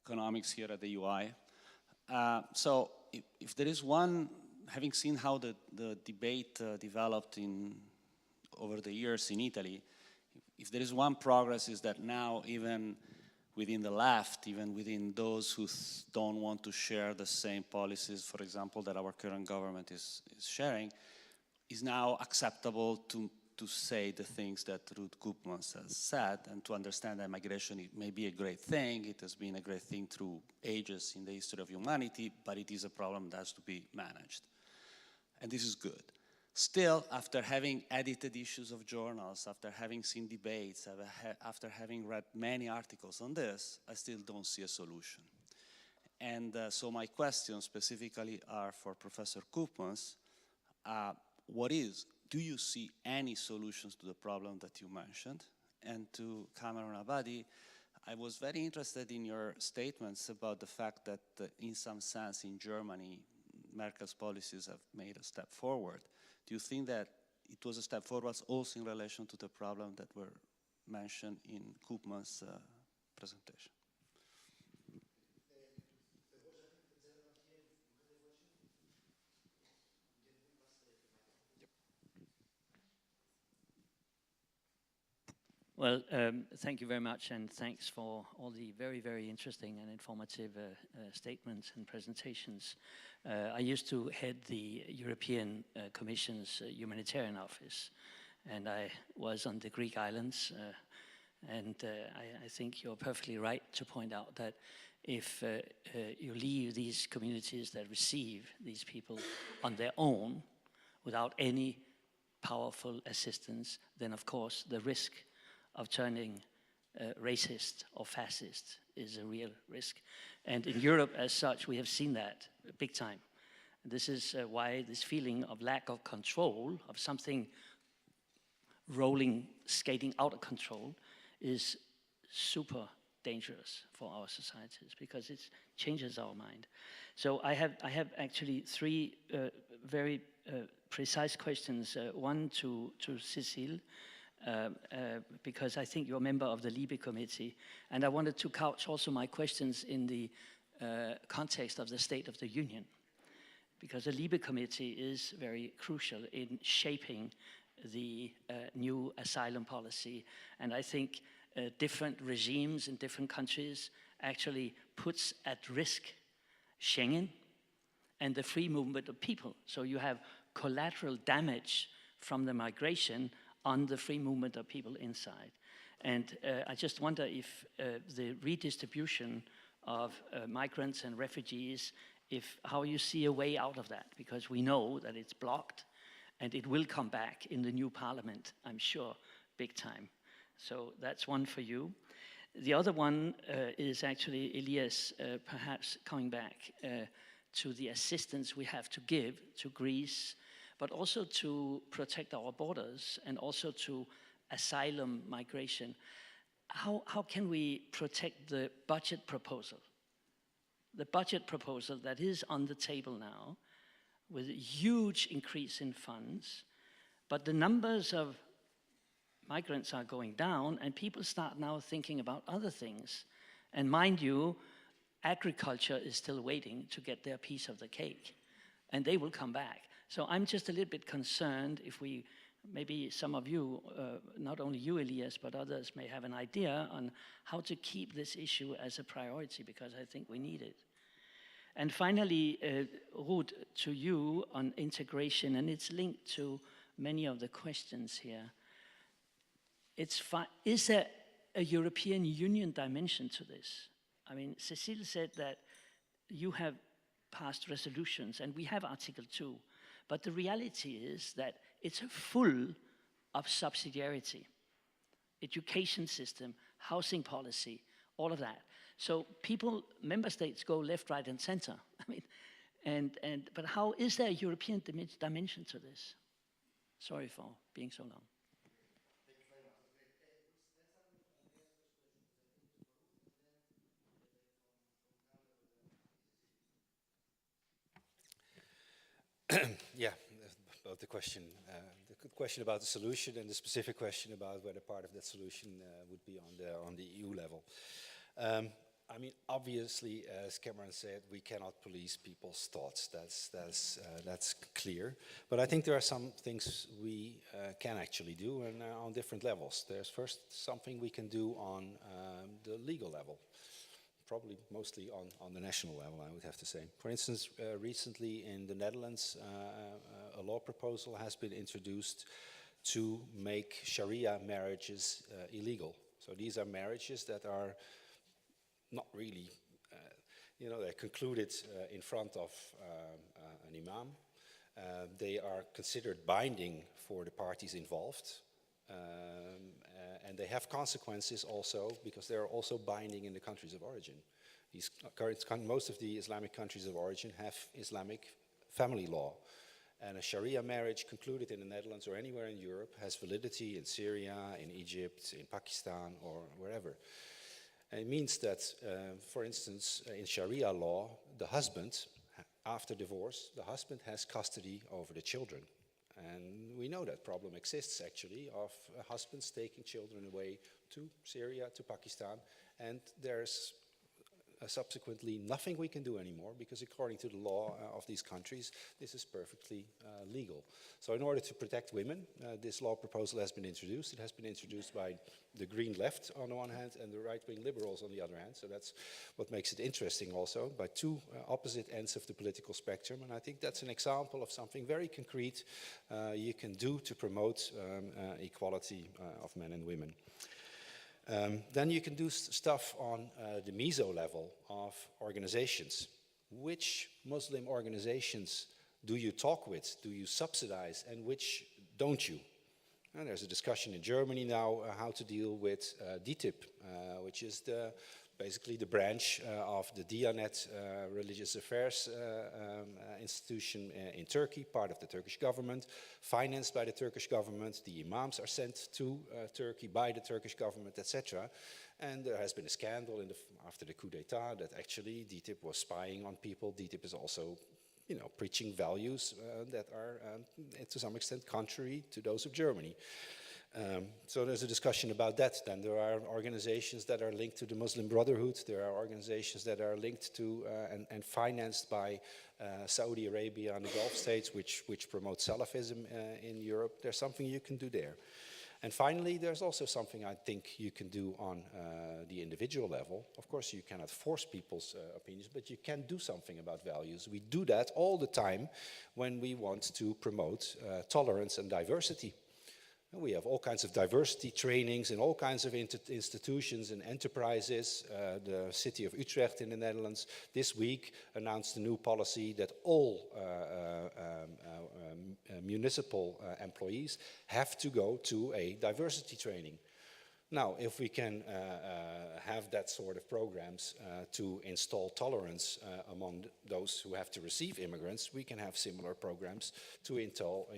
Economics here at the UI. So if there is one, having seen how the debate developed over the years in Italy, if there is one progress is that now even within the left, even within those who don't want to share the same policies, for example, that our current government is sharing, is now acceptable to to say the things that Ruth Koopmans has said and to understand that migration it may be a great thing. It has been a great thing through ages in the history of humanity, but it is a problem that has to be managed. And this is good. Still, after having edited issues of journals, after having seen debates, after having read many articles on this, I still don't see a solution. And so my questions specifically are for Professor Koopmans. Do you see any solutions to the problem that you mentioned? And to Cameron Abadi, I was very interested in your statements about the fact that in some sense in Germany, Merkel's policies have made a step forward. Do you think that it was a step forward also in relation to the problem that were mentioned in Koopmans' presentation? Well, thank you very much, and thanks for all the very, very interesting and informative statements and presentations. I used to head the European Commission's humanitarian office, and I was on the Greek islands, and I think you're perfectly right to point out that if you leave these communities that receive these people on their own, without any powerful assistance, then of course the risk of turning racist or fascist is a real risk. And in Europe as such, we have seen that big time. This is why this feeling of lack of control, of something skating out of control, is super dangerous for our societies because it changes our mind. So I have actually three very precise questions. One to Cécile, because I think you're a member of the Libe Committee, and I wanted to couch also my questions in the context of the State of the Union, because the Libe Committee is very crucial in shaping the new asylum policy, and I think different regimes in different countries actually puts at risk Schengen and the free movement of people. So you have collateral damage from the migration on the free movement of people inside. And I just wonder if the redistribution of migrants and refugees, how you see a way out of that, because we know that it's blocked and it will come back in the new parliament, I'm sure, big time. So that's one for you. The other one is actually, Elias, perhaps coming back to the assistance we have to give to Greece, but also to protect our borders and also to asylum migration. How can we protect the budget proposal? The budget proposal that is on the table now with a huge increase in funds, but the numbers of migrants are going down and people start now thinking about other things. And mind you, agriculture is still waiting to get their piece of the cake, and they will come back. So I'm just a little bit concerned if maybe some of you, not only you, Elias, but others may have an idea on how to keep this issue as a priority, because I think we need it. And finally, Ruth, to you on integration, and it's linked to many of the questions here. Is there a European Union dimension to this? I mean, Cécile said that you have passed resolutions, and we have Article 2. But the reality is that it's full of subsidiarity. Education system, housing policy, all of that. So member states go left, right, and center. I mean, but how is there a European dimension to this? Sorry for being so long. Yeah, about the question about the solution and the specific question about whether part of that solution would be on the EU level. I mean, obviously, as Cameron said, we cannot police people's thoughts. That's clear. But I think there are some things we can actually do, and on different levels. There's first something we can do on the legal level. Probably mostly on the national level, I would have to say. For instance, recently in the Netherlands, a law proposal has been introduced to make Sharia marriages illegal. So these are marriages that are not really, they're concluded in front of an imam. They are considered binding for the parties involved. And they have consequences also because they're also binding in the countries of origin. Most of the Islamic countries of origin have Islamic family law. And a Sharia marriage concluded in the Netherlands or anywhere in Europe has validity in Syria, in Egypt, in Pakistan, or wherever. And it means that, for instance, in Sharia law, the husband, after divorce, the husband has custody over the children. And we know that problem exists, actually, of husbands taking children away to Syria, to Pakistan, and there's subsequently nothing we can do anymore because according to the law of these countries, this is perfectly legal. So in order to protect women, this law proposal has been introduced. It has been introduced by the Green Left on the one hand and the right-wing liberals on the other hand. So that's what makes it interesting also, by two opposite ends of the political spectrum. And I think that's an example of something very concrete you can do to promote equality of men and women. Then you can do stuff on the meso level of organizations. Which Muslim organizations do you talk with, do you subsidize, and which don't you? And there's a discussion in Germany now how to deal with DTIP, which is basically the branch of the Diyanet religious affairs institution in Turkey, part of the Turkish government, financed by the Turkish government. The imams are sent to Turkey by the Turkish government, etc. And there has been a scandal after the coup d'etat that actually DTIP was spying on people. DTIP is also, preaching values that are, to some extent, contrary to those of Germany. So there's a discussion about that. Then there are organizations that are linked to the Muslim Brotherhood. There are organizations that are linked to and financed by Saudi Arabia and the Gulf states, which promote Salafism in Europe. There's something you can do there. And finally, there's also something I think you can do on the individual level. Of course, you cannot force people's opinions, but you can do something about values. We do that all the time when we want to promote tolerance and diversity. We have all kinds of diversity trainings in all kinds of institutions and enterprises. The city of Utrecht in the Netherlands this week announced a new policy that all municipal employees have to go to a diversity training. Now, if we can have that sort of programs to install tolerance among those who have to receive immigrants, we can have similar programs to install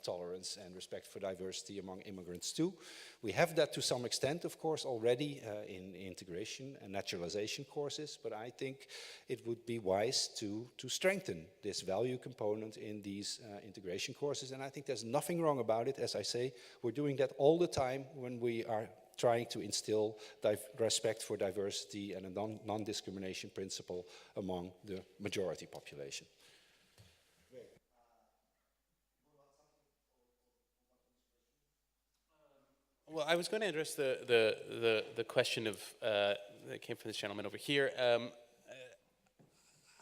tolerance and respect for diversity among immigrants too. We have that to some extent, of course, already in integration and naturalization courses, but I think it would be wise to strengthen this value component in these integration courses, and I think there's nothing wrong about it. As I say, we're doing that all the time when we are trying to instill respect for diversity and a non-discrimination principle among the majority population. Well, I was going to address the question of that came from this gentleman over here.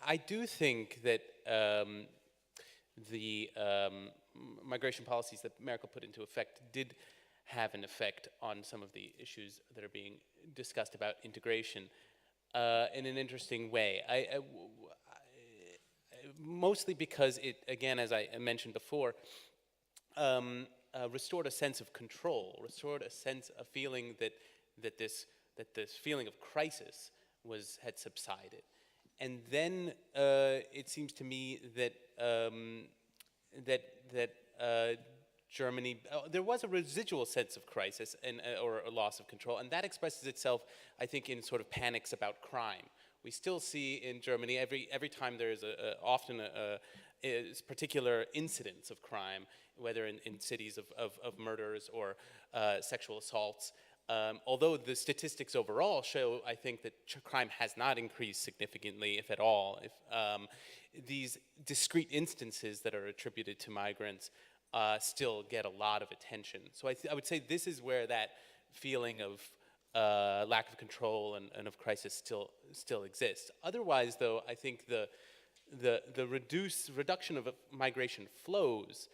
I do think that the migration policies that Merkel put into effect did have an effect on some of the issues that are being discussed about integration in an interesting way. Mostly because it, again, as I mentioned before, restored a sense of control, restored a feeling that this feeling of crisis had subsided, and then it seems to me that Germany, there was a residual sense of crisis or a loss of control, and that expresses itself, I think, in sort of panics about crime. We still see in Germany every time there is often a particular incidents of crime, whether in cities of murders or sexual assaults. Although the statistics overall show, I think, that crime has not increased significantly, if at all. These discrete instances that are attributed to migrants still get a lot of attention. So I would say this is where that feeling of lack of control and of crisis still exists. Otherwise, though, I think the reduction of migration flows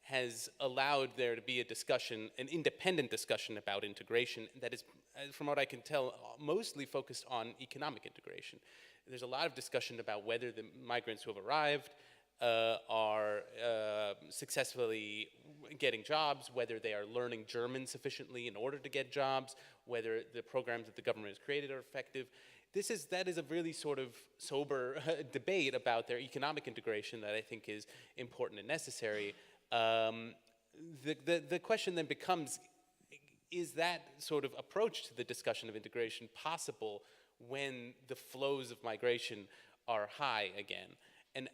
has allowed there to be a discussion, an independent discussion about integration that is, from what I can tell, mostly focused on economic integration. There's a lot of discussion about whether the migrants who have arrived are successfully getting jobs, whether they are learning German sufficiently in order to get jobs, whether the programs that the government has created are effective. That is a really sort of sober debate about their economic integration that I think is important and necessary. The question then becomes, is that sort of approach to the discussion of integration possible when the flows of migration are high again? And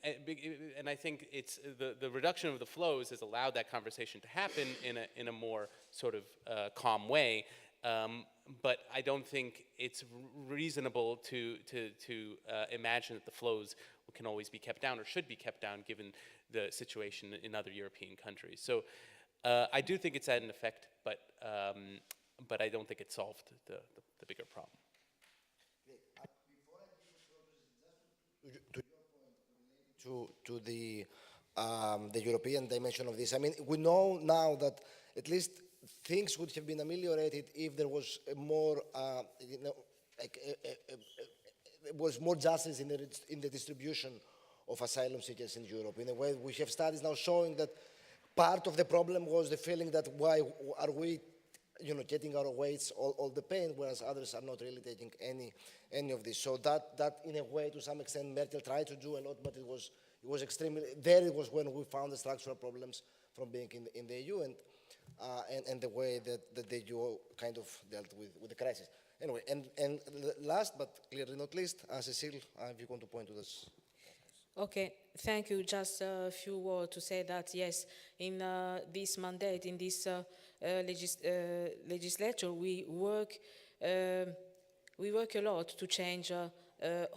I think it's the reduction of the flows has allowed that conversation to happen in a more sort of calm way. But I don't think it's reasonable to imagine that the flows can always be kept down or should be kept down given the situation in other European countries. So I do think it's had an effect, but I don't think it solved the bigger problem. To the European dimension of this. I mean, we know now that at least things would have been ameliorated if there was a more, was more justice in the distribution of asylum seekers in Europe. In a way, we have studies now showing that part of the problem was the feeling that why are we, getting our weights all the pain, whereas others are not really taking any of this. So that in a way, to some extent, Merkel tried to do a lot, but it was extremely, there it was when we found the structural problems from being in the EU and the way that the EU kind of dealt with the crisis. Anyway, and last but clearly not least, Cecile, if you want to point to this. Okay, thank you. Just a few words to say that, yes, in this mandate, in this legislature, we work a lot to change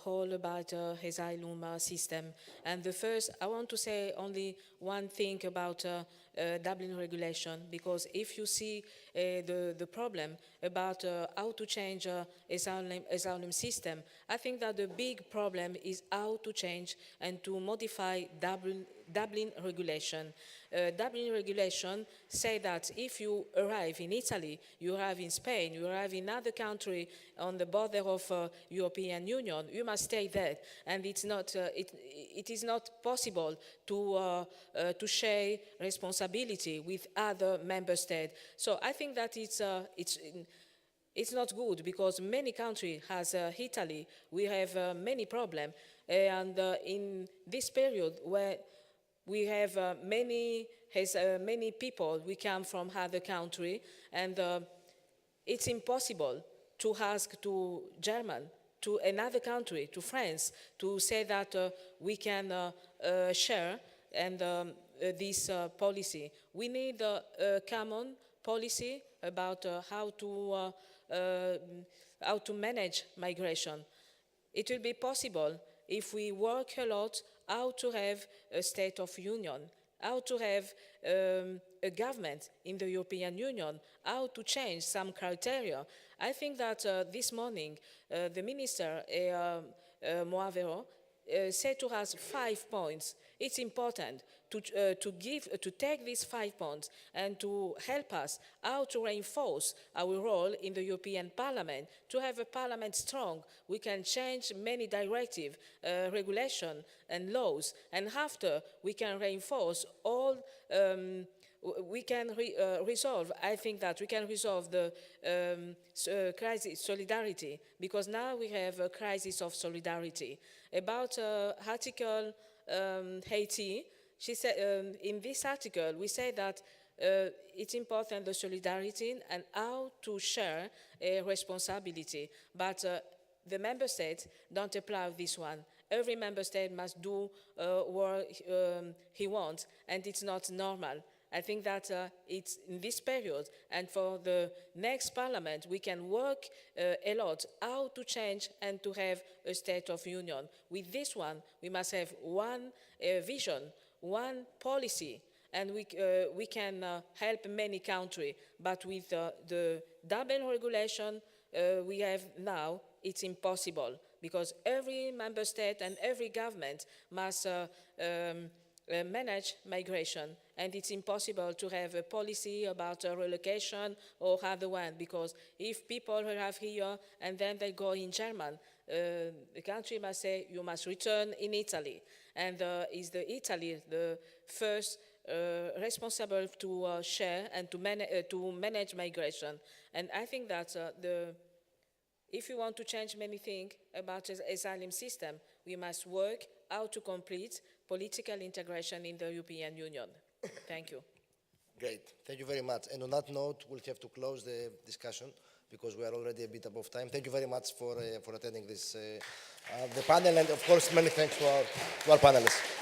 all about asylum system. And the first, I want to say only one thing about Dublin regulation, because if you see the problem about how to change asylum system, I think that the big problem is how to change and to modify Dublin regulation. Dublin regulation say that if you arrive in Italy, you arrive in Spain, you arrive in another country on the border of European Union, you must stay there, and it's not. It is not possible to share responsibility with other member states. So I think that it's not good, because many countries, as Italy, we have many problems, and in this period where we have many people, we come from other countries, and it's impossible to ask to German, to another country, to France, to say that we can share and this policy. We need a common policy about how to manage migration. It will be possible if we work a lot how to have a state of union, how to have a government in the European Union, how to change some criteria. I think that this morning the minister, Moavero, said to us 5 points. It's important to take these 5 points and to help us how to reinforce our role in the European Parliament, to have a Parliament strong. We can change many directives, regulation and laws, and after we can reinforce all we can resolve, I think that we can resolve the crisis solidarity, because now we have a crisis of solidarity. About Article 80, she said, in this article, we say that it's important, the solidarity and how to share responsibility, but the member states don't apply this one. Every member state must do what he wants, and it's not normal. I think that it's in this period, and for the next parliament, we can work a lot how to change and to have a state of union. With this one, we must have one vision, one policy, and we can help many countries. But with the Dublin regulation we have now, it's impossible, because every member state and every government must manage migration, and it's impossible to have a policy about relocation or other one, because if people arrive here and then they go in German, the country must say you must return in Italy, and is the Italy the first responsible to share and to manage migration. And I think that if we want to change many things about the asylum system, we must work how to complete political integration in the European Union. Thank you. Great, thank you very much. And on that note, we'll have to close the discussion because we are already a bit above time. Thank you very much for attending this the panel, and of course, many thanks to our panelists.